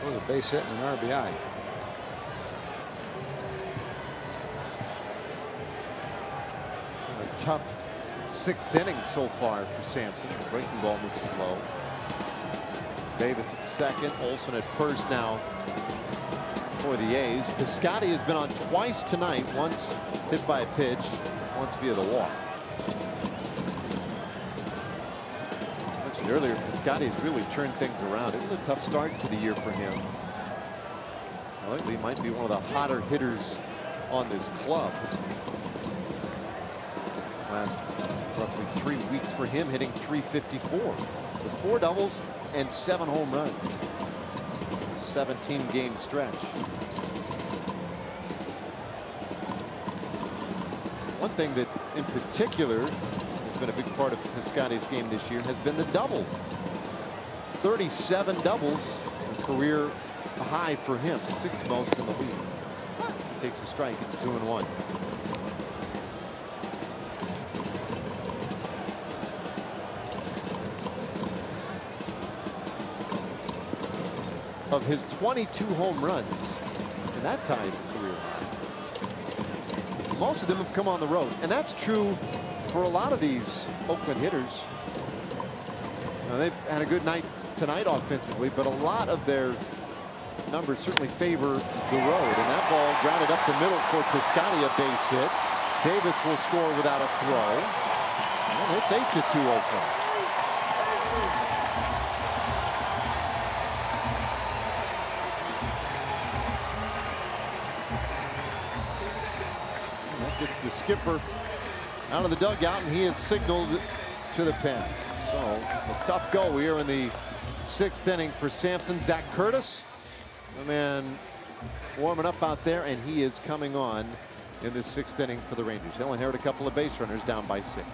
It was a base hit and an RBI. A tough 6th inning so far for Sampson. The breaking ball misses low. Davis at second. Olson at first now for the A's. Piscotty has been on twice tonight. Once hit by a pitch, once via the walk. I mentioned earlier, Piscotty has really turned things around. It was a tough start to the year for him. Lately, he might be one of the hotter hitters on this club. Last roughly 3 weeks for him, hitting .354 with 4 doubles and 7 home runs. 17-game stretch. One thing that in particular has been a big part of Piscotty's game this year has been the double. 37 doubles, a career high for him, 6th most in the league. He takes a strike, it's 2-1. Of his 22 home runs, and that ties a career high. Most of them have come on the road, and that's true for a lot of these Oakland hitters. Now, they've had a good night tonight offensively, but a lot of their numbers certainly favor the road. And that ball grounded up the middle for Piscotty, a base hit. Davis will score without a throw. And it's 8-2 Oakland. Gets the skipper out of the dugout, and he is signaled to the pen. So a tough go here in the 6th inning for Sampson. Zach Curtis, the man warming up out there, and he is coming on in the 6th inning for the Rangers. He'll inherit a couple of base runners down by 6.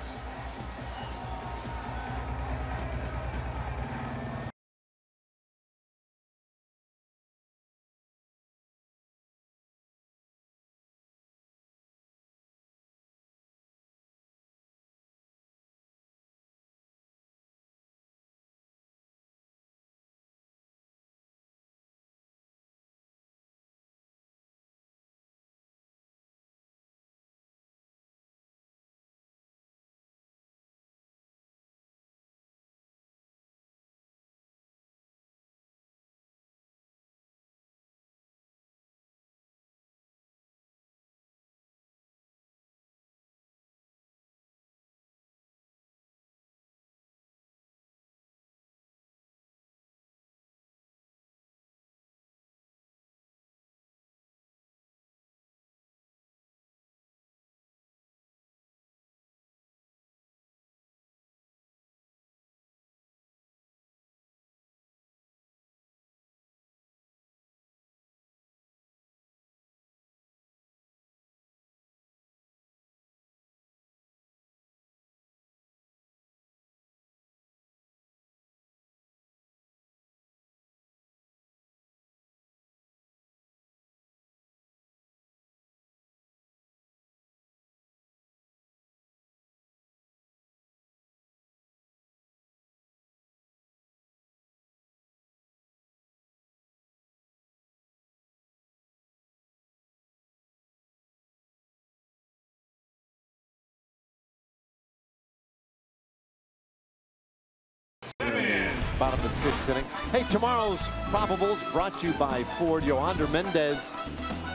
Bottom of the 6th inning. Hey, tomorrow's probables brought to you by Ford. Yoander Mendez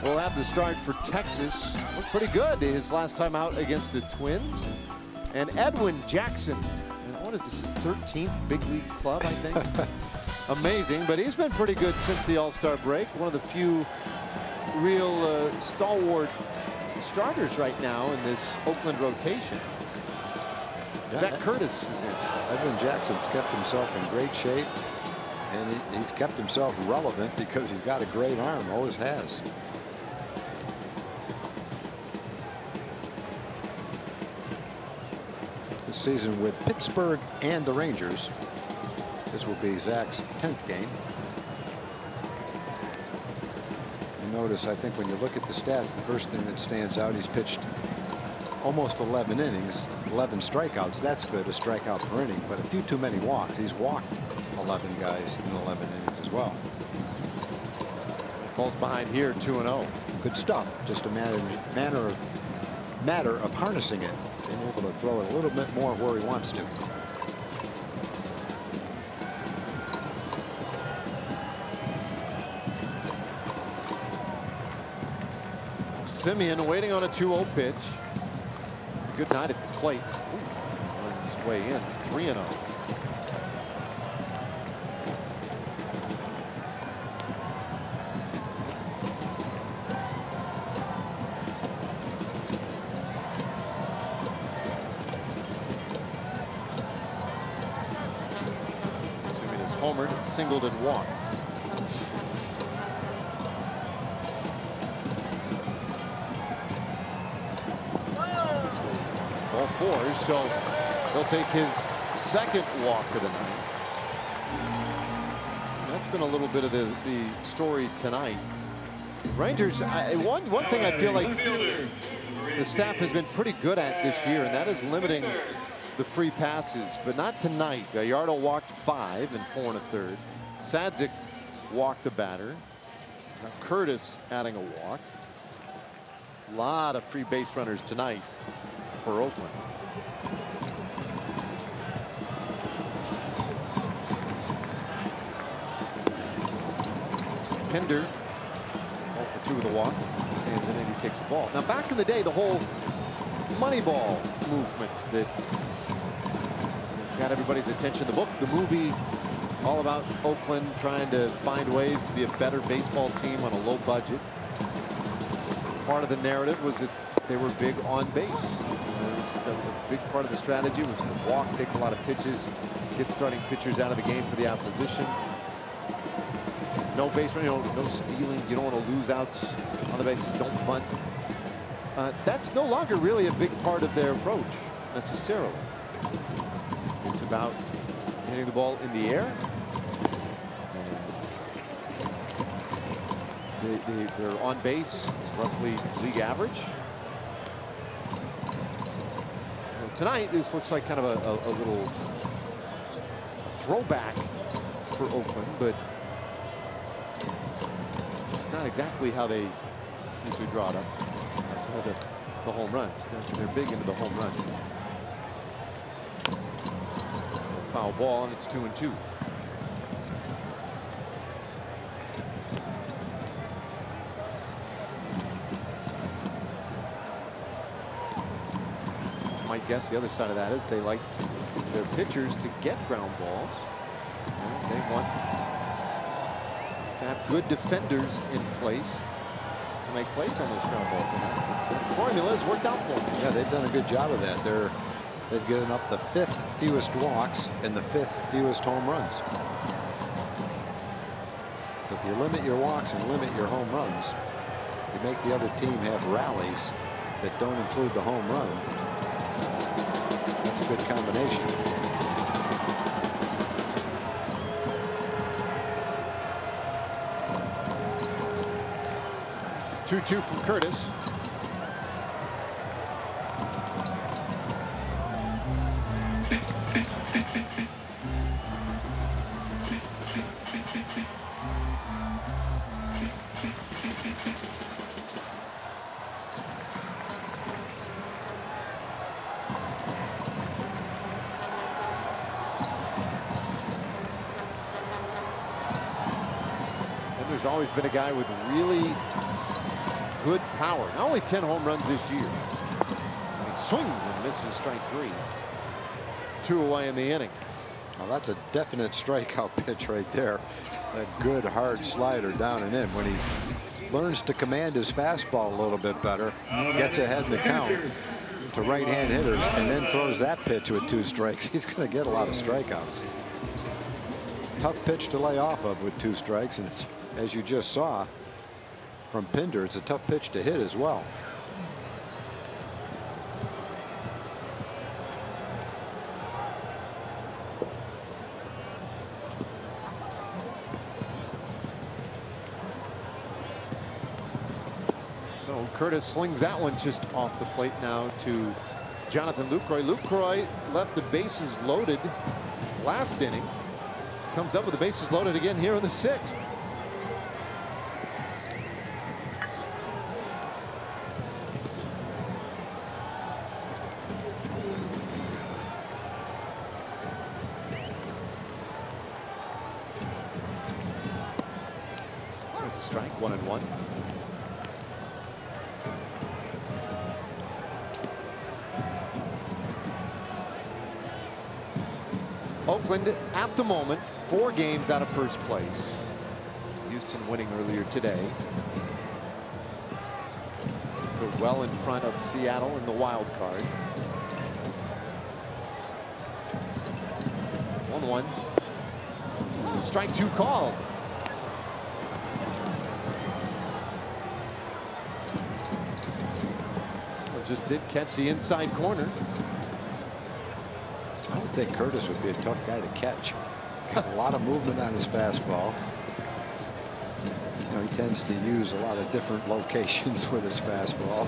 will have the start for Texas. Looked pretty good his last time out against the Twins. And Edwin Jackson, and what is this, his 13th big league club, I think? Amazing, but he's been pretty good since the All-Star break. One of the few real stalwart starters right now in this Oakland rotation. Yeah, Zach Curtis is in. Edwin Jackson's kept himself in great shape, and he's kept himself relevant because he's got a great arm, always has. This season with Pittsburgh and the Rangers, this will be Zach's 10th game. You notice, I think when you look at the stats, the first thing that stands out, he's pitched almost 11 innings, 11 strikeouts. That's good, a strikeout per inning, but a few too many walks. He's walked 11 guys in 11 innings as well. Falls behind here, 2-0. Good stuff. Just a matter of harnessing it, being able to throw it a little bit more where he wants to. Simeon waiting on a 2-0 pitch. Good night at the plate. Ooh, on his way in, 3-0. Simeon is homered, singled, and walked. scores, so he'll take his second walk of the night. That's been a little bit of the story tonight. Rangers, one thing I feel like the staff has been pretty good at this year, and that is limiting the free passes, but not tonight. Gallardo walked 5 and 4 1/3. Sadzik walked the batter. Now Curtis adding a walk. A lot of free base runners tonight for Oakland. Pinder, 0 for 2 with a walk. Stands in and he takes the ball. Now back in the day, the whole Moneyball movement that got everybody's attention. The movie all about Oakland trying to find ways to be a better baseball team on a low budget. Part of the narrative was that they were big on base. That was a big part of the strategy, was to walk, take a lot of pitches, get starting pitchers out of the game for the opposition. No base running, no stealing. You don't want to lose outs on the bases. Don't bunt. That's no longer really a big part of their approach necessarily. It's about hitting the ball in the air. Their on base is roughly league average. Tonight, this looks like kind of a little throwback for Oakland, but it's not exactly how they usually draw it up. That's how the home runs. They're big into the home runs. Foul ball, and it's 2-2. Might guess the other side of that is they like their pitchers to get ground balls. And they want to have good defenders in place to make plays on those ground balls. And that formula has worked out for them. Yeah, they've done a good job of that. They've given up the 5th fewest walks and the 5th fewest home runs. If you limit your walks and limit your home runs, you make the other team have rallies that don't include the home run. That's a good combination. Two from Curtis. There's always been a guy with really good power. Not only 10 home runs this year. He swings and misses strike 3. 2 away in the inning. Well, that's a definite strikeout pitch right there. That good hard slider down and in. When he learns to command his fastball a little bit better, gets ahead in the count to right-hand hitters, and then throws that pitch with 2 strikes, he's going to get a lot of strikeouts. Tough pitch to lay off of with 2 strikes, and it's, as you just saw from Pinder, it's a tough pitch to hit as well. So Curtis slings that one just off the plate now to Jonathan Lucroy. Lucroy left the bases loaded last inning. Comes up with the bases loaded again here in the 6th. There's a strike, 1-1. Oakland at the moment 4 games out of first place. Houston winning earlier today. Still well in front of Seattle in the wild card. 1-1. Strike 2 called. Well, just did catch the inside corner. think Curtis would be a tough guy to catch. Got a lot of movement on his fastball. You know, he tends to use a lot of different locations with his fastball.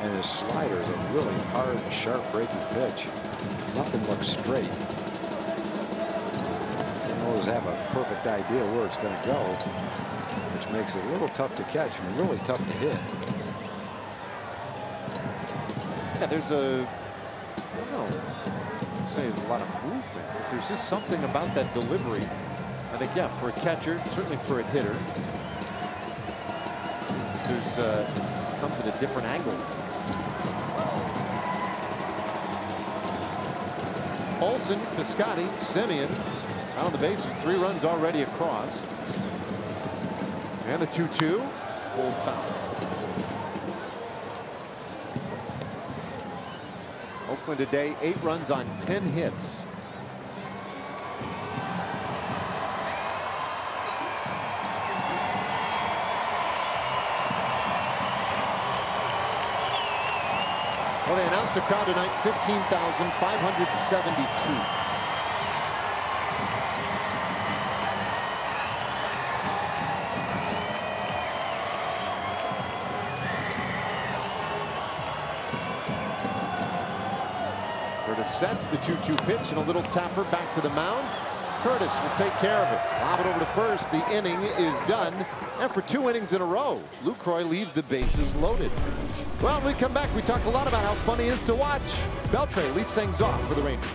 And his slider is a really hard, sharp breaking pitch. Nothing looks straight. Doesn't always have a perfect idea where it's going to go, which makes it a little tough to catch and really tough to hit. Yeah, there's I don't know, I'd say there's a lot of movement, but there's just something about that delivery. I think, yeah, for a catcher, certainly for a hitter, it seems that it just comes at a different angle. Olsen, Piscotty, Simeon out on the bases, 3 runs already across. And the 2-2, hold foul. Oakland today, 8 runs on 10 hits. Well, they announced a crowd tonight, 15,572. Curtis sets the 2-2 pitch and a little tapper back to the mound. Curtis will take care of it. Lob it over to first. The inning is done. And for 2 innings in a row, Lucroy leaves the bases loaded. Well, when we come back, we talk a lot about how fun he is to watch. Beltre leads things off for the Rangers.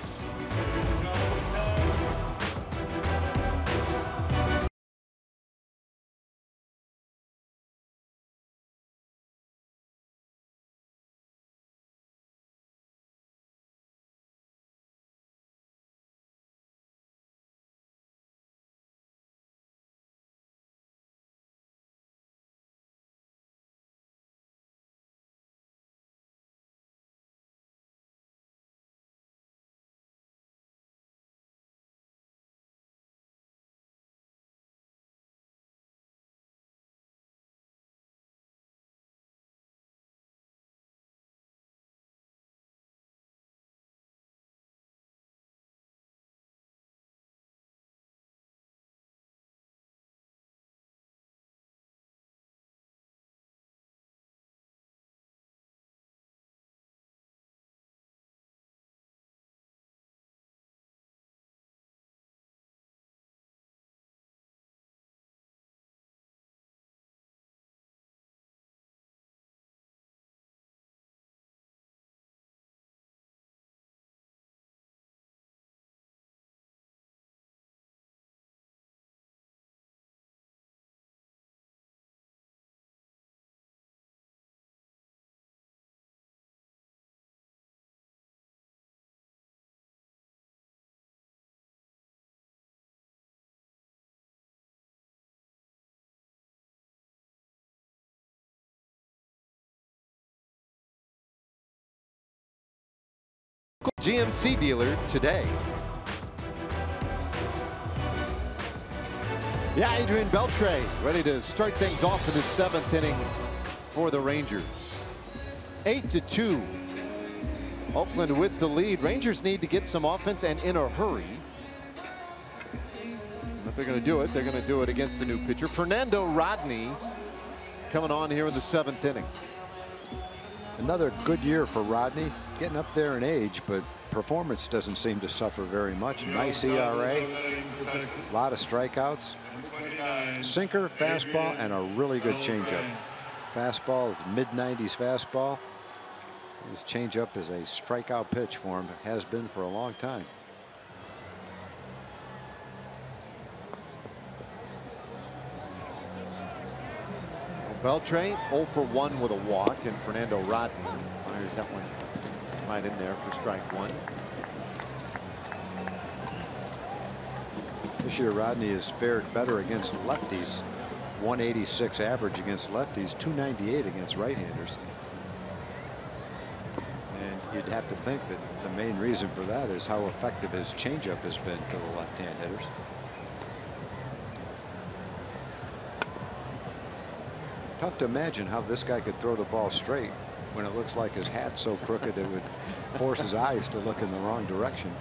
GMC dealer today. Yeah, Adrian Beltre ready to start things off in the 7th inning for the Rangers. 8-2. Oakland with the lead. Rangers need to get some offense and in a hurry. If they're going to do it, they're going to do it against a new pitcher. Fernando Rodney coming on here in the 7th inning. Another good year for Rodney, getting up there in age, but performance doesn't seem to suffer very much. Nice ERA, a lot of strikeouts, sinker, fastball, and a really good changeup. Fastball is mid-90s fastball. His changeup is a strikeout pitch for him. Has been for a long time. Beltre 0 for 1 with a walk, and Fernando Rodney fires that one right in there for strike 1. This year Rodney has fared better against lefties. 186 average against lefties, 298 against right-handers. And you'd have to think that the main reason for that is how effective his changeup has been to the left-hand hitters. Tough to imagine how this guy could throw the ball straight. when it looks like his hat's so crooked it would force his eyes to look in the wrong direction.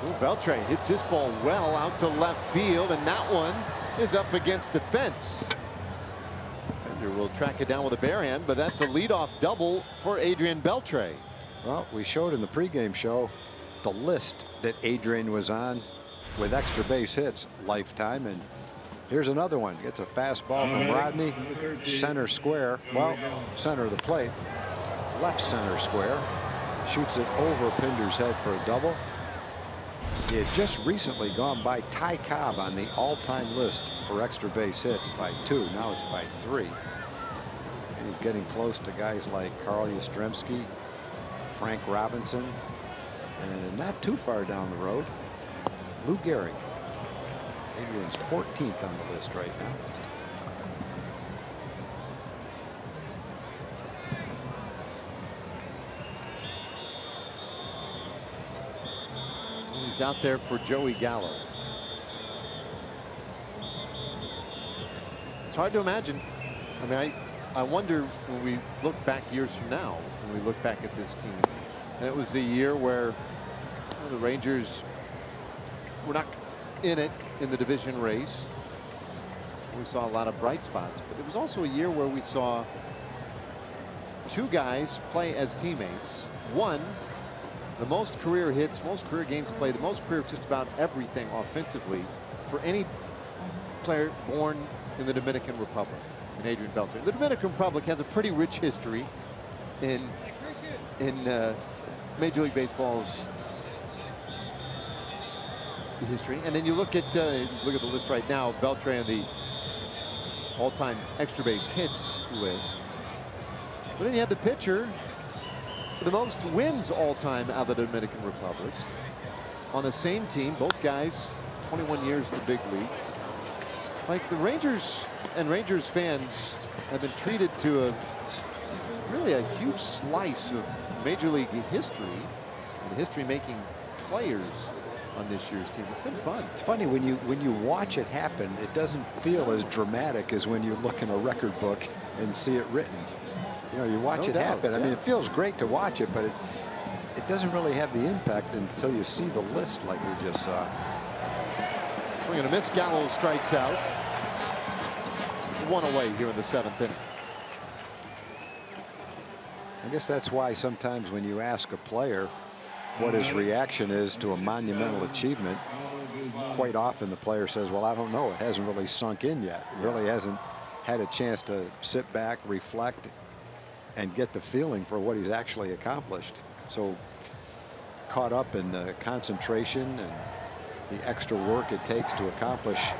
Ooh, Beltre hits this ball well out to left field, and that one is up against the fence. Bender will track it down with a bare hand, but that's a leadoff double for Adrian Beltre. Well, we showed in the pregame show the list that Adrian was on with extra base hits lifetime, and here's another one. Gets a fastball from Rodney, center square, well, center of the plate, left center square, shoots it over Pinder's head for a double. He had just recently gone by Ty Cobb on the all-time list for extra base hits by 2. Now it's by 3. And he's getting close to guys like Carl Yastrzemski, Frank Robinson, and not too far down the road, Lou Gehrig. Adrian's 14th on the list right now. He's out there for Joey Gallo. It's hard to imagine. I mean, I wonder when we look back years from now, when we look back at this team, and it was the year where the Rangers were not in it in the division race. We saw a lot of bright spots, but it was also a year where we saw two guys play as teammates. One, the most career hits, most career games played, the most career just about everything offensively for any player born in the Dominican Republic, in Adrian Beltre. The Dominican Republic has a pretty rich history in Major League Baseball's history. And then you look at the list right now, Beltre on the all-time extra base hits list. But then you have the pitcher the most wins all time out of the Dominican Republic on the same team, both guys 21 years in the big leagues. Like, the Rangers and Rangers fans have been treated to really a huge slice of Major League history and history-making players on this year's team. It's been fun. It's funny when you watch it happen, it doesn't feel as dramatic as when you look in a record book and see it written. You know, you watch it happen. I mean, it feels great to watch it, but it doesn't really have the impact until you see the list like we just saw. Swing and a miss. Gallo strikes out. 1 away here in the 7th inning. I guess that's why sometimes when you ask a player what his reaction is to a monumental achievement, quite often the player says, well, I don't know. It hasn't really sunk in yet. It really hasn't had a chance to sit back, reflect, and get the feeling for what he's actually accomplished. So caught up in the concentration and the extra work it takes to accomplish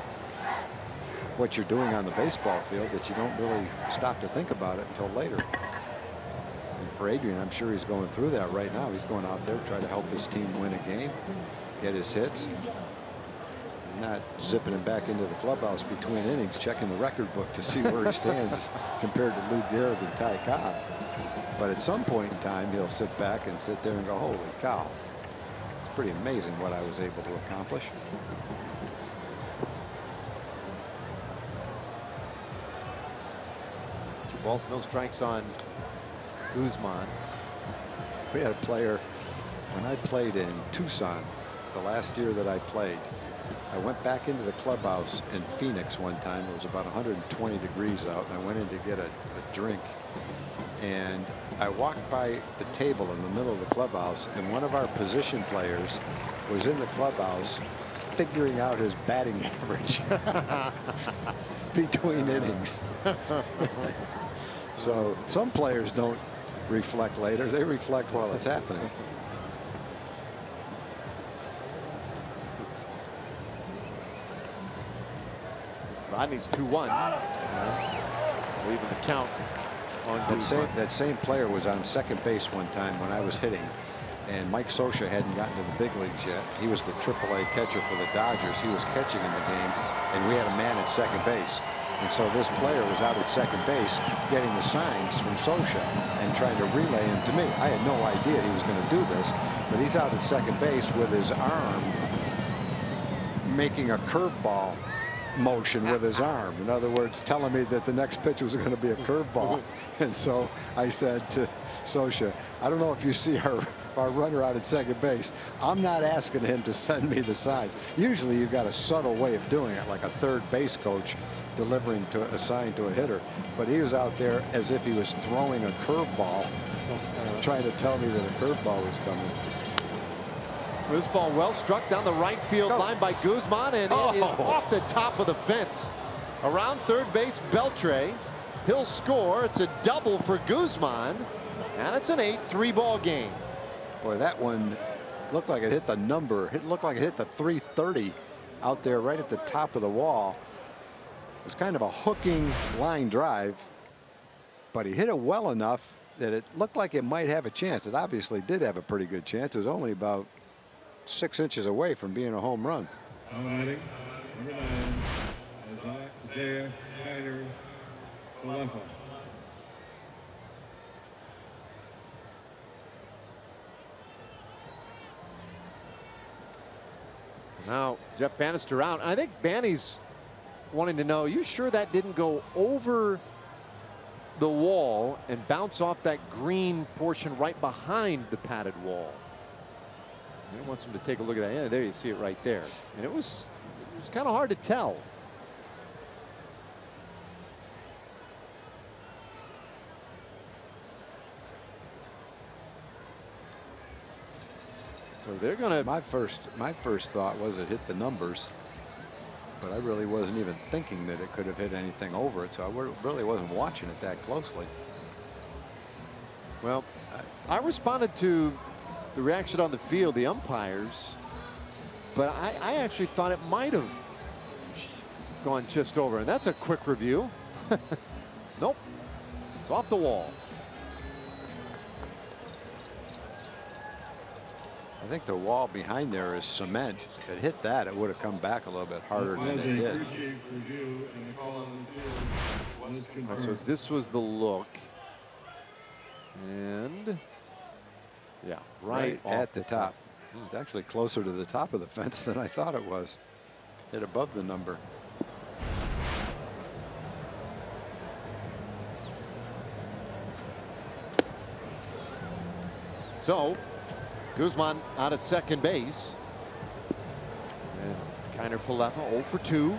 what you're doing on the baseball field that you don't really stop to think about it until later. And for Adrian, I'm sure he's going through that right now. He's going out there to try to help his team win a game, get his hits. He's not zipping him back into the clubhouse between innings, checking the record book to see where he stands compared to Lou Gehrig and Ty Cobb. But at some point in time, he'll sit back and sit there and go, holy cow. It's pretty amazing what I was able to accomplish. Two balls, no strikes on Guzman. We had a player, when I played in Tucson, the last year that I played, I went back into the clubhouse in Phoenix one time. It was about 120 degrees out, and I went in to get a drink. And I walked by the table in the middle of the clubhouse, and one of our position players was in the clubhouse figuring out his batting average between innings. So some players don't reflect later. They reflect while it's happening. Rodney's 2-1. Leaving the count on that same player was on second base one time when I was hitting, and Mike Scioscia hadn't gotten to the big leagues yet. He was the AAA catcher for the Dodgers. He was catching in the game, and we had a man at second base. And so this player was out at second base getting the signs from Scioscia and trying to relay him to me. I had no idea he was going to do this, but he's out at second base with his arm making a curveball motion with his arm. In other words, telling me that the next pitch was going to be a curveball. And so I said to Sosha, I don't know if you see our runner out at second base. I'm not asking him to send me the signs. Usually you've got a subtle way of doing it, like a third base coach delivering to a sign to a hitter. But he was out there as if he was throwing a curveball, trying to tell me that a curveball was coming. This ball well struck down the right field line by Guzman, and it is off the top of the fence. Around third base, Beltre. He'll score. It's a double for Guzman, and it's an 8-3 ball game. Boy, that one looked like it hit the number. It looked like it hit the 330 out there right at the top of the wall. It was kind of a hooking line drive, but he hit it well enough that it looked like it might have a chance. It obviously did have a pretty good chance. It was only about 6 inches away from being a home run. Number 9, Now Jeff Bannister out. I think Banny's wanting to know, you sure that didn't go over the wall and bounce off that green portion right behind the padded wall? He wants him to take a look at that. Yeah, there you see it right there. And it was kind of hard to tell. So they're going to. My first thought was it hit the numbers, but I really wasn't even thinking that it could have hit anything over it. So I really wasn't watching it that closely. Well, I responded to the reaction on the field, the umpires, but I actually thought it might have gone just over, and that's a quick review. Nope, it's off the wall. I think the wall behind there is cement. If it hit that, it would have come back a little bit harder than it did. So this was the look, and yeah, right at the top. It's actually closer to the top of the fence than I thought it was. Hit above the number. So Guzman out at second base. And Kiner Falefa 0 for 2.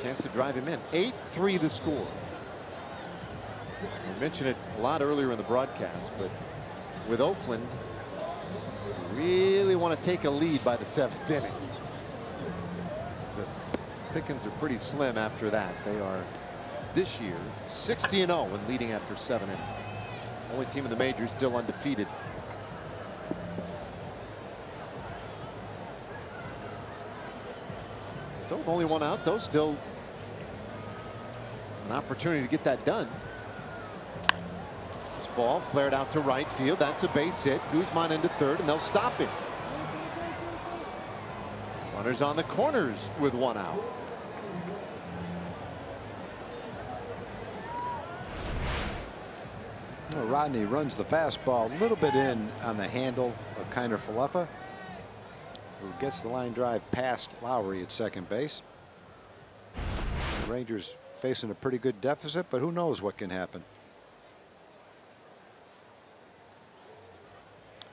Chance to drive him in. 8-3 the score. We mentioned it a lot earlier in the broadcast, but with Oakland, really want to take a lead by the 7th inning. So pickings are pretty slim after that. They are this year 60-0 when leading after 7 innings. Only team in the majors still undefeated. So with only one out, though, still an opportunity to get that done. This ball flared out to right field. That's a base hit. Guzman into third, and they'll stop him. Runners on the corners with one out. Well, Rodney runs the fastball a little bit in on the handle of Kiner Falefa, who gets the line drive past Lowry at second base. The Rangers facing a pretty good deficit, but who knows what can happen.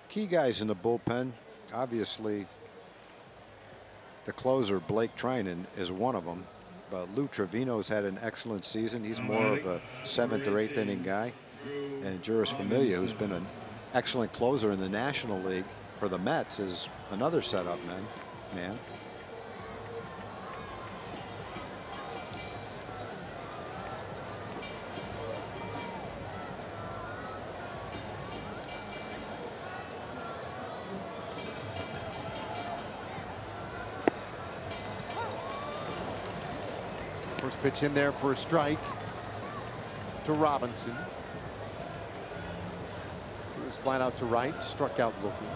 Key guys in the bullpen, obviously the closer Blake Trinan is one of them, but Lou Trevino's had an excellent season. He's more of a 7th or 8th inning guy. And Juris Familia, who's been an excellent closer in the National League for the Mets, is another setup man. First pitch in there for a strike to Robinson. He was flat out to right, struck out looking.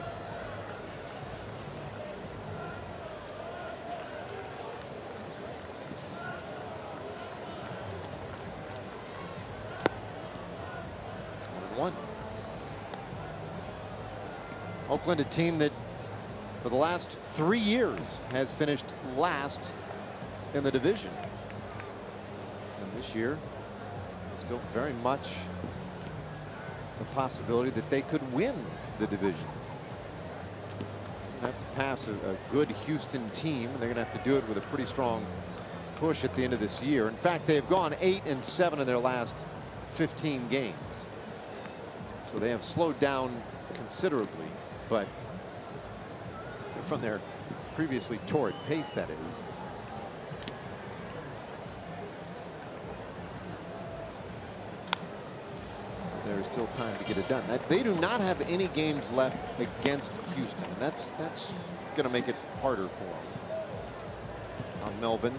One. Oakland, a team that for the last 3 years has finished last in the division. And this year, still very much a possibility that they could win the division. They have to pass a good Houston team. They're going to have to do it with a pretty strong push at the end of this year. In fact, they've gone 8-7 in their last 15 games. So they have slowed down considerably, but from their previously torrid pace, that is. There's still time to get it done. They do not have any games left against Houston, and that's going to make it harder for them. On Melvin.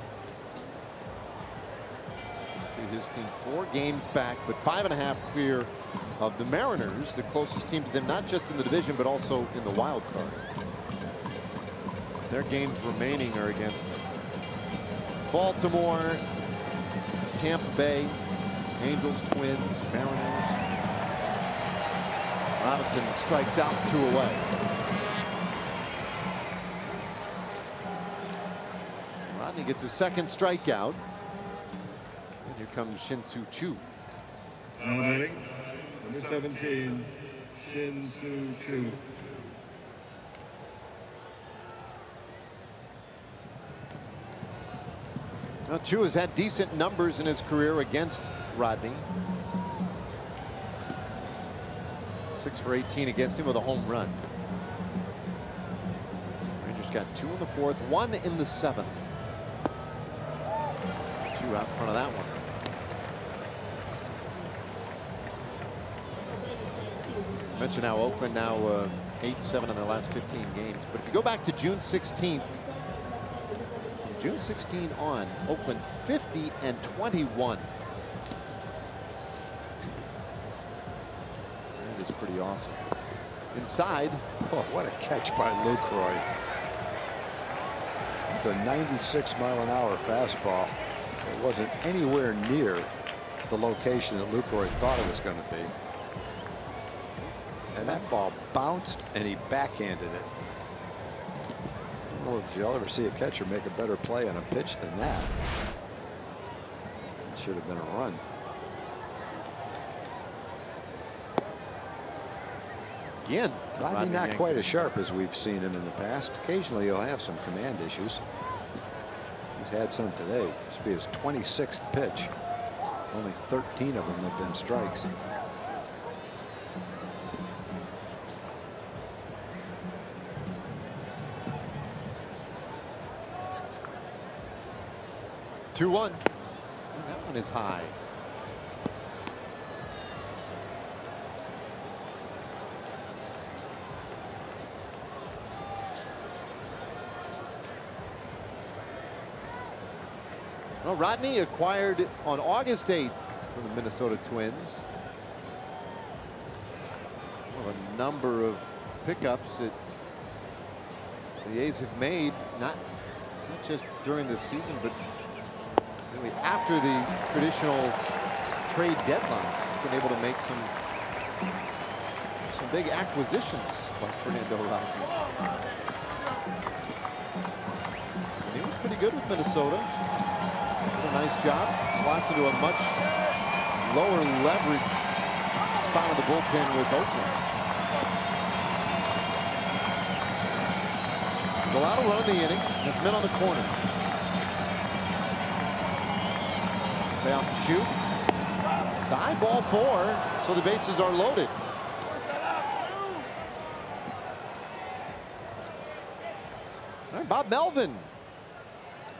See his team 4 games back, but 5.5 clear of the Mariners, the closest team to them, not just in the division, but also in the wild card. Their games remaining are against Baltimore, Tampa Bay, Angels, Twins, Mariners. Robinson strikes out 2 away. Rodney gets his second strikeout. And here comes Shin-Soo Choo. Now batting, number 17, Shin-Soo Choo. Well, Choo has had decent numbers in his career against Rodney. 6 for 18 against him with a home run. Rangers got 2 in the 4th, 1 in the 7th. Choo out in front of that one. I mentioned how Oakland now 8-7 in their last 15 games. But if you go back to June 16th, from June 16 on, Oakland 50-21. That is pretty awesome. Inside. Oh, what a catch by Lucroy. It's a 96-mile-an-hour fastball. It wasn't anywhere near the location that Lucroy thought it was going to be. And that ball bounced and he backhanded it. I don't know if you'll ever see a catcher make a better play on a pitch than that. It should have been a run. Again, Rodney not quite as sharp as we've seen him in the past. Occasionally he'll have some command issues. He's had some today. This will be his 26th pitch. Only 13 of them have been strikes. Two 2-1. And that one is high. Well, Rodney acquired on August 8th from the Minnesota Twins. One of a number of pickups that the A's have made, not just during this season, but really after the traditional trade deadline. Been able to make some big acquisitions like Fernando Rodney. And he was pretty good with Minnesota. Did a nice job. Slots into a much lower leverage spot of the bullpen with Oakland. There's a lot of run in the inning. There's men on the corner. Play off the Choo. Side ball 4, so the bases are loaded. All right, Bob Melvin.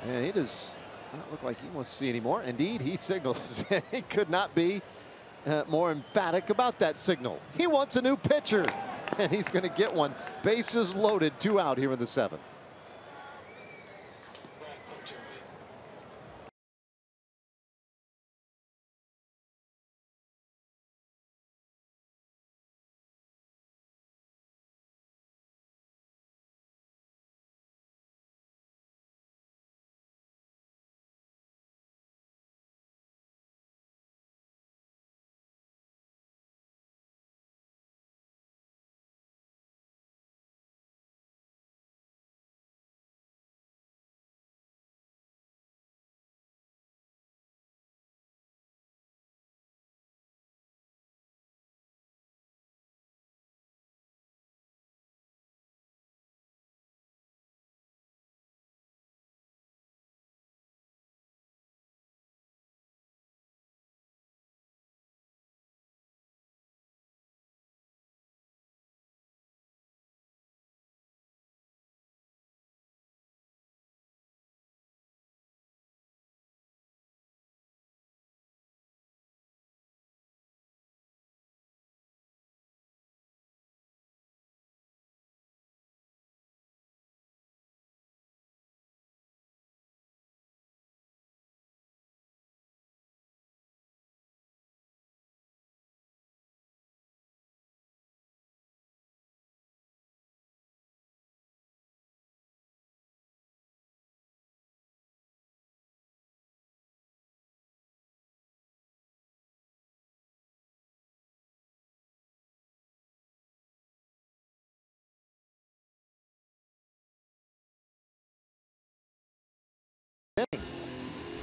And he does not look like he wants to see anymore. Indeed, he signals. He could not be more emphatic about that signal. He wants a new pitcher, and he's going to get one. Bases loaded, 2 out here in the 7th.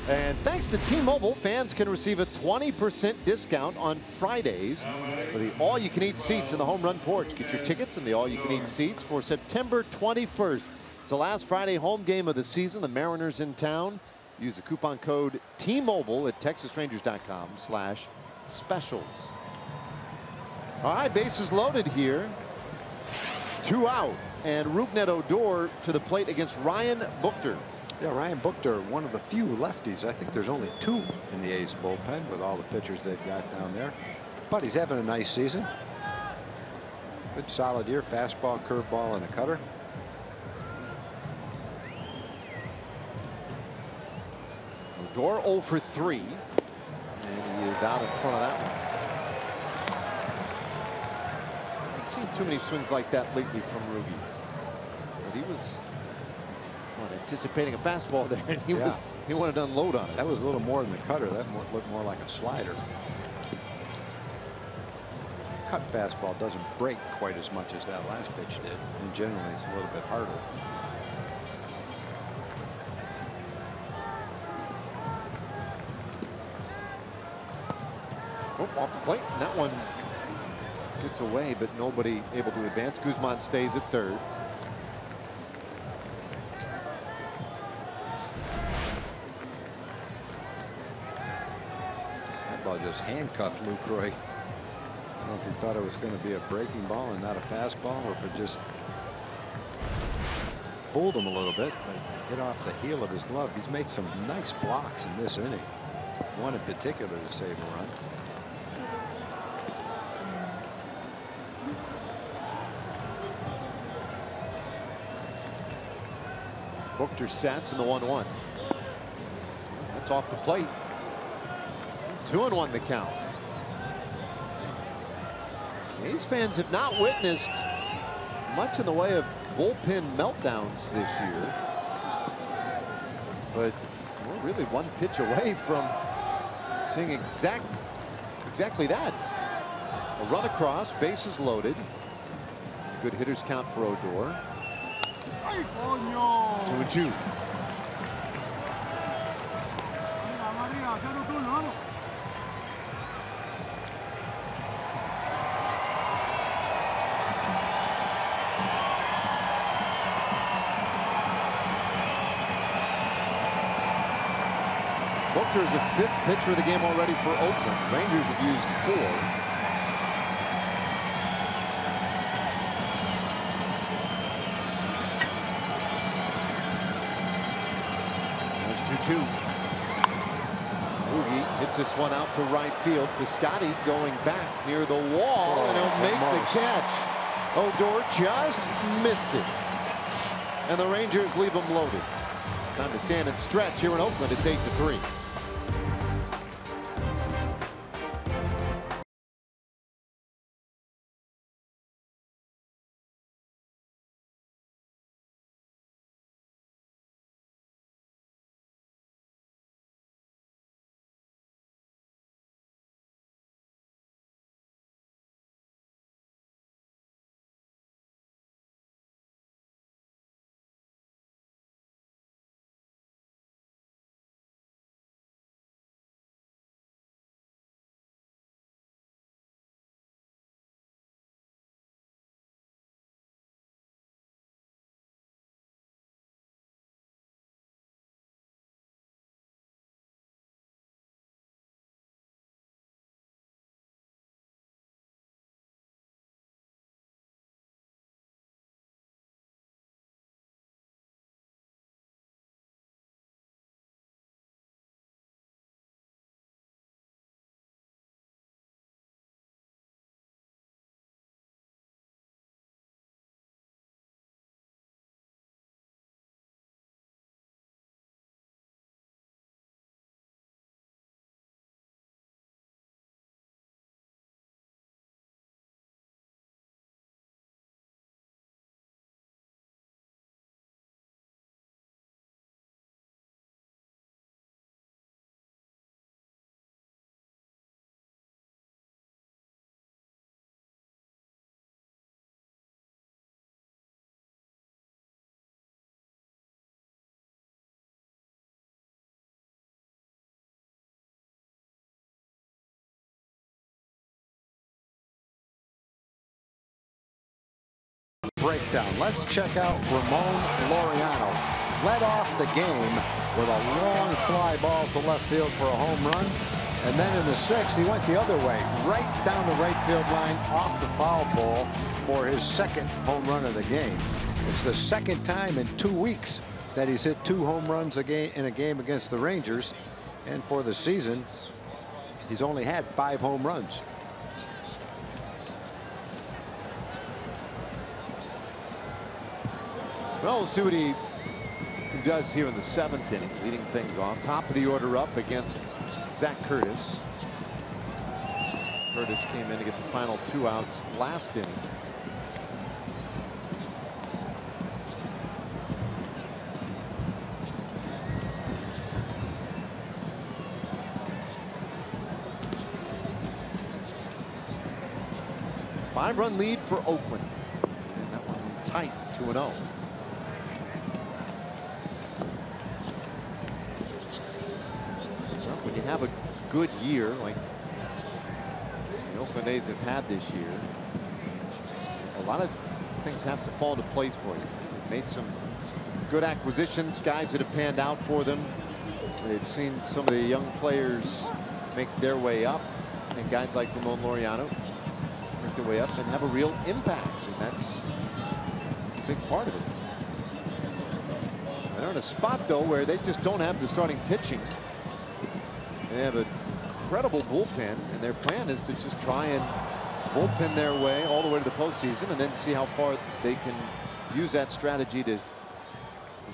And thanks to T-Mobile, fans can receive a 20% discount on Fridays for the all-you-can-eat seats in the home run porch. Get your tickets and the all-you-can-eat seats for September 21st. It's the last Friday home game of the season. The Mariners in town. Use the coupon code T-Mobile at TexasRangers.com/specials. All right, bases loaded here. 2 out, and Rougned Odor to the plate against Ryan Buchter. Yeah, Ryan Buchter, one of the few lefties. I think there's only 2 in the A's bullpen with all the pitchers they've got down there. But he's having a nice season. Good solid year. Fastball, curveball, and a cutter. Odor 0 for 3. And he is out in front of that one. I've seen too many swings like that lately from Rugi. But he was anticipating a fastball there, and he wanted to unload on it. That was a little more than the cutter. That looked more like a slider. Cut fastball doesn't break quite as much as that last pitch did, and generally it's a little bit harder. Oh, off the plate, and that one gets away, but nobody able to advance. Guzman stays at third. Just handcuffed Lucroy. I don't know if he thought it was going to be a breaking ball and not a fastball, or if it just fooled him a little bit, but hit off the heel of his glove. He's made some nice blocks in this inning. One in particular to save a run. Buchter sets in the 1-1. That's off the plate. 2-1 the count. A's fans have not witnessed much in the way of bullpen meltdowns this year, but we're really one pitch away from seeing exactly that. A run across, bases loaded. Good hitters count for Odor. 2-2. Buchter is the 5th pitcher of the game already for Oakland. Rangers have used 4. That's 2-2. Rugi hits this one out to right field. Piscotty going back near the wall, and he'll make the catch. Odor just missed it. And the Rangers leave him loaded. Time to stand and stretch here in Oakland. It's 8-3. breakdown. Let's check out Ramon Laureano. Led off the game with a long fly ball to left field for a home run. And then in the 6th, he went the other way, right down the right field line off the foul pole for his 2nd home run of the game. It's the 2nd time in 2 weeks that he's hit 2 home runs in a game against the Rangers. And for the season, he's only had 5 home runs. Well, we'll see what he does here in the 7th inning, leading things off. Top of the order up against Zach Curtis. Curtis came in to get the final 2 outs last inning. Five-run lead for Oakland. And that one tight, 2-0. Well, when you have a good year like the Oakland A's have had this year, a lot of things have to fall into place for you. They've made some good acquisitions, guys that have panned out for them. They've seen some of the young players make their way up, and guys like Ramon Laureano make their way up and have a real impact, and that's a big part of it. They're in a spot though where they just don't have the starting pitching. They have an incredible bullpen, and their plan is to just try and bullpen their way all the way to the postseason, and then see how far they can use that strategy to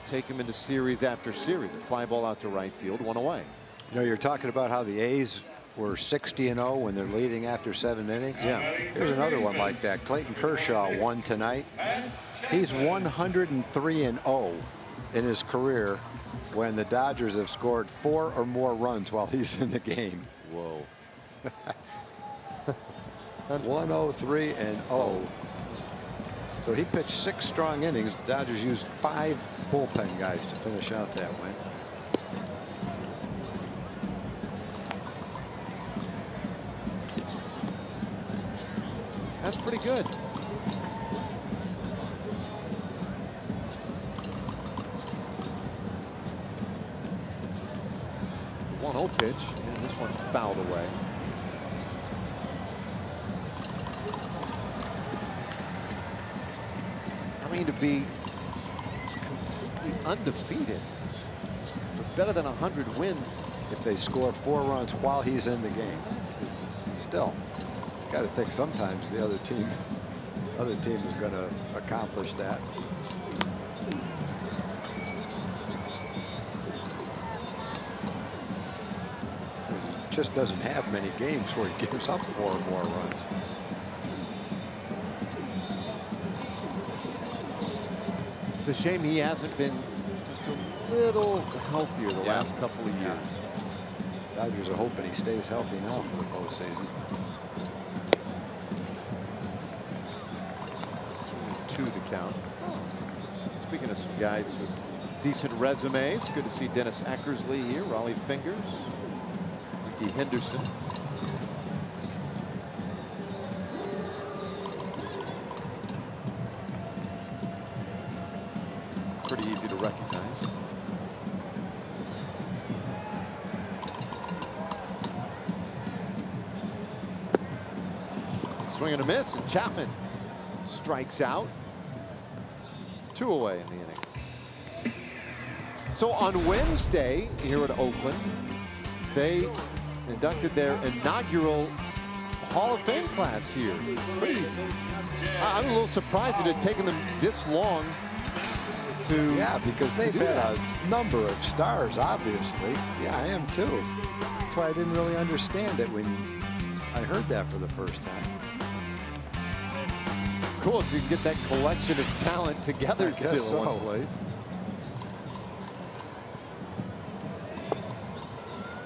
take them into series after series. A fly ball out to right field, 1 away. You know, you're talking about how the A's were 60-0 when they're leading after 7 innings. Yeah. Here's another one like that. Clayton Kershaw won tonight. He's 103-0 in his career when the Dodgers have scored 4 or more runs while he's in the game. Whoa. 103-0. So he pitched 6 strong innings. The Dodgers used 5 bullpen guys to finish out that win. That's pretty good. The 1-0 pitch, and this one fouled away. I mean, to be completely undefeated with better than 100 wins. If they score 4 runs while he's in the game, still got to think sometimes the other team is going to accomplish that. He just doesn't have many games where he gives up 4 or more runs. It's a shame he hasn't been just a little healthier the last couple of years. Dodgers are hoping he stays healthy now for the postseason. 2 to count. Speaking of some guys with decent resumes, good to see Dennis Eckersley here, Raleigh Fingers, Ricky Henderson. Pretty easy to recognize. Swing and a miss, and Chapman strikes out. 2 away in the inning. So on Wednesday here at Oakland, they inducted their inaugural Hall of Fame class here. I'm a little surprised it had taken them this long to. Yeah, because they've had a number of stars, obviously. Yeah, I am too. That's why I didn't really understand it when I heard that for the first time. Cool if you can get that collection of talent together still in one place.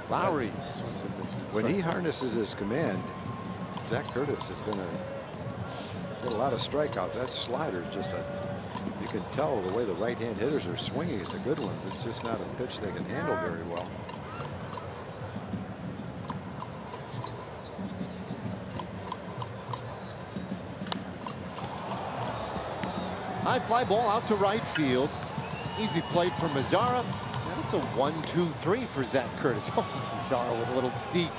Lowry. When he harnesses his command, Zach Curtis is going to get a lot of strikeouts. That slider is just you can tell the way the right-hand hitters are swinging at the good ones. It's just not a pitch they can handle very well. High fly ball out to right field. Easy play for Mazzara. And it's a 1-2-3 for Zach Curtis. Oh, Mazzara with a little deke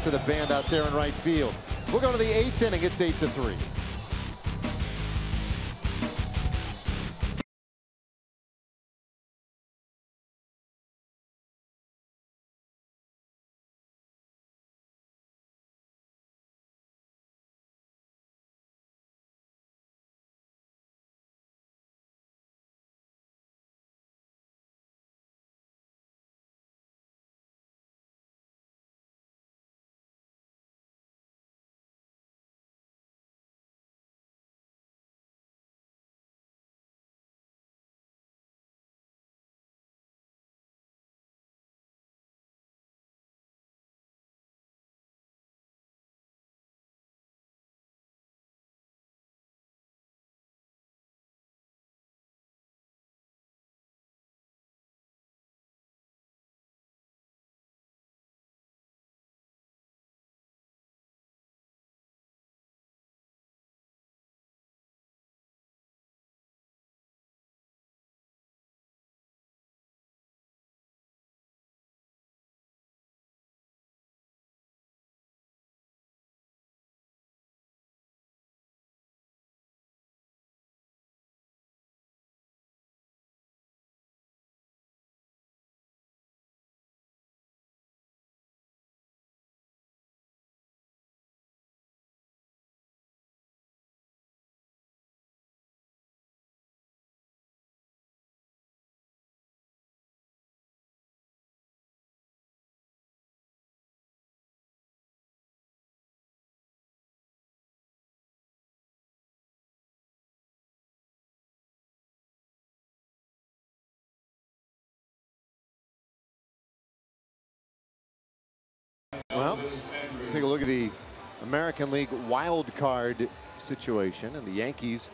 to the band out there in right field. We'll go to the 8th inning. It's 8-3. Well, take a look at the American League wild card situation, and the Yankees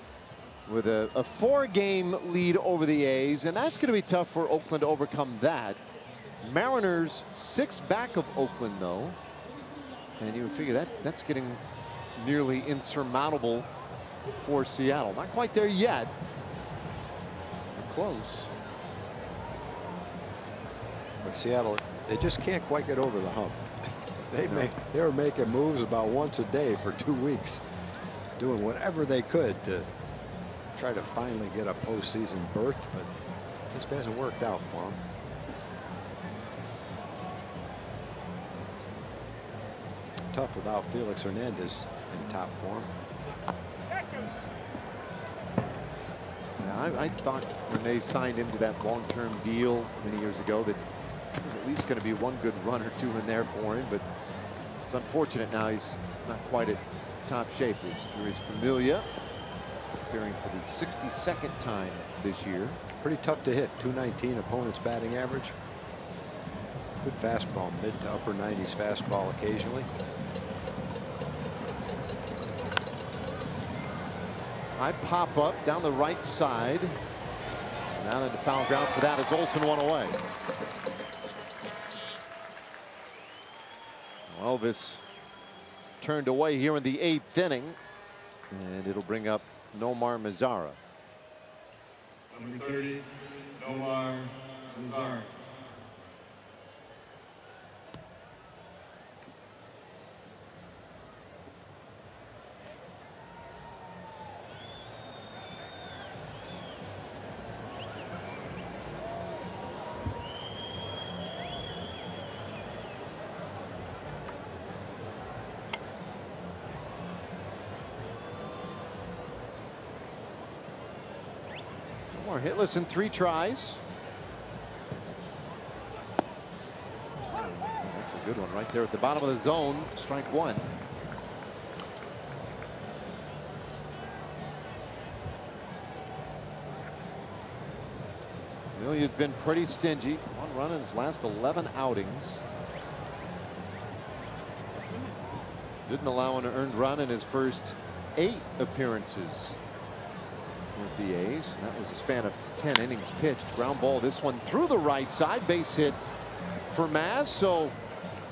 with a 4-game lead over the A's, and that's going to be tough for Oakland to overcome that. Mariners 6 back of Oakland, though, and you would figure that's getting nearly insurmountable for Seattle. Not quite there yet, but close. But Seattle, they just can't quite get over the hump. They were making moves about once a day for 2 weeks, doing whatever they could to try to finally get a postseason berth, but it just hasn't worked out for them. Tough without Felix Hernandez in top form. Yeah, I thought when they signed him to that long-term deal many years ago that there was at least going to be one good run or two in there for him, but it's unfortunate now he's not quite at top shape. He's Familia, appearing for the 62nd time this year. Pretty tough to hit. 219 opponent's batting average. Good fastball, mid to upper 90s fastball occasionally. I pop up down the right side. Down into foul ground for that as Olsen one away. Elvis turned away here in the 8th inning, and it'll bring up Nomar Mazzara. Number 30, Nomar Mazzara. Hitless in 3 tries. That's a good one right there at the bottom of the zone. Strike 1. Familia's been pretty stingy. 1 run in his last 11 outings. Didn't allow an earned run in his first 8 appearances with the A's. That was a span of 10 innings pitched. Ground ball, this one through the right side. Base hit for Maz, so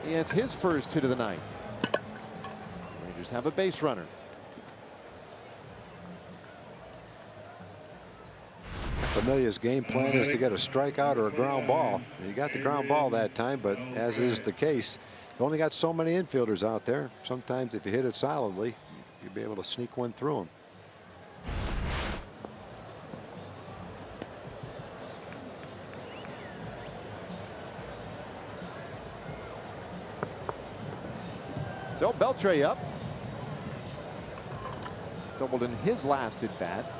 he has his first hit of the night. Rangers have a base runner. Familia's game plan is to get a strikeout or a ground ball. And he got the ground ball that time, but as is the case, you've only got so many infielders out there. Sometimes if you hit it solidly, you'll be able to sneak one through them. So Beltre up. Doubled in his last at bat.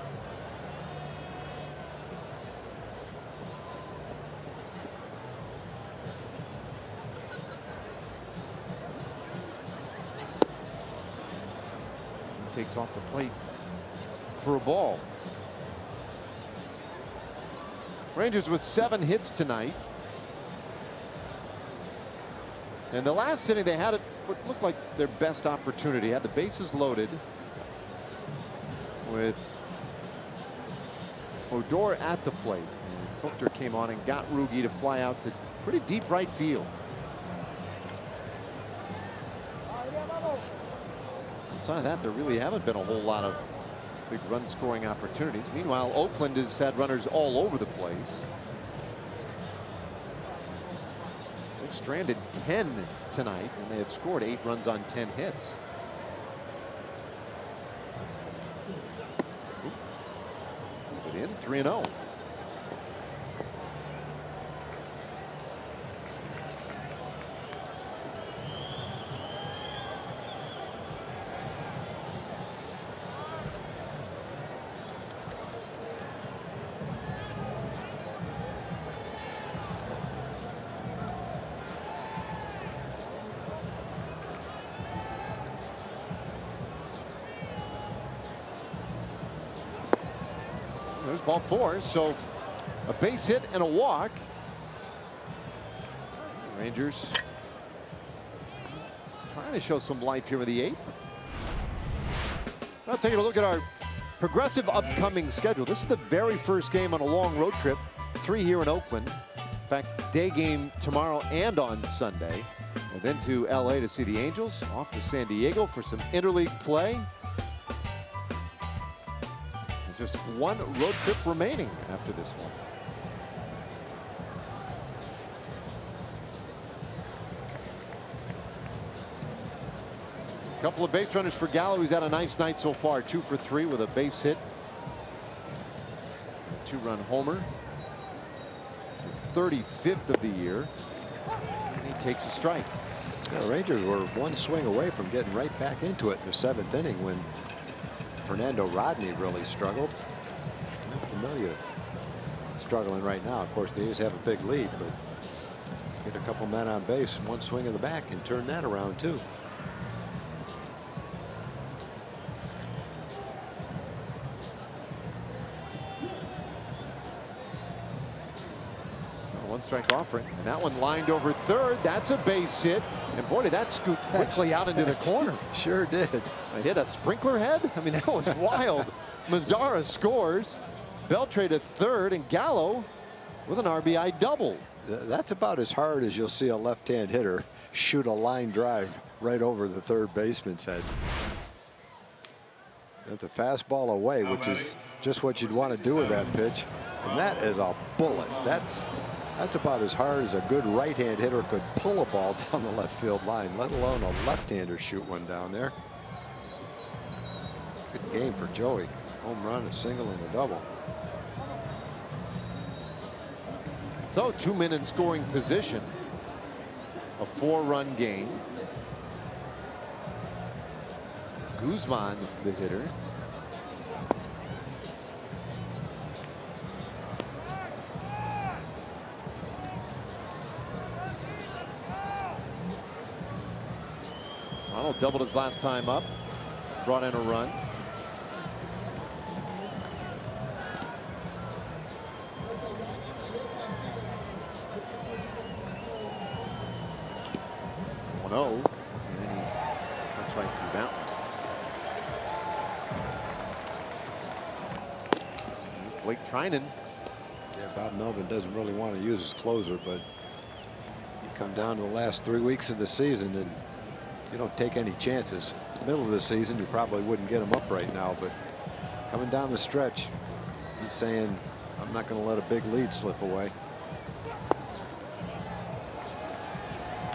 He takes off the plate for a ball. Rangers with 7 hits tonight. And the last inning they had what looked like their best opportunity. Had the bases loaded with Odor at the plate. And Booker came on and got Rugi to fly out to pretty deep right field. Outside of that, there really haven't been a whole lot of big run scoring opportunities. Meanwhile, Oakland has had runners all over the place. They've stranded 10 tonight, and they have scored 8 runs on 10 hits. Put in 3-0. There's ball 4, so a base hit and a walk. Rangers trying to show some life here with the 8th. Now taking a look at our progressive upcoming schedule. This is the very first game on a long road trip. 3 here in Oakland. In fact, day game tomorrow and on Sunday. And then to LA to see the Angels. Off to San Diego for some interleague play. Just 1 road trip remaining after this one. A couple of base runners for Gallo. He's had a nice night so far. 2 for 3 with a base hit. A 2-run homer. His 35th of the year. And he takes a strike. Yeah, the Rangers were 1 swing away from getting right back into it in the 7th inning when Fernando Rodney really struggled. Familia struggling right now. Of course, the A's have a big lead, but get a couple men on base, 1 swing in the back, and turn that around too. One strike offering, and that one lined over third. That's a base hit, and boy, did that scoot quickly out into the corner. Sure did. I hit a sprinkler head. I mean, that was wild. Mazzara scores. Beltre to third, and Gallo with an RBI double. That's about as hard as you'll see a left-hand hitter shoot a line drive right over the third baseman's head. That's a fastball away, which is just what you'd want to do with that pitch. And that is a bullet. That's about as hard as a good right-hand hitter could pull a ball down the left field line, let alone a left-hander shoot one down there. Good game for Joey. Home run, a single, and a double. So 2 men in scoring position. A 4-run game. Guzman, the hitter. Ronald doubled his last time up. Brought in a run. And then he cuts right through that one. Blake Trinan. Yeah, Bob Melvin doesn't really want to use his closer, but you come down to the last 3 weeks of the season and you don't take any chances. Middle of the season, you probably wouldn't get him up right now, but coming down the stretch, he's saying, I'm not going to let a big lead slip away.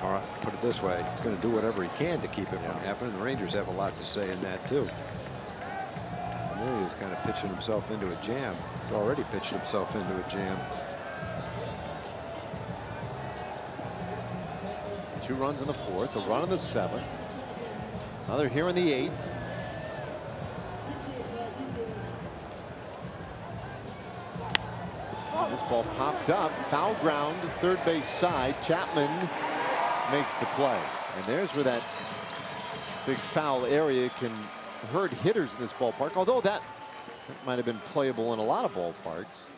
All right, put it this way. He's going to do whatever he can to keep it from happening. The Rangers have a lot to say in that, too. He's kind of pitching himself into a jam. He's already pitched himself into a jam. 2 runs in the 4th, a run in the 7th, another here in the 8th. This ball popped up, foul ground, third base side. Chapman makes the play. And there's where that big foul area can hurt hitters in this ballpark, although that might have been playable in a lot of ballparks.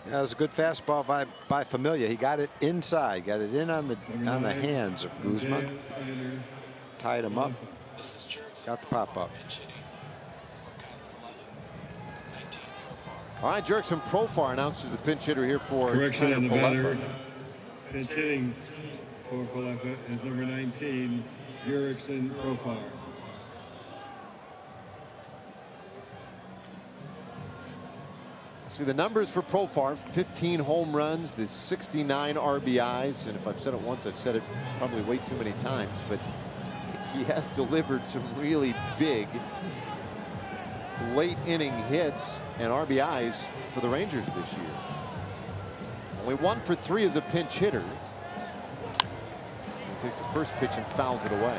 Yeah, it was a good fastball by Familia. He got it inside, got it in on the hands of Guzman, tied him up, got the pop up. All right, Jurickson Profar announced as a pinch hitter here for Correction on the batter. Falefa. Pinch hitting for Falefa is number 19, Jurickson Profar. See the numbers for Profar: 15 home runs, the 69 RBIs, and if I've said it once, I've said it probably way too many times, but he has delivered some really big late inning hits and RBIs for the Rangers this year. Only 1 for 3 as a pinch hitter. He takes the first pitch and fouls it away.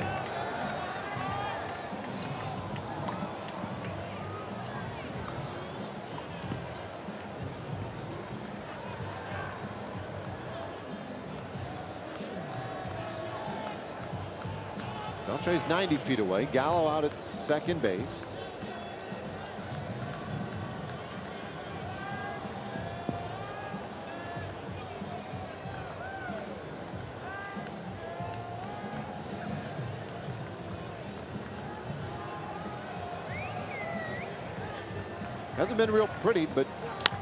Beltre's 90 feet away. Gallo out at second base. Hasn't been real pretty, but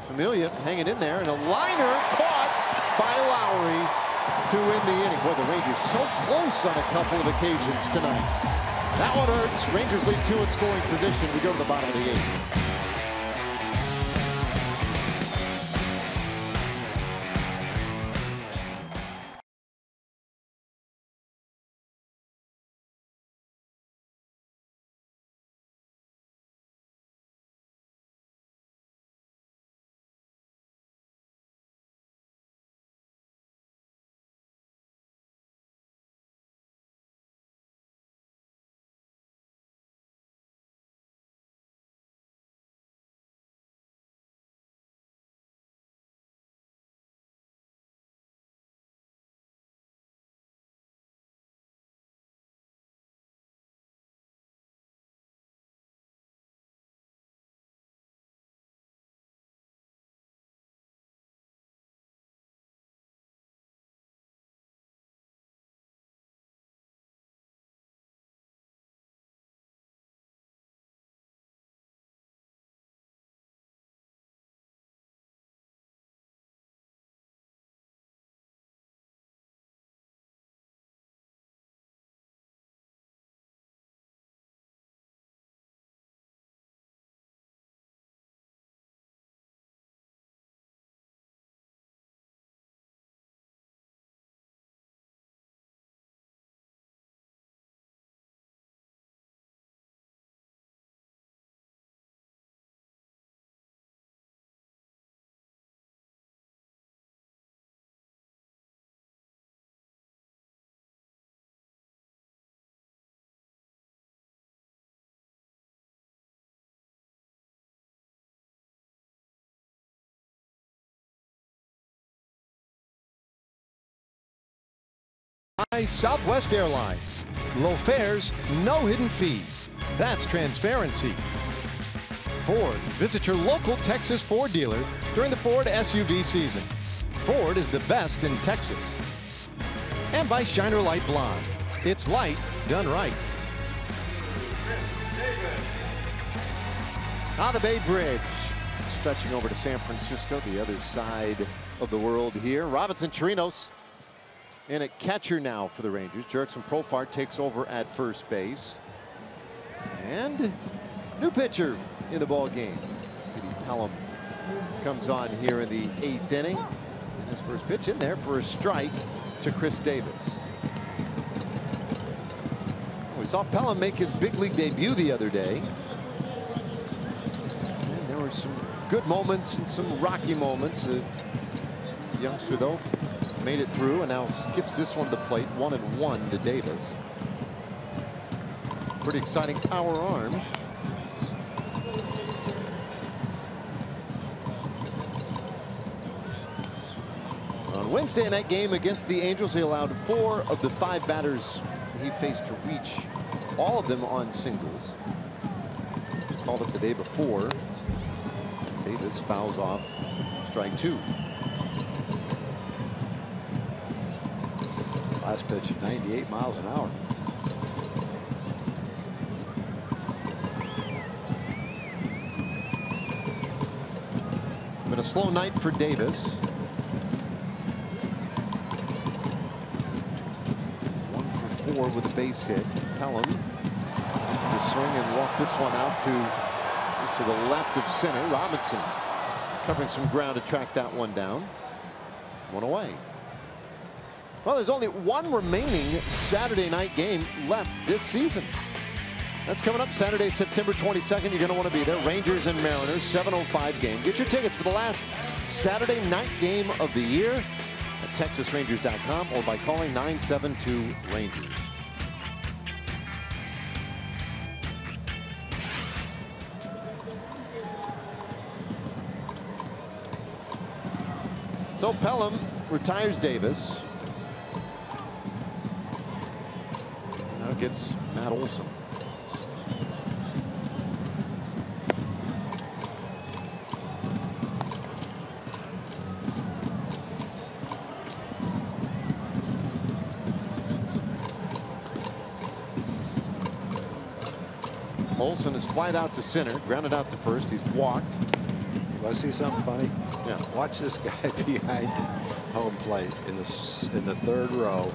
Familia hanging in there, and a liner caught by Lowry to win the inning. Boy, the Rangers so close on a couple of occasions tonight. That one hurts. Rangers lead 2 in scoring position. We go to the bottom of the 8th. Southwest Airlines. Low fares, no hidden fees. That's transparency. Ford. Visit your local Texas Ford dealer during the Ford SUV season. Ford is the best in Texas. And by Shiner Light Blonde. It's light done right. On the Bay Bridge. Stretching over to San Francisco, the other side of the world here. Robinson Chirinos in at catcher now for the Rangers. Jurickson Profar takes over at first base. And new pitcher in the ball game. CD Pelham comes on here in the 8th inning. And his first pitch in there for a strike to Chris Davis. We saw Pelham make his big league debut the other day. And there were some good moments and some rocky moments. The youngster, though, made it through and now skips this one to the plate. 1-1 to Davis. Pretty exciting power arm. On Wednesday in that game against the Angels, he allowed 4 of the 5 batters he faced to reach, all of them on singles. He was called up the day before. Davis fouls off strike 2. Last pitch, 98 miles an hour. Been a slow night for Davis. 1 for 4 with a base hit. Pelham into the swing and walked this one out to the left of center. Robinson covering some ground to track that one down. 1 away. Well, there's only one remaining Saturday night game left this season. That's coming up Saturday, September 22nd. You're going to want to be there. Rangers and Mariners, 7:05 game. Get your tickets for the last Saturday night game of the year at TexasRangers.com or by calling 972-RANGERS. So Pelham retires Davis. Now gets Matt Olson. Olson is flied out to center, grounded out to first. He's walked. You want to see something funny? Yeah. Watch this guy behind home plate in the 3rd row,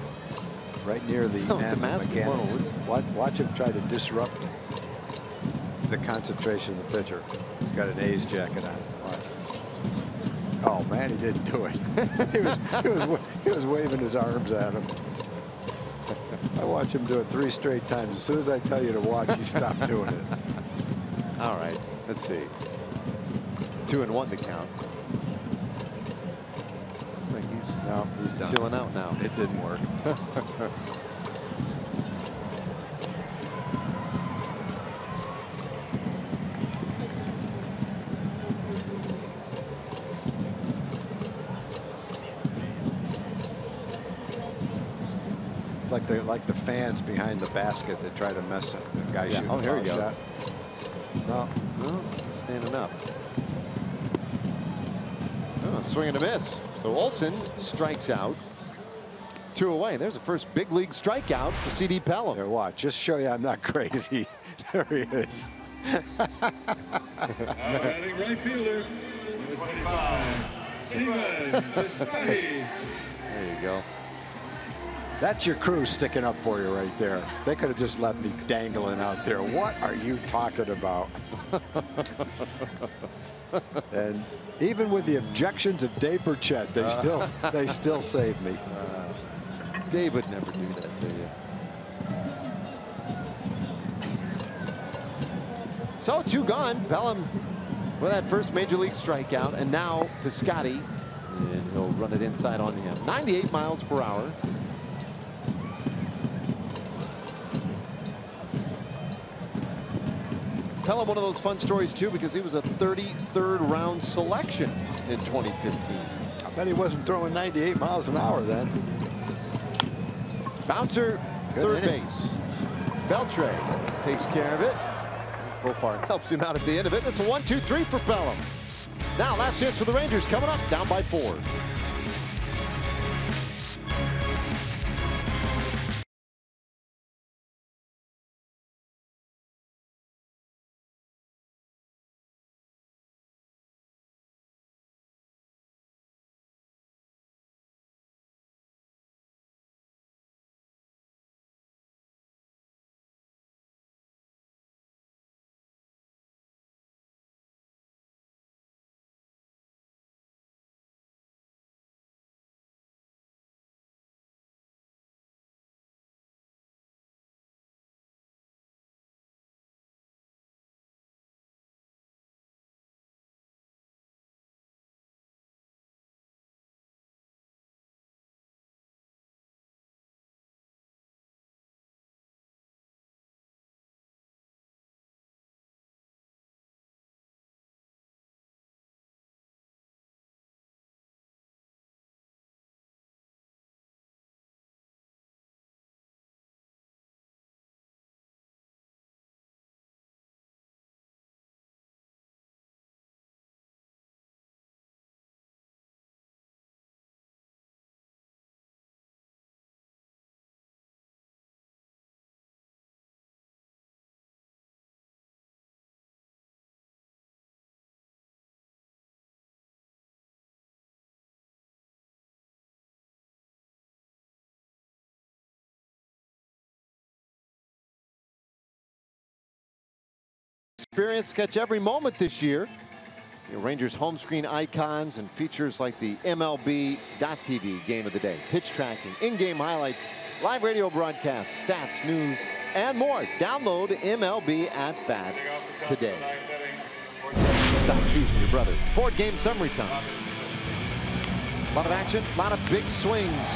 right near the mechanics. Watch him try to disrupt the concentration of the pitcher. He's got an A's jacket on. Watch. Oh man, he didn't do it. he was waving his arms at him. I watch him do it 3 straight times. As soon as I tell you to watch, he stopped doing it. All right, let's see. 2-1 the count. Looks like he's done. chilling out now. It didn't work. Like the fans behind the basket that try to mess up the guy shooting. Oh, here he foul goes. shot. No, standing up. Oh, swing and a miss. So Olson strikes out. 2 away. There's the first big league strikeout for C.D. Pelham. There, watch. Just show you I'm not crazy. There he is. Batting right fielder, number 25, There you go. That's your crew sticking up for you right there. They could have just left me dangling out there. What are you talking about? And even with the objections of Dave Burchett, they still saved me. Dave would never do that to you. So 2 gone. Pelham with that first major league strikeout, and now Piscotty, and he'll run it inside on him. 98 miles per hour. Pelham, one of those fun stories too, because he was a 33rd round selection in 2015. I bet he wasn't throwing 98 miles an hour then. Bouncer, Good third inning. base. Beltre takes care of it. Profar helps him out at the end of it. It's a 1-2-3 for Pelham. Now last chance for the Rangers coming up, down by 4. experience. Catch every moment this year. The Rangers home screen icons and features like the MLB.TV Game of the Day, pitch tracking, in-game highlights, live radio broadcasts, stats, news, and more. Download MLB At Bat today. Stop teasing your brother. Ford game summary time. A lot of action, a lot of big swings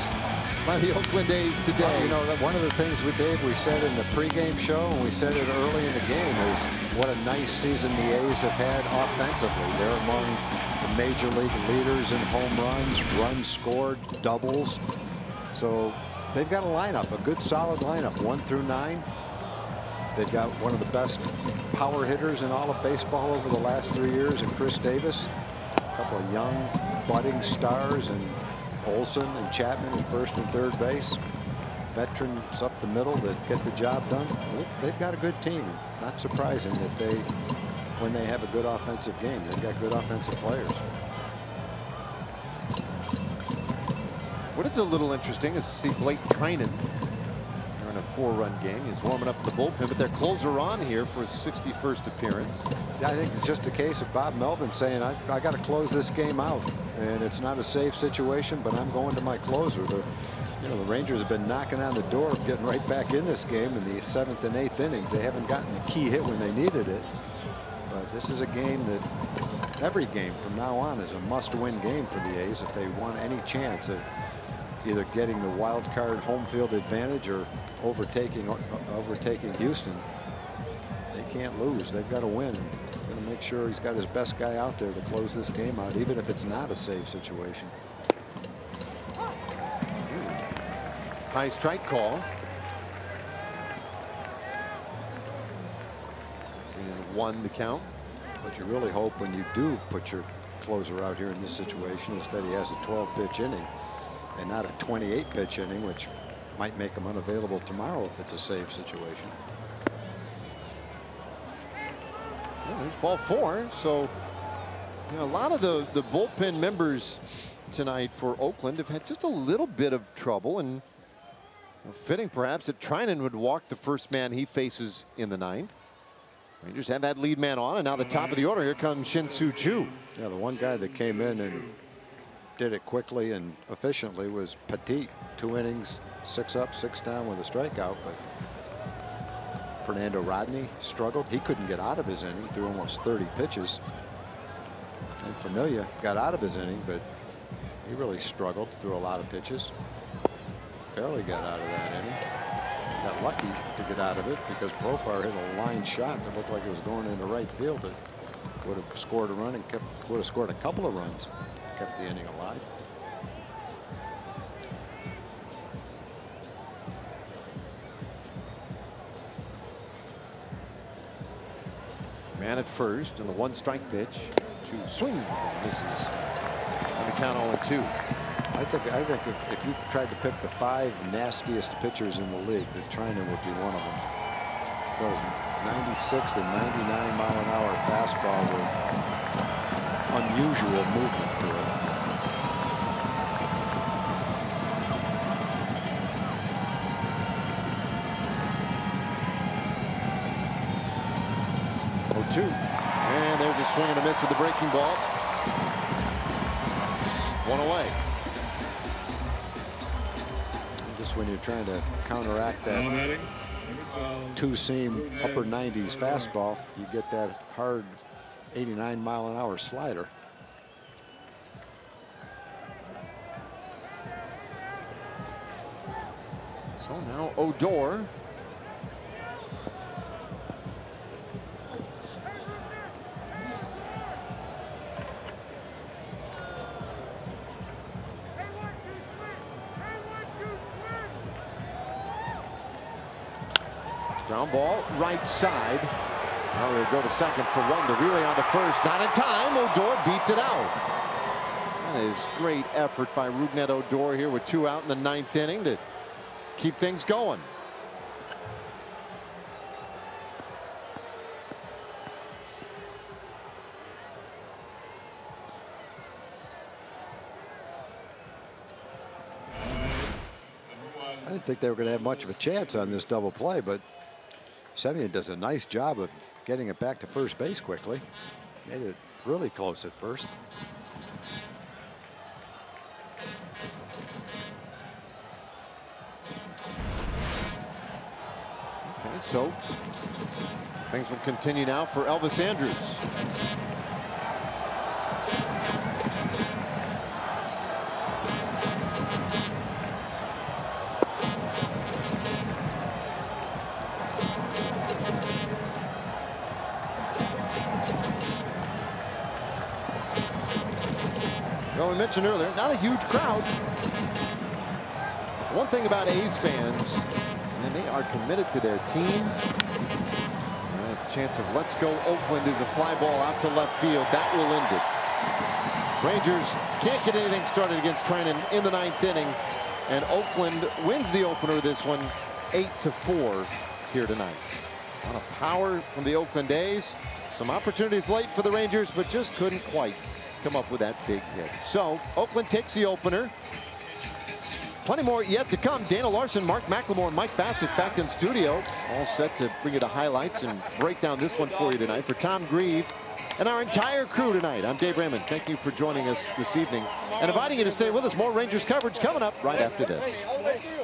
by the Oakland A's today. Well, you know, that one of the things we said in the pregame show, and we said it early in the game, is what a nice season the A's have had offensively. They're among the major league leaders in home runs, runs scored, doubles. So they've got a lineup, a good solid lineup, 1 through 9. They've got one of the best power hitters in all of baseball over the last 3 years in Chris Davis. A couple of young budding stars and Olsen and Chapman in first and third base. Veterans up the middle that get the job done. They've got a good team. Not surprising that when they have a good offensive game, they've got good offensive players. What is a little interesting is to see Blake Treinen in a 4-run game. He's warming up in the bullpen, but their closer on here for his 61st appearance. I think it's just a case of Bob Melvin saying, I got to close this game out, and it's not a safe situation, but I'm going to my closer. The Rangers have been knocking on the door of getting right back in this game in the 7th and 8th innings. They haven't gotten the key hit when they needed it, but this is a game that every game from now on is a must-win game for the A's if they want any chance of either getting the wild card home field advantage or overtaking Houston. They can't lose. They've got to win. He's going to make sure he's got his best guy out there to close this game out, even if it's not a safe situation. High strike call. And 1 the count. What you really hope when you do put your closer out here in this situation is that he has a 12-pitch inning and not a 28-pitch inning, which might make him unavailable tomorrow if it's a safe situation. Well, there's ball 4. So a lot of the bullpen members tonight for Oakland have had just a little bit of trouble, and fitting perhaps that Treinen would walk the first man he faces in the 9th. Rangers have that lead man on, and now the top of the order. Here comes Shin-Soo Choo. Yeah, the one guy that came in and did it quickly and efficiently was Petit. 2 innings, 6 up, 6 down with a strikeout. But Fernando Rodney struggled. He couldn't get out of his inning through almost 30 pitches. And Familia got out of his inning, but he really struggled through a lot of pitches. Barely got out of that inning. Got lucky to get out of it because Profar hit a line shot that looked like it was going into right field. It would have scored a run and would have scored a couple of runs, kept the inning alive. Man at first, and the 1-strike pitch. Choo swings, misses. On the count 0-2. I think if you tried to pick the 5 nastiest pitchers in the league, that Treinen would be one of them. Those 96 to 99 mile an hour fastball with unusual movement to it. And there's a swing and a miss with the breaking ball. 1 away. Just when you're trying to counteract that 2-seam upper 90s fastball, you get that hard 89 mile an hour slider. So now Odor. Ground ball, right side. Now we'll go to second for 1. The relay on to first. Not in time. Odor beats it out. That is great effort by Rougned Odor here with 2 out in the 9th inning to keep things going. I didn't think they were going to have much of a chance on this double play, but Semien does a nice job of getting it back to first base quickly. Made it really close at first. Okay, so things will continue now for Elvis Andrus. Well, we mentioned earlier, not a huge crowd. One thing about A's fans, and they are committed to their team. And a chance of let's go Oakland is a fly ball out to left field. That will end it. Rangers can't get anything started against Trinan in the 9th inning. And Oakland wins the opener of this one 8-4 here tonight. A lot of power from the Oakland A's. Some opportunities late for the Rangers, but just couldn't quite come up with that big hit. So Oakland takes the opener. Plenty more yet to come. Dana Larson, Mark McLemore, and Mike Bassett back in studio. All set to bring you the highlights and break down this one for you tonight. For Tom Grieve and our entire crew tonight, I'm Dave Raymond. Thank you for joining us this evening and inviting you to stay with us. More Rangers coverage coming up right after this.